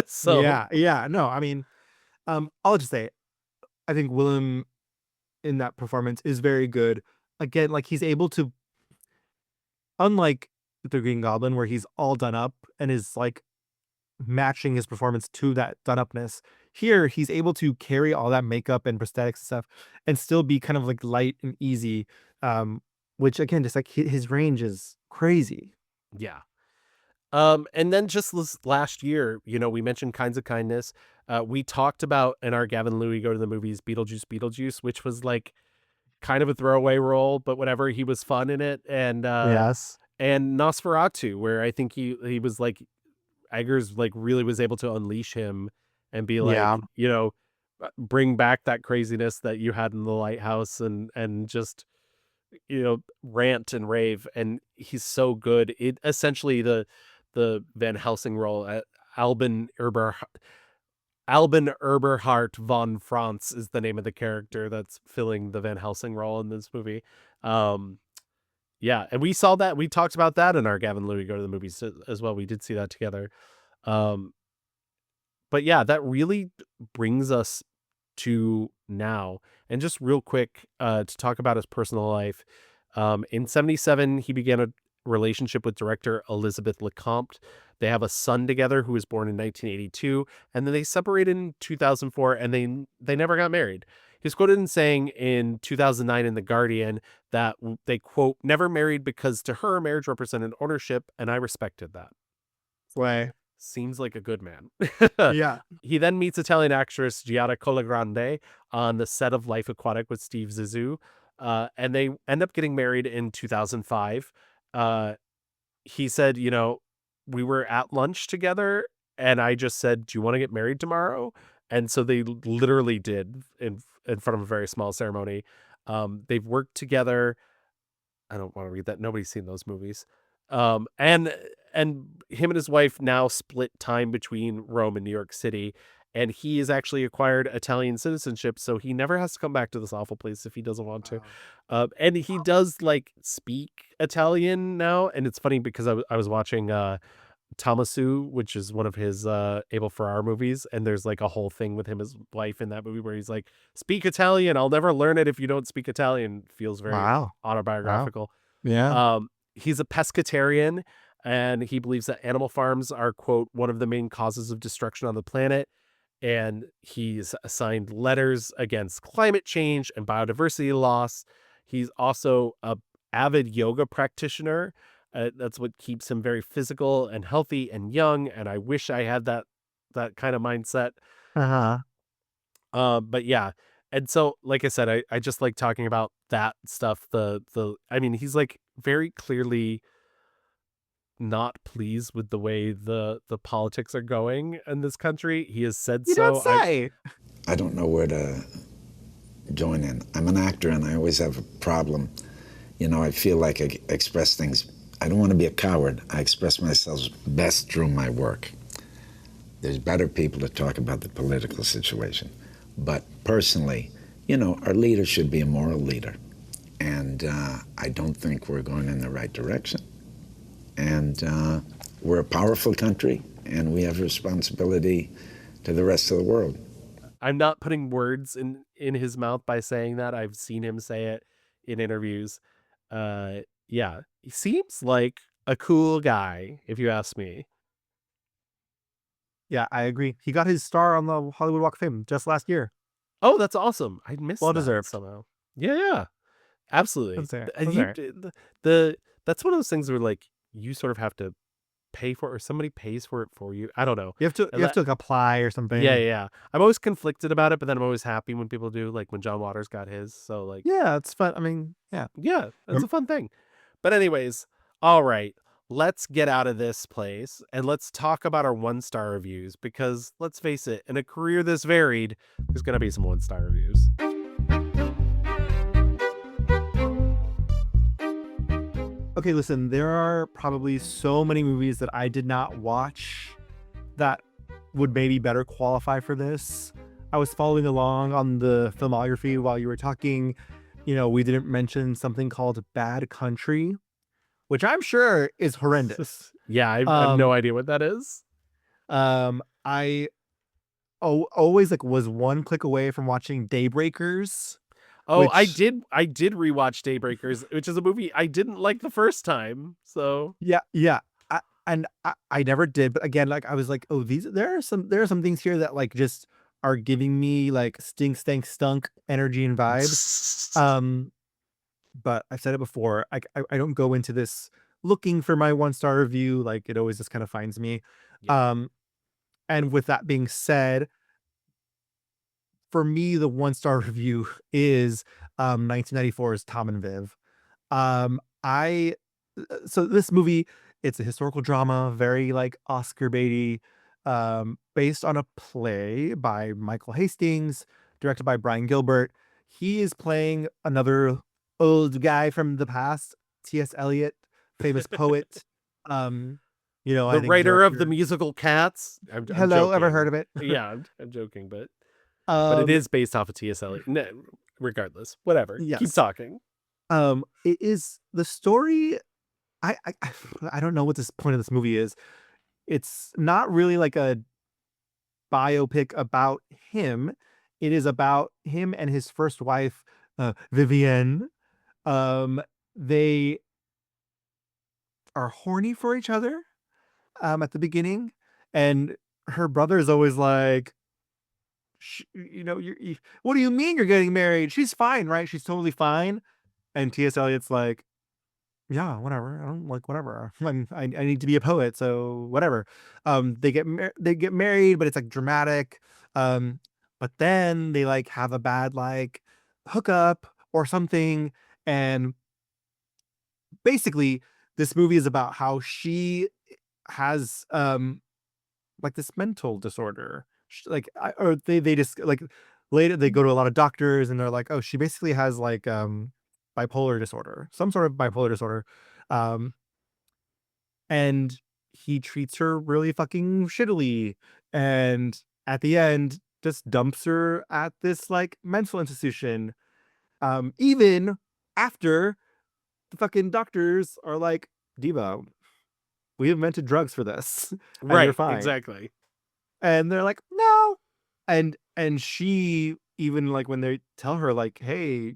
So yeah. No, I mean, I'll just say, I think Willem in that performance is very good. Again, like he's able to, unlike the Green Goblin, where he's all done up and is like matching his performance to that done-upness. Here, he's able to carry all that makeup and prosthetics and stuff and still be kind of like light and easy, which again, just like his range is crazy. Yeah. And then just last year, we mentioned Kinds of Kindness. We talked about in our Gavin Louis Go to the Movies Beetlejuice, which was like kind of a throwaway role, but whatever, he was fun in it. And Yes. and Nosferatu, where I think he was like, Eggers like really was able to unleash him and be like, Yeah. Bring back that craziness that you had in The Lighthouse and just, rant and rave. And he's so good. It essentially the Van Helsing role at Albin Eberhard von Franz is the name of the character that's filling the Van Helsing role in this movie. Yeah, and we saw that. We talked about that in our Gavin Louis Go to the Movies as well. We did see that together. But yeah, that really brings us to now. And just real quick, to talk about his personal life. In 1977, he began a relationship with director Elizabeth Lecomte. They have a son together who was born in 1982, and then they separated in 2004, and they never got married. He's quoted in saying in 2009 in The Guardian that they, quote, never married because to her, marriage represented ownership, and I respected that. Way. Seems like a good man. Yeah. He then meets Italian actress Giada Colagrande on the set of Life Aquatic with Steve Zissou, and they end up getting married in 2005. He said, we were at lunch together, and I just said, do you want to get married tomorrow? And so they literally did in front of a very small ceremony. They've worked together. I don't want to read that. Nobody's seen those movies. And him and his wife now split time between Rome and New York City, and he has actually acquired Italian citizenship, so he never has to come back to this awful place if he doesn't want to. And he does like speak Italian now, and it's funny because I was watching Tamasu, which is one of his Abel Ferrara movies, and there's like a whole thing with him as wife in that movie where he's like, speak Italian, I'll never learn it if you don't speak Italian. Feels very autobiographical. Yeah. He's a pescatarian, and he believes that animal farms are, quote, one of the main causes of destruction on the planet. And he's assigned letters against climate change and biodiversity loss. He's also a avid yoga practitioner. That's what keeps him very physical and healthy and young. And I wish I had that kind of mindset. But yeah. And so, like I said, I just like talking about that stuff. I mean, he's like very clearly not pleased with the way the politics are going in this country. He has said You so. don't say. I don't know where to join in. I'm an actor, and I always have a problem. I feel like I express things. I don't want to be a coward. I express myself best through my work. There's better people to talk about the political situation. But personally, our leader should be a moral leader. And I don't think we're going in the right direction. And we're a powerful country, and we have a responsibility to the rest of the world. I'm not putting words in his mouth by saying that. I've seen him say it in interviews. Yeah, he seems like a cool guy, if you ask me. Yeah, I agree. He got his star on the Hollywood Walk of Fame just last year. Oh, that's awesome. I missed Well that deserved. somehow. Yeah, absolutely. That's fair. That's one of those things where like you sort of have to pay for it, or somebody pays for it for you. I don't know. You have to like, apply or something. Yeah. I'm always conflicted about it, but then I'm always happy when people do, like when John Waters got his. So like, Yeah, it's fun. I mean, yeah. yeah, it's a fun thing. But anyways, all right, let's get out of this place and let's talk about our 1-star reviews, because let's face it, in a career this varied, there's going to be some 1-star reviews. Okay, listen, there are probably so many movies that I did not watch that would maybe better qualify for this. I was following along on the filmography while you were talking. We didn't mention something called Bad Country, which I'm sure is horrendous. Yeah, I have no idea what that is. I always was one click away from watching Daybreakers. Oh, I did rewatch Daybreakers, which is a movie I didn't like the first time. So yeah. and I never did, but again, like I was like, oh, there are some things here that like just are giving me like stink, stank, stunk energy and vibes. But I've said it before. I don't go into this looking for my 1-star review. Like it always just kind of finds me. Yeah. And with that being said, for me, the 1-star review is 1994's Tom and Viv. I so this movie, it's a historical drama, very like Oscar baity, based on a play by Michael Hastings, directed by Brian Gilbert. He is playing another old guy from the past, T.S. Eliot, famous poet. I The think writer of the director. musical Cats. I'm Hello, ever heard joking. of it? Yeah, I'm joking, but it is based off of T.S. Eliot. No, regardless, whatever. Keep Yes. talking. It is the story. I I don't know what this point of this movie is. It's not really like a biopic about him. It is about him and his first wife, Vivienne. They are horny for each other at the beginning, and her brother is always like, what do you mean you're getting married? She's fine, right? She's totally fine. And T.S. Eliot's like, yeah, whatever. I don't like whatever. I need to be a poet, so whatever. They get married, but it's like dramatic. But then they like have a bad like hookup or something, and basically this movie is about how she has like this mental disorder. Or they just like later they go to a lot of doctors and they're like, oh, she basically has like bipolar disorder, some sort of bipolar disorder. Um, and he treats her really fucking shittily. And at the end, just dumps her at this like mental institution. Even after the fucking doctors are like, Diva, we invented drugs for this, and you're Right, fine. exactly. And they're like, no. And she even like when they tell her like, hey,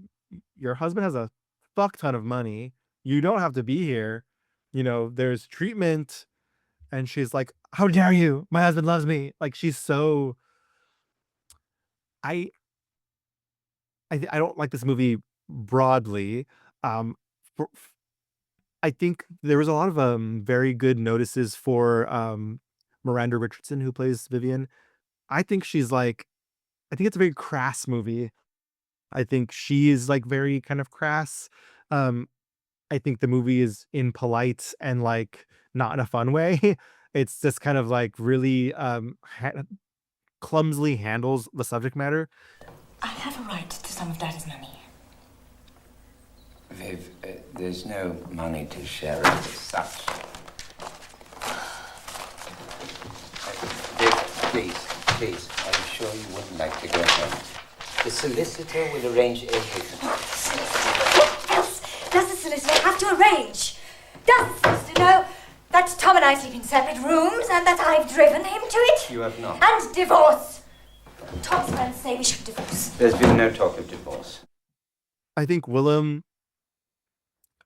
your husband has a fuck ton of money. You don't have to be here. There's treatment. And she's like, how dare you? My husband loves me. Like she's so I I don't like this movie broadly. Um for, I think there was a lot of very good notices for Miranda Richardson who plays Vivian. I think she's like I think it's a very crass movie. I think she is like very kind of crass. Um, I think the movie is impolite and like not in a fun way. It's just kind of like really clumsily handles the subject matter. I have a right to some of Daddy's money. Viv, there's no money to share as such. Viv, please, I'm sure you wouldn't like to go home. The solicitor will arrange everything. What else does the solicitor have to arrange? Does the solicitor know that Tom and I sleep in separate rooms and that I've driven him to it? You have not. And divorce. Tom's friends say we should divorce. There's been no talk of divorce. I think Willem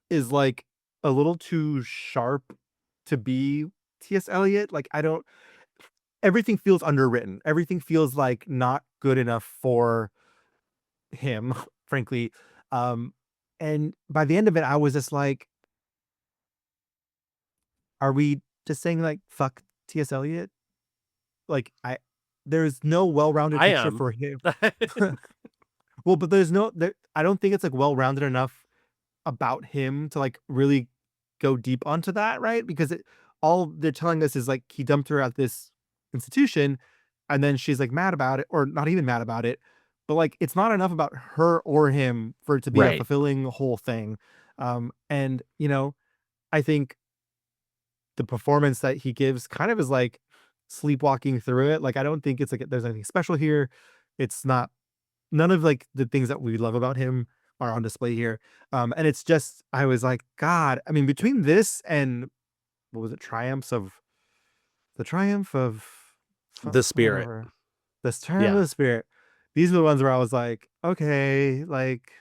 is like a little too sharp to be T.S. Eliot. Like everything feels underwritten. Everything feels like not good enough for him, frankly. And by the end of it, I was just like, are we just saying like fuck T.S. Eliot? Like there's no well-rounded I picture am. for him. Well, but I don't think it's like well-rounded enough about him to like really go deep onto that, right? Because all they're telling us is like he dumped her at this institution and then she's like mad about it, or not even mad about it, but like it's not enough about her or him for it to be a Right. fulfilling whole thing. And I think the performance that he gives kind of is like sleepwalking through it. Like I don't think it's like there's anything special here. It's not none of like the things that we love about him are on display here. And it's just I was like, God, I mean, between this and what was it, the Triumph of The Spirit. whatever. The Triumph of the Spirit. These are the ones where I was like, okay, like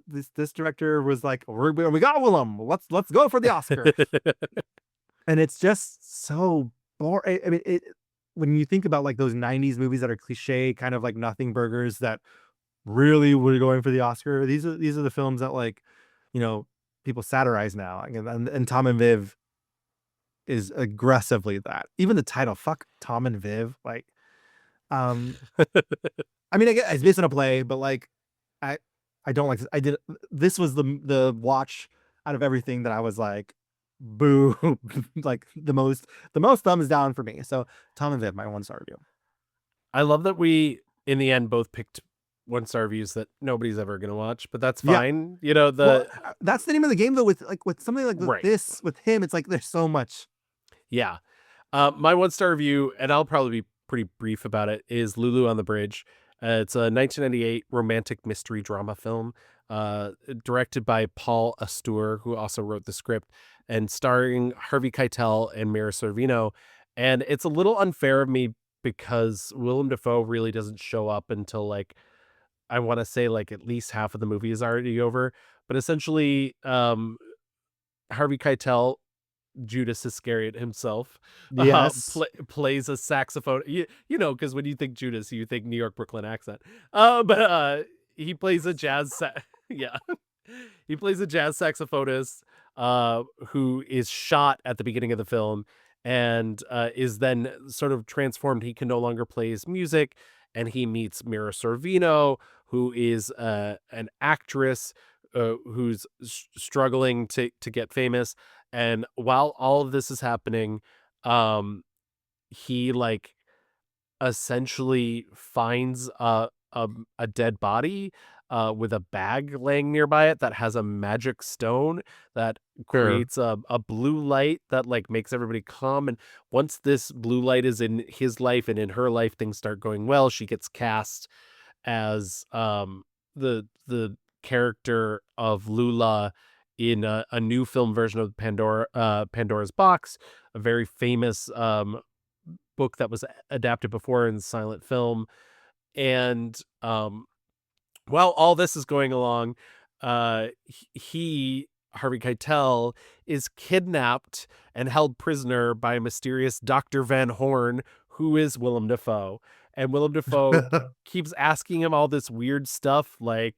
this director was like, we got Willem. Let's go for the Oscar. And it's just so boring. I mean, when you think about like those 90s movies that are cliche, kind of like nothing burgers that really were going for the Oscar, these are the films that, like, people satirize now. And Tom and Viv is aggressively that. Even the title, fuck Tom and Viv, like, I mean, I guess it's based on a play, but like, I don't like. This was the watch out of everything that I was like, boo, like the most thumbs down for me. So Tom and Viv, my 1-star review. I love that we in the end both picked 1-star reviews that nobody's ever gonna watch, but that's fine. Well, that's the name of the game though. With something like Right. this with him, it's like there's so much. Yeah. My 1-star review, and I'll probably be pretty brief about it, is Lulu on the Bridge. It's a 1998 romantic mystery drama film, directed by Paul Astor, who also wrote the script, and starring Harvey Keitel and Mira Sorvino. And it's a little unfair of me because Willem Dafoe really doesn't show up until, like, I want to say like at least half of the movie is already over. But essentially, Harvey Keitel, Judas Iscariot himself, Yes. plays a saxophone. Because when you think Judas, you think New York Brooklyn accent. But he plays a jazz. Yeah, he plays a jazz saxophonist who is shot at the beginning of the film and is then sort of transformed. He can no longer play his music, and he meets Mira Sorvino, who is an actress who's struggling to get famous. And while all of this is happening, he like essentially finds a dead body with a bag laying nearby it that has a magic stone that creates a blue light that like makes everybody calm. And once this blue light is in his life and in her life, things start going well. She gets cast as the character of Lula in a new film version of Pandora's Box, a very famous book that was adapted before in silent film. And while all this is going along, Harvey Keitel, is kidnapped and held prisoner by a mysterious Dr. Van Horn, who is Willem Dafoe. And Willem Dafoe keeps asking him all this weird stuff, like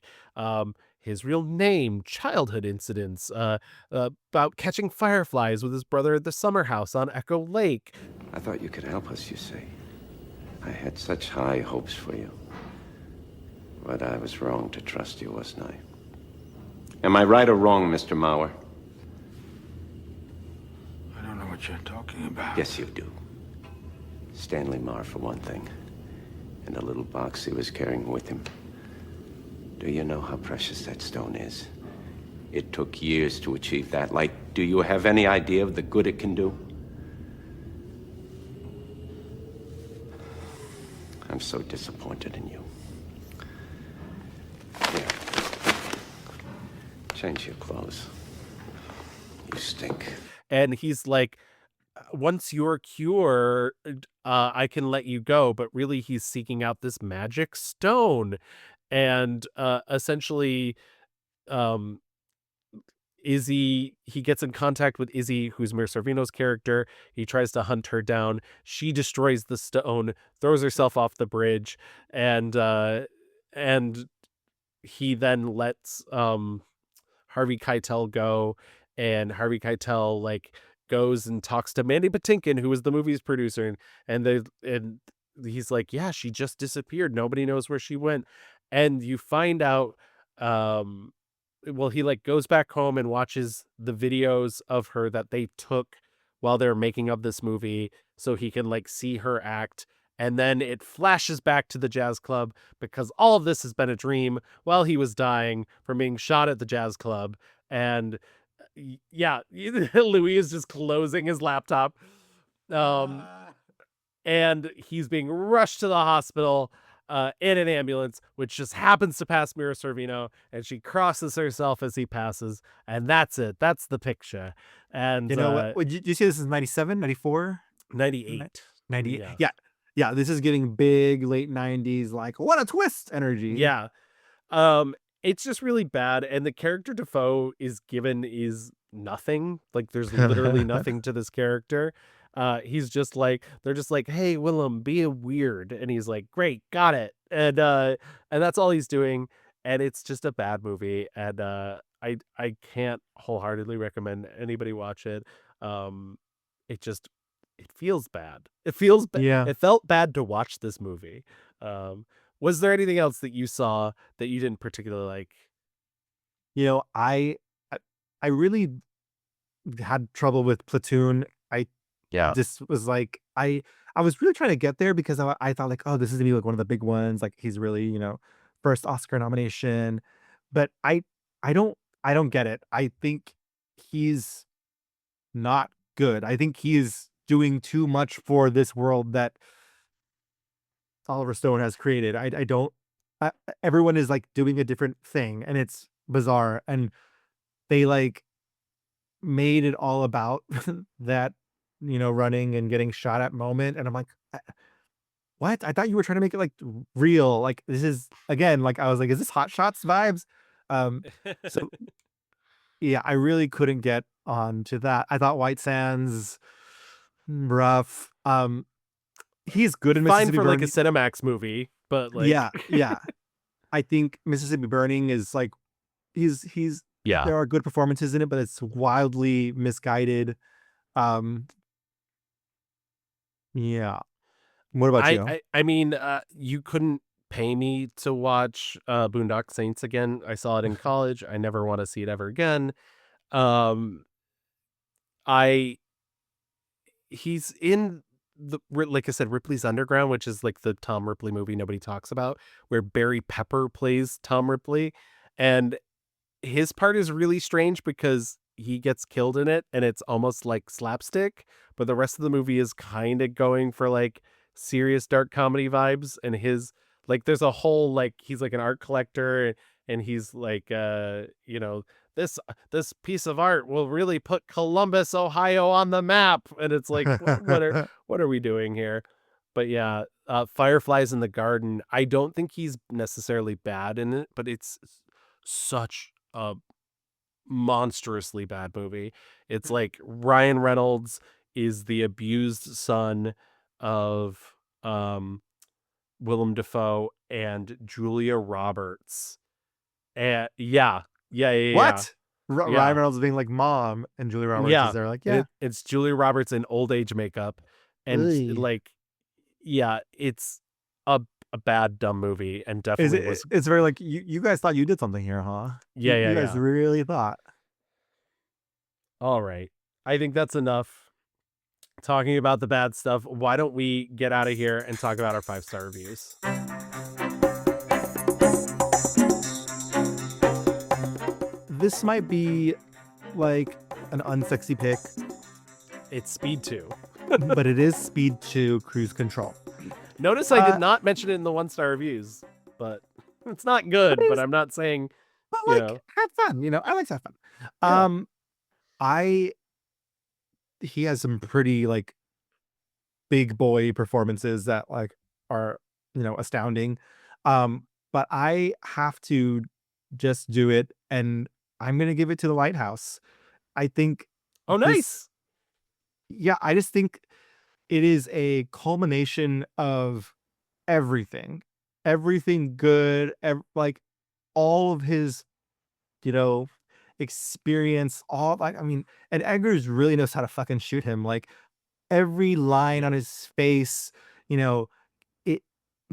his real name, childhood incidents, about catching fireflies with his brother at the summer house on Echo Lake. I thought you could help us, you see. I had such high hopes for you. But I was wrong to trust you, wasn't I? Am I right or wrong, Mr. Mauer? I don't know what you're talking about. Yes, you do. Stanley Marr, for one thing. And the little box he was carrying with him. Do you know how precious that stone is? It took years to achieve that light. Do you have any idea of the good it can do? I'm so disappointed in you. Here. Change your clothes. You stink. And he's like, once you're cured, I can let you go. But really, he's seeking out this magic stone. And essentially, Izzy, he gets in contact with Izzy, who's Mira Sorvino's character. He tries to hunt her down. She destroys the stone, throws herself off the bridge, and he then lets Harvey Keitel go, and Harvey Keitel like goes and talks to Mandy Patinkin, who was the movie's producer, and he's like, yeah, she just disappeared. Nobody knows where she went. And you find out, he like goes back home and watches the videos of her that they took while they're making of this movie, so he can like see her act. And then it flashes back to the jazz club because all of this has been a dream while he was dying from being shot at the jazz club. And yeah, Louis is just closing his laptop. And he's being rushed to the hospital in an ambulance, which just happens to pass Mira Sorvino, and she crosses herself as he passes. And that's it. That's the picture. And you know what? Did you say this is 97, 94? 98. 98. Yeah. This is getting big late 90s, like, what a twist energy. Yeah. It's just really bad, and the character Dafoe is given is nothing. Like, there's literally nothing to this character. He's just like, they're just like, "Hey, Willem, be a weird," and he's like, "Great, got it," and that's all he's doing, and it's just a bad movie, and I can't wholeheartedly recommend anybody watch it. Um, it just it feels bad. It feels bad. Yeah. It felt bad to watch this movie. Um, was there anything else that you saw that you didn't particularly like? You know, I I really had trouble with Platoon. I Yeah. just was like, I was really trying to get there because I thought like, oh, this is gonna be like one of the big ones. Like he's really, first Oscar nomination. But I don't get it. I think he's not good. I think he's doing too much for this world that Oliver Stone has created. I don't. I, everyone is like doing a different thing, and it's bizarre. And they like made it all about that, running and getting shot at moment. And I'm like, what? I thought you were trying to make it like real. Like this is again, like I was like, is this Hot Shots vibes? So yeah, I really couldn't get on to that. I thought White Sands rough. He's good in Fine Mississippi for like a Burning. Cinemax movie, but like Yeah, yeah. I think Mississippi Burning is like he's yeah. there are good performances in it, but it's wildly misguided. Um, yeah. What about you? I mean, you couldn't pay me to watch Boondock Saints again. I saw it in college. I never want to see it ever again. Um, I he's in like I said, Ripley's Underground, which is like the Tom Ripley movie nobody talks about, where Barry Pepper plays Tom Ripley, and his part is really strange because he gets killed in it and it's almost like slapstick, but the rest of the movie is kind of going for like serious dark comedy vibes, and his like there's a whole like he's like an art collector, and he's like this piece of art will really put Columbus, Ohio on the map, and it's like what are we doing here? But yeah, Fireflies in the Garden, I don't think he's necessarily bad in it, but it's such a monstrously bad movie. It's like Ryan Reynolds is the abused son of Willem Dafoe and Julia Roberts. And yeah. What? Ryan Yeah. Reynolds being like mom, and Julia Roberts Yeah. is there like, And yeah. it's Julia Roberts in old age makeup. And Ugh. like, yeah, it's a bad, dumb movie, and Is definitely it? was. It's very like you guys thought you did something here, huh? Yeah, You yeah, guys yeah. really thought. All right. I think that's enough talking about the bad stuff. Why don't we get out of here and talk about our 5-star reviews? This might be like an unsexy pick, It's Speed 2. but it is Speed 2 Cruise Control. Notice I did not mention it in the 1-star reviews, but it's not good, but I'm not saying, But you like, know. have fun. I like to have fun. Yeah. He has some pretty like big boy performances that like are astounding. But I have to just do it, and I'm gonna give it to The Lighthouse. I think. Oh, nice. Yeah, I just think it is a culmination of everything, everything good, like all of his, experience, all like, I mean, and Eggers really knows how to fucking shoot him. Like every line on his face, it,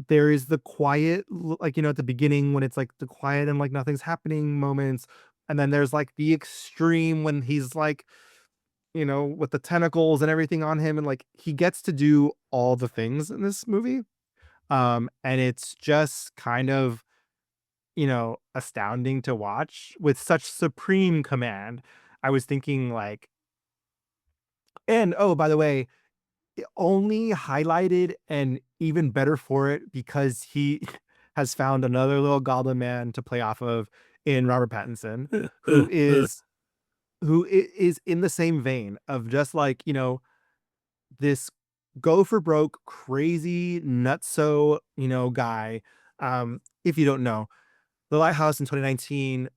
there is the quiet, like, at the beginning when it's like the quiet and like nothing's happening moments. And then there's like the extreme when he's like, with the tentacles and everything on him. And like, he gets to do all the things in this movie. And it's just kind of, astounding to watch with such supreme command. I was thinking like, and oh, by the way, it only highlighted and even better for it because he has found another little goblin man to play off of in Robert Pattinson, who is in the same vein of just like, this go for broke, crazy nutso, guy. If you don't know, The Lighthouse in 2019,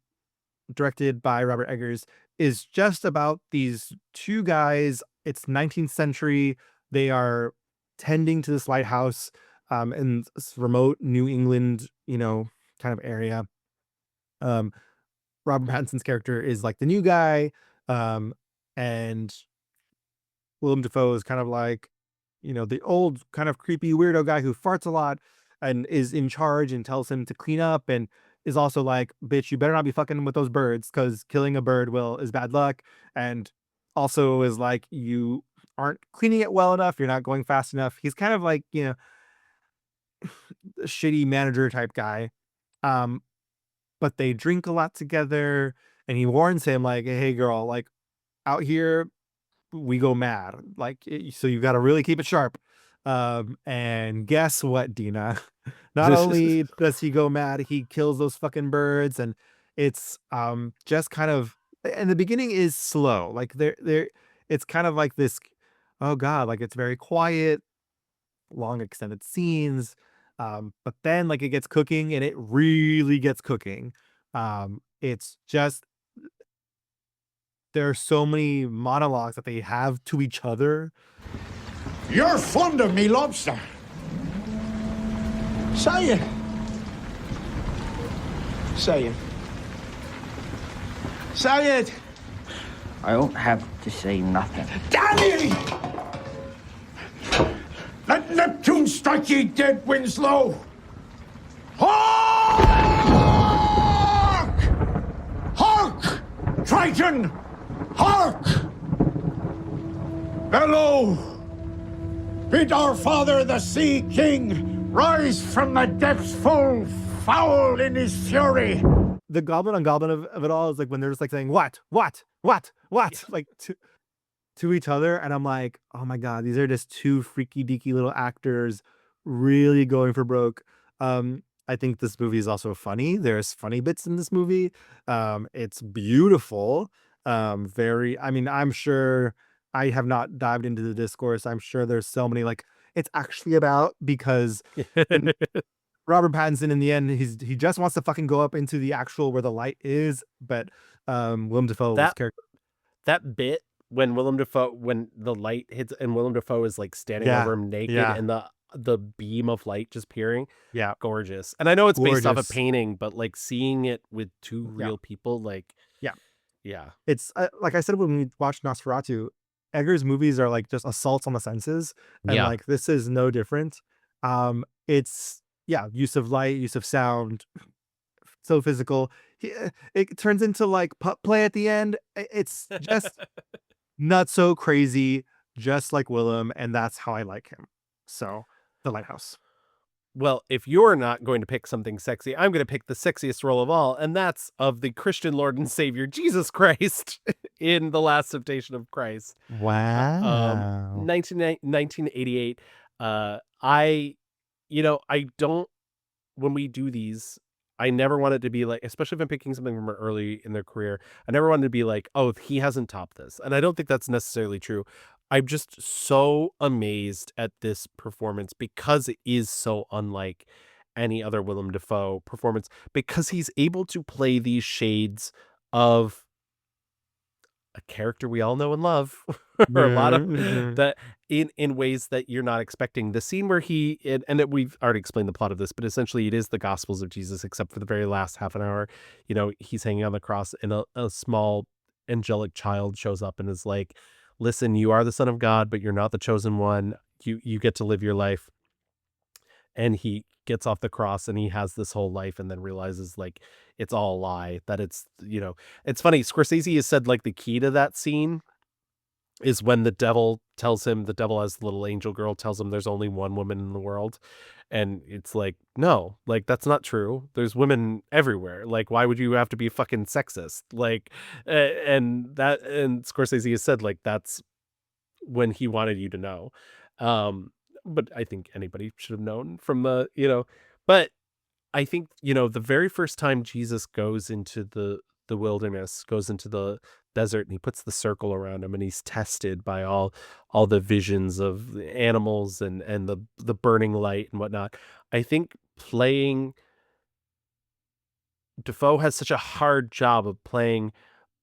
directed by Robert Eggers, is just about these two guys. It's 19th century. They are tending to this lighthouse in this remote New England, kind of area. Robert Pattinson's character is like the new guy, and Willem Dafoe is kind of like, the old kind of creepy weirdo guy who farts a lot and is in charge and tells him to clean up, and is also like, bitch, you better not be fucking with those birds because killing a bird is bad luck. And also is like, you aren't cleaning it well enough. You're not going fast enough. He's kind of like, a shitty manager type guy. But they drink a lot together, and he warns him like, hey girl, like out here we go mad, like, so you got to really keep it sharp. And guess what, Dina? Not only does he go mad, he kills those fucking birds. And it's just kind of, and the beginning is slow, like there it's kind of like this, oh god, like it's very quiet, long extended scenes. But then like it gets cooking, and it really gets cooking. It's just, there are so many monologues that they have to each other. You're fond of me lobster. Say it. Say it. Say it. I don't have to say nothing. Danny! Let Neptune strike ye dead, Winslow. Hark! Hark! Triton! Hark! Bellow! Bid our father, the Sea King, rise from the depths full foul in his fury. The goblin on goblin of it all is like when they're just like saying, what, like to each other. And I'm like, oh my God, these are just two freaky deaky little actors really going for broke. I think this movie is also funny. There's funny bits in this movie. It's beautiful. I'm sure, I have not dived into the discourse. I'm sure there's so many, like, it's actually about, because Robert Pattinson, in the end, he just wants to fucking go up into the actual where the light is. But Willem Dafoe's character, that bit when the light hits and Willem Dafoe is like standing over him naked, and the beam of light just peering, gorgeous. And I know it's based off a painting, but like seeing it with two real people, like, it's like I said when we watched Nosferatu, Eggers' movies are like just assaults on the senses, and like this is no different. It's use of light, use of sound, so physical. It turns into like pup play at the end. It's just not so crazy, just like Willem, and that's how I like him. So, The Lighthouse. Well, if you're not going to pick something sexy, I'm going to pick the sexiest role of all, and that's of the Christian Lord and Savior Jesus Christ in The Last Temptation of Christ. Wow. 1988. When we do these, I never wanted to be like, especially if I'm picking something from early in their career, I never wanted to be like, oh, he hasn't topped this. And I don't think that's necessarily true. I'm just so amazed at this performance because it is so unlike any other Willem Dafoe performance, because he's able to play these shades of a character we all know and love, or a lot of that in ways that you're not expecting. The scene where we've already explained the plot of this, but essentially it is the Gospels of Jesus, except for the very last half an hour. He's hanging on the cross, and a small angelic child shows up and is like, listen, you are the Son of God, but you're not the chosen one. You get to live your life. And he gets off the cross, and he has this whole life, and then realizes like it's all a lie, that it's funny. Scorsese has said like the key to that scene is when the devil as the little angel girl tells him there's only one woman in the world. And it's like, no, like that's not true. There's women everywhere. Like, why would you have to be fucking sexist? Like, and Scorsese has said like that's when he wanted you to know. But I think anybody should have known from but I think, the very first time Jesus goes into the wilderness, goes into the desert, and he puts the circle around him, and he's tested by all the visions of the animals and the burning light and whatnot. I think playing Dafoe has such a hard job of playing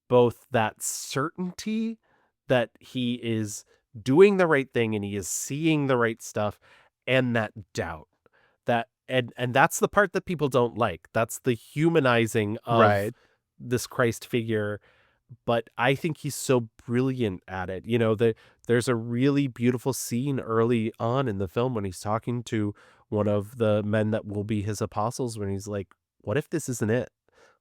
both that certainty that he is doing the right thing and he is seeing the right stuff, and that doubt. And that's the part that people don't like. That's the humanizing of Right. this Christ figure. But I think he's so brilliant at it. You know, there's a really beautiful scene early on in the film when he's talking to one of the men that will be his apostles, when he's like, what if this isn't it?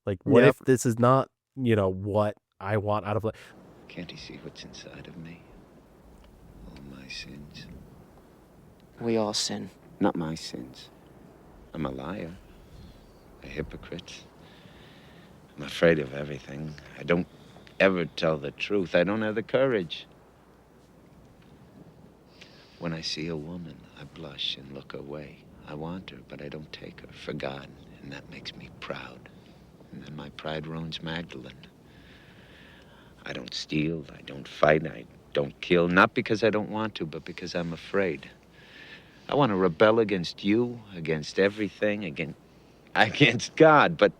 Like, what Yep. if this is not, what I want out of life? Can't he see what's inside of me? All my sins. We all sin. Not my sins. I'm a liar, a hypocrite. I'm afraid of everything. I don't ever tell the truth. I don't have the courage. When I see a woman, I blush and look away. I want her, but I don't take her for God, and that makes me proud. And then my pride ruins Magdalene. I don't steal, I don't fight, I don't kill, not because I don't want to, but because I'm afraid. I want to rebel against you, against everything, against God, but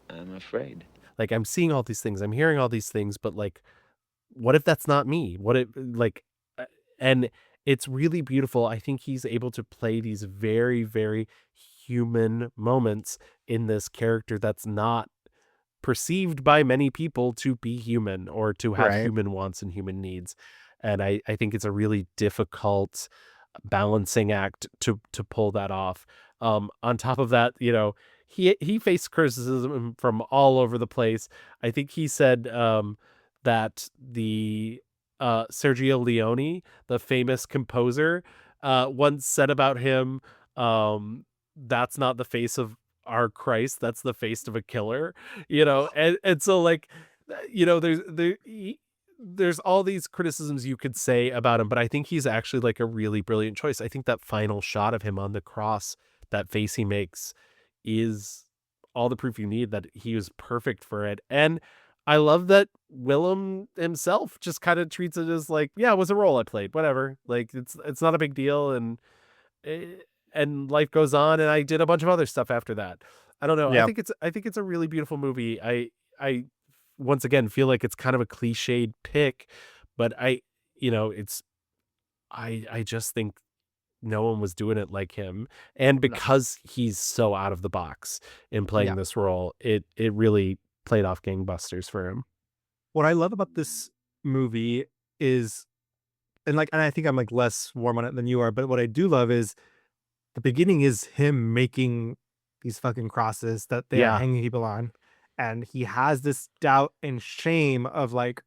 I'm afraid. Like, I'm seeing all these things, I'm hearing all these things, but like, what if that's not me? What if, like, and it's really beautiful. I think he's able to play these very, very human moments in this character that's not perceived by many people to be human or to have Right. human wants and human needs. And I think it's a really difficult balancing act to pull that off. On top of that, he faced criticism from all over the place. I think he said that the Sergio Leone, the famous composer, once said about him, that's not the face of our Christ, that's the face of a killer, and so, like, there's all these criticisms you could say about him, but I think he's actually like a really brilliant choice. I think that final shot of him on the cross, that face he makes, is all the proof you need that he was perfect for it. And I love that Willem himself just kind of treats it as like, yeah, it was a role I played, whatever. Like, it's not a big deal, eh, and life goes on, and I did a bunch of other stuff after that. I don't know. Yeah. I think it's a really beautiful movie. I once again feel like it's kind of a cliched pick, but it's I just think no one was doing it like him, and because he's so out of the box in playing Yeah. this role, it really played off gangbusters for him. What I love about this movie is, and I think I'm like less warm on it than you are, but what I do love is the beginning is him making these fucking crosses that they are Yeah. hanging people on. And he has this doubt and shame of like,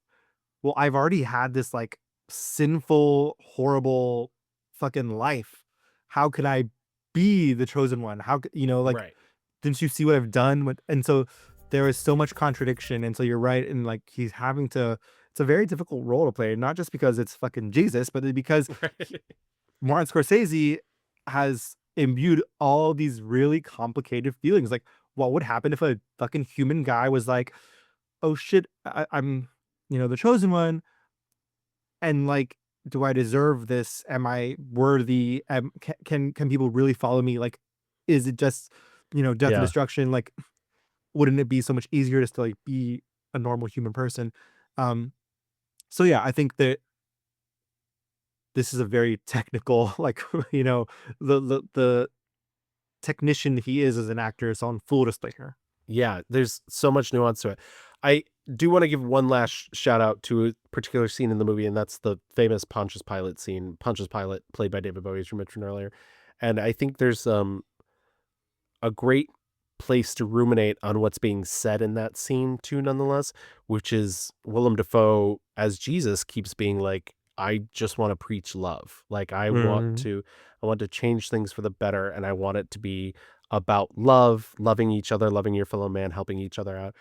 well, I've already had this like sinful, horrible fucking life. How could I be the chosen one? How could, like, Right. didn't you see what I've done? And so there is so much contradiction. And so you're right. And like, he's having to, it's a very difficult role to play, not just because it's fucking Jesus, but because Martin Scorsese has imbued all these really complicated feelings. Like, what would happen if a fucking human guy was like, oh shit, I'm, the chosen one. And like, do I deserve this? Am I worthy? Can people really follow me? Like, is it just, death Yeah. and destruction? Like, wouldn't it be so much easier just to like be a normal human person? So yeah, I think that this is a very technical, like, the technician he is as an actor is on full display here. Yeah, there's so much nuance to it. I do want to give one last shout out to a particular scene in the movie, and that's the famous Pontius Pilate scene. Pontius Pilate, played by David Bowie, as you mentioned earlier. And I think there's a great place to ruminate on what's being said in that scene too, nonetheless, which is Willem Dafoe as Jesus keeps being like, I just want to preach love. Like, I want to change things for the better, and I want it to be about love, loving each other, loving your fellow man, helping each other out.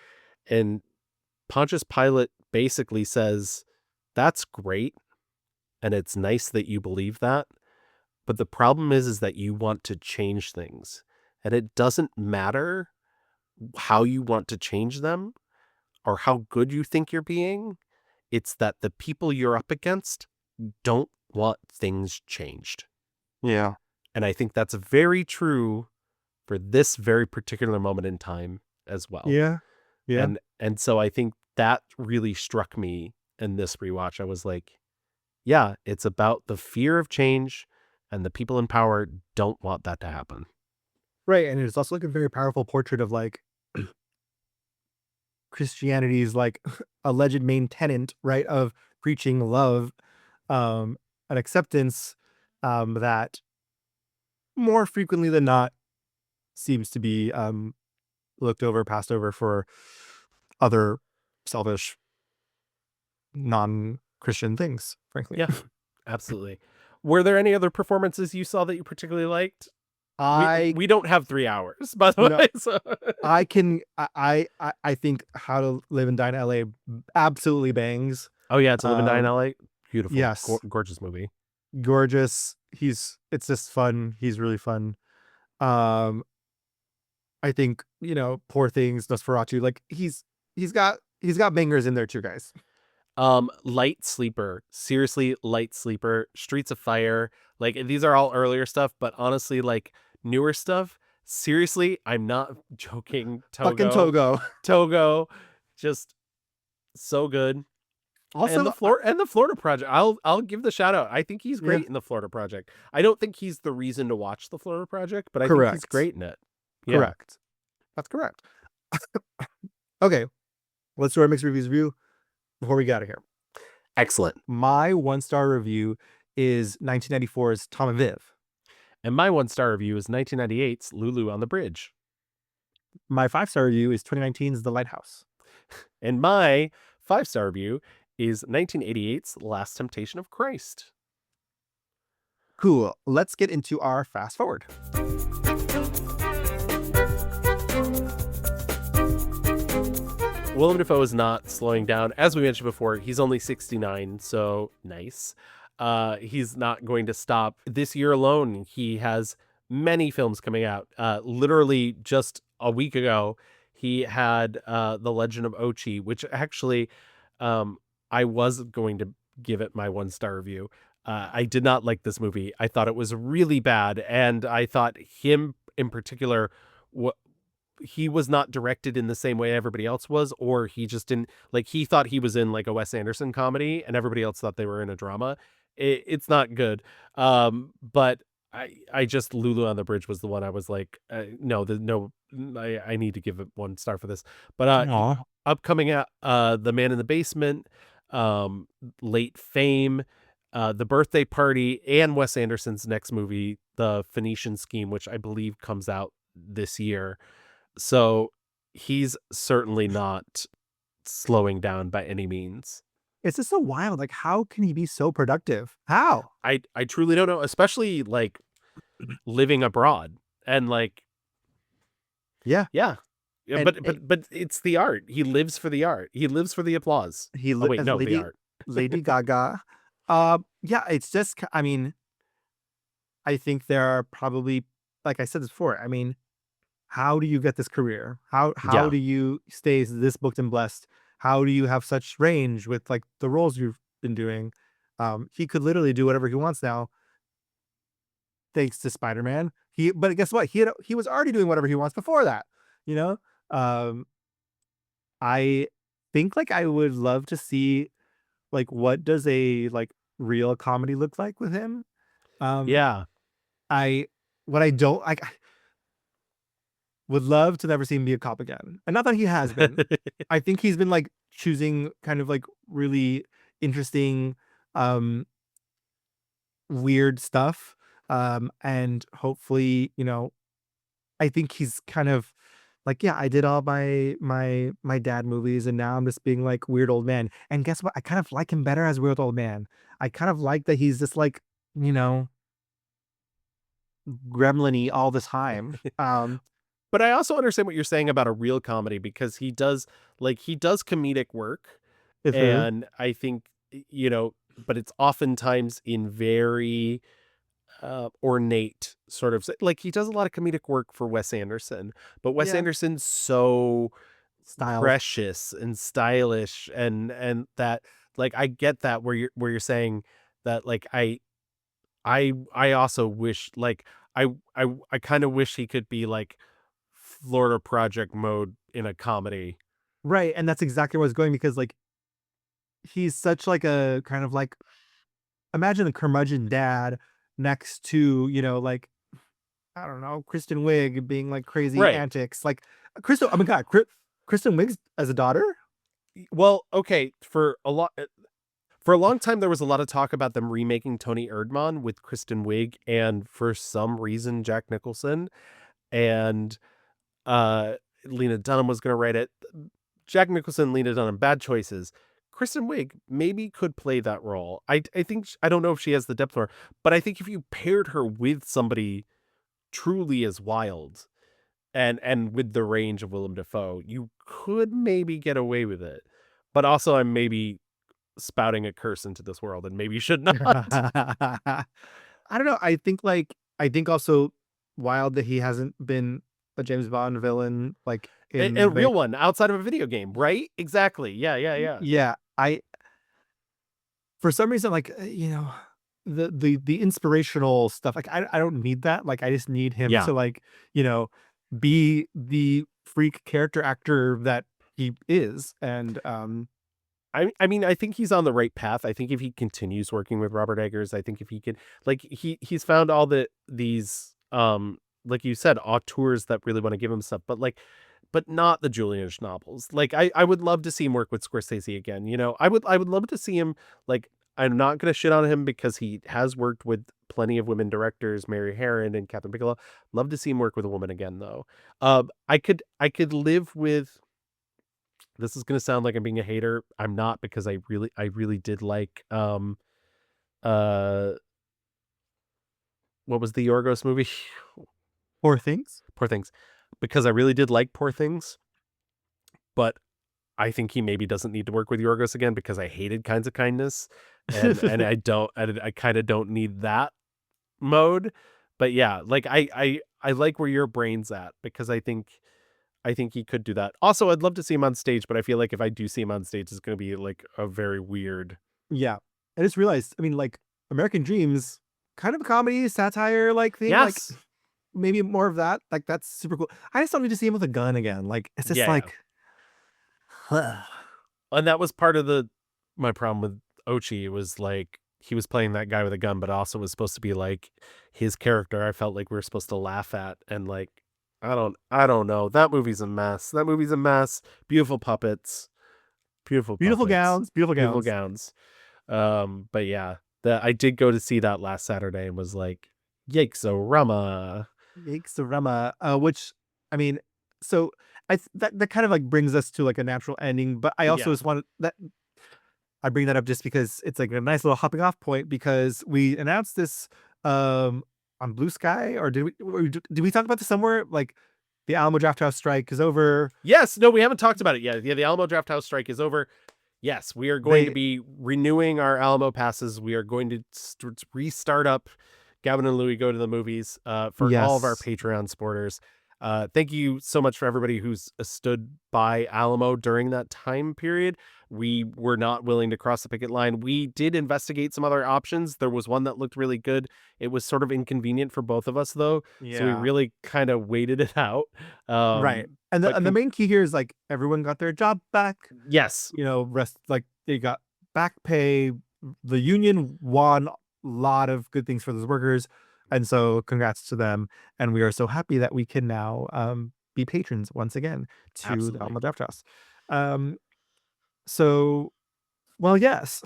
And Pontius Pilate basically says, that's great, and it's nice that you believe that, but the problem is that you want to change things, and it doesn't matter how you want to change them or how good you think you're being. It's that the people you're up against don't want things changed. Yeah. And I think that's very true for for this very particular moment in time as well. Yeah. And so I think that really struck me in this rewatch. I was like, yeah, it's about the fear of change, and the people in power don't want that to happen. Right, and it's also like a very powerful portrait of like Christianity's like alleged main tenet, right, of preaching love, and acceptance, that more frequently than not seems to be looked over, passed over for other selfish, non-Christian things, frankly. Yeah, absolutely. Were there any other performances you saw that you particularly liked? We don't have 3 hours, by the way. So. I think How to Live and Die in LA absolutely bangs. Oh yeah, To Live and Die in LA. Beautiful. Yes. Gorgeous movie. Gorgeous. It's just fun. He's really fun. I think, Poor Things, Nosferatu, like he's got bangers in there too, guys. Light Sleeper, seriously, Light Sleeper, Streets of Fire, like these are all earlier stuff, but honestly, like newer stuff, seriously, I'm not joking. Fucking Togo, just so good. Also, and the Florida Project, I'll give the shout out. I think he's great in the Florida Project. I don't think he's the reason to watch the Florida Project, but I think he's great in it. Yeah. Correct. That's correct. Okay, let's do our mixed reviews review before we get out of here. Excellent. My 1-star review is 1994's Tom and Viv. And my 1-star review is 1998's Lulu on the Bridge. My 5-star review is 2019's The Lighthouse. And my 5-star review is 1988's Last Temptation of Christ. Cool. Let's get into our fast forward. Willem Dafoe is not slowing down. As we mentioned before, he's only 69, so nice. He's not going to stop. This year alone, he has many films coming out. Literally just a week ago, he had The Legend of Ochi, which actually I was going to give it my 1-star review. I did not like this movie. I thought it was really bad, and I thought him in particular, he was not directed in the same way everybody else was, or he just didn't, like, he thought he was in like a Wes Anderson comedy and everybody else thought they were in a drama. It's not good. But I just, Lulu on the Bridge was the one I was like, no, I need to give it 1 star for this. But upcoming out, The Man in the Basement, Late Fame, The Birthday Party, and Wes Anderson's next movie, The Phoenician Scheme, which I believe comes out this year. So he's certainly not slowing down by any means. It's just so wild. Like, how can he be so productive? How? I truly don't know, especially like living abroad and like, yeah. And, but it's the art. He lives for the art. He lives for the applause. The art. Lady Gaga. Yeah, it's just, I mean, I think there are probably, like I said before, I mean, how do you get this career? How do you stay this booked and blessed? How do you have such range with like the roles you've been doing? He could literally do whatever he wants now, thanks to Spider-Man. But guess what? He was already doing whatever he wants before that. I think like I would love to see like what does a like real comedy look like with him. What I don't like. Would love to never see him be a cop again. And not that he has been. I think he's been like choosing kind of like really interesting, weird stuff. And hopefully, I think he's kind of like, yeah, I did all my dad movies and now I'm just being like weird old man. And guess what? I kind of like him better as weird old man. I kind of like that he's just like, gremlin-y all the time. But I also understand what you're saying about a real comedy, because he does comedic work. And I think, but it's oftentimes in very ornate sort of, like he does a lot of comedic work for Wes Anderson, but Wes Anderson's so precious and stylish and that, like, I get that where you're saying that, like, I also wish, like, I kind of wish he could be like Florida Project mode in a comedy. Right, and that's exactly where I was going because like he's such like a kind of like imagine a curmudgeon dad next to, like I don't know, Kristen Wiig being like crazy Right. antics. Like Kristen, oh my god, Kristen Wiig's as a daughter? Well, okay, for a long time there was a lot of talk about them remaking Tony Erdmann with Kristen Wiig and for some reason Jack Nicholson, and Lena Dunham was going to write it. Jack Nicholson, Lena Dunham, bad choices. Kristen Wiig maybe could play that role. I think I don't know if she has the depth for her, but I think if you paired her with somebody truly as wild and with the range of Willem Dafoe, you could maybe get away with it. But also I'm maybe spouting a curse into this world and maybe should not. I don't know. I think also wild that he hasn't been a James Bond villain like in A real one outside of a video game, right? Exactly. Yeah. Yeah, for some reason, like the inspirational stuff. Like I don't need that. Like I just need him Yeah. to like be the freak character actor that he is. And I mean, I think he's on the right path. I think if he continues working with Robert Eggers, I think if he could, like, he's found all these like you said, auteurs that really want to give him stuff, but not the Julian novels. Like, I would love to see him work with Scorsese again. I would love to see him, like, I'm not going to shit on him because he has worked with plenty of women directors, Mary Harron and Catherine Bigelow. Love to see him work with a woman again, though. I could live with. This is going to sound like I'm being a hater. I'm not, because I really did like what was the Yorgos movie? Poor Things. Because I really did like Poor Things. But I think he maybe doesn't need to work with Yorgos again because I hated Kinds of Kindness. And I kind of don't need that mode. But yeah, like I like where your brain's at, because I think he could do that. Also, I'd love to see him on stage, but I feel like if I do see him on stage, it's going to be like a very weird. Yeah. I just realized, I mean, like American Dreams, kind of a comedy, satire like thing. Yes. Like maybe more of that. Like that's super cool. I just don't need to see him with a gun again. Like it's just like. And that was part of my problem with Ochi. It was like he was playing that guy with a gun, but also was supposed to be like his character. I felt like we were supposed to laugh at, and like, I don't know. That movie's a mess. Beautiful puppets. Beautiful gowns. But yeah, I did go to see that last Saturday and was like, Yikes-o-rama. Which, I mean, so that kind of like brings us to like a natural ending, but I also just wanted that. I bring that up just because it's like a nice little hopping off point, because we announced this on Blue Sky, or did we talk about this somewhere? Like the Alamo Drafthouse strike is over. Yes, no, we haven't talked about it yet. Yeah, the Alamo Drafthouse strike is over. Yes, we are going to be renewing our Alamo passes. We are going to restart up Gavin and Louie Go to the Movies for all of our Patreon supporters. Thank you so much for everybody who's stood by Alamo during that time period. We were not willing to cross the picket line. We did investigate some other options. There was one that looked really good. It was sort of inconvenient for both of us, though. Yeah. So we really kind of waited it out. Right. And the main key here is like everyone got their job back. Yes. Like they got back pay. The union won a lot of good things for those workers. And so congrats to them. And we are so happy that we can now be patrons once again to the Alamo Drafthouse. So, well, yes.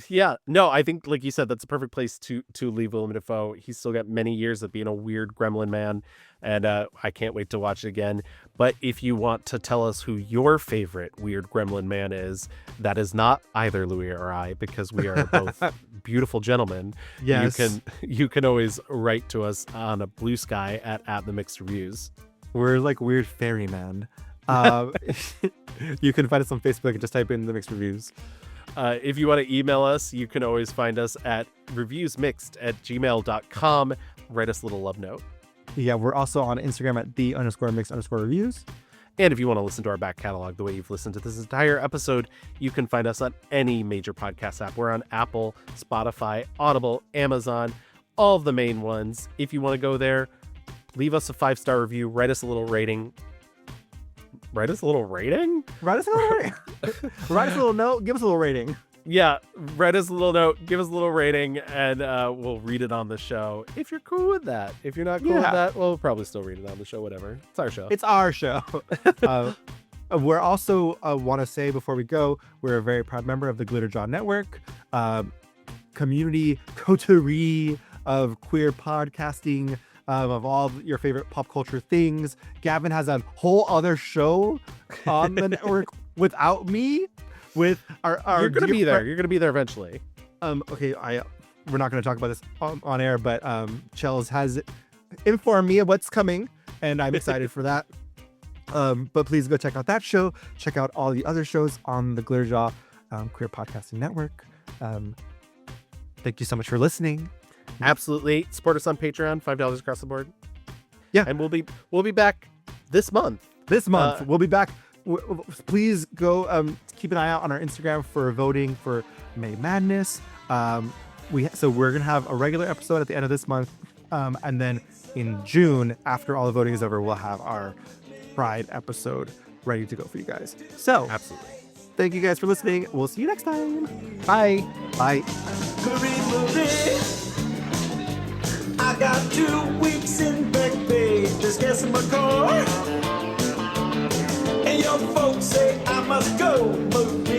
Yeah, no, I think, like you said, that's a perfect place to leave Willem Dafoe. He's still got many years of being a weird gremlin man, and I can't wait to watch it again. But if you want to tell us who your favorite weird gremlin man is, that is not either Louis or I, because we are both beautiful gentlemen. Yes. You can always write to us on a Blue Sky at the Mixed Reviews. We're like weird fairy men. You can find us on Facebook and just type in the Mixed Reviews. If you want to email us, you can always find us at reviewsmixed@gmail.com. Write us a little love note. Yeah, we're also on Instagram at @the_mixed_reviews. And if you want to listen to our back catalog the way you've listened to this entire episode, you can find us on any major podcast app. We're on Apple, Spotify, Audible, Amazon, all the main ones. If you want to go there, leave us a 5-star review, write us a little rating. Write us a little rating? Write us a little rating. Write us a little note. Give us a little rating. Yeah, write us a little note, give us a little rating, and we'll read it on the show. If you're cool with that. If you're not cool with that, we'll probably still read it on the show, whatever. It's our show. It's our show. We're also, want to say before we go, we're a very proud member of the Glitter Jaw Network, community coterie of queer podcasting, of all your favorite pop culture things. Gavin has a whole other show on the network without me. With our You're gonna be there. You're gonna be there eventually. Okay, we're not gonna talk about this on air, but Chels has informed me of what's coming, and I'm excited for that. But please go check out that show. Check out all the other shows on the Glitter Jaw Queer Podcasting Network. Thank you so much for listening. Absolutely. Support us on Patreon, $5 across the board. Yeah, and we'll be back this month. We'll be back. Please go keep an eye out on our Instagram for voting for May Madness. So we're gonna have a regular episode at the end of this month, and then in June, after all the voting is over, we'll have our Pride episode ready to go for you guys. So absolutely, thank you guys for listening. We'll see you next time. Bye. Bye. I got 2 weeks in back pay, just gas in my car. And your folks say I must go, Marie.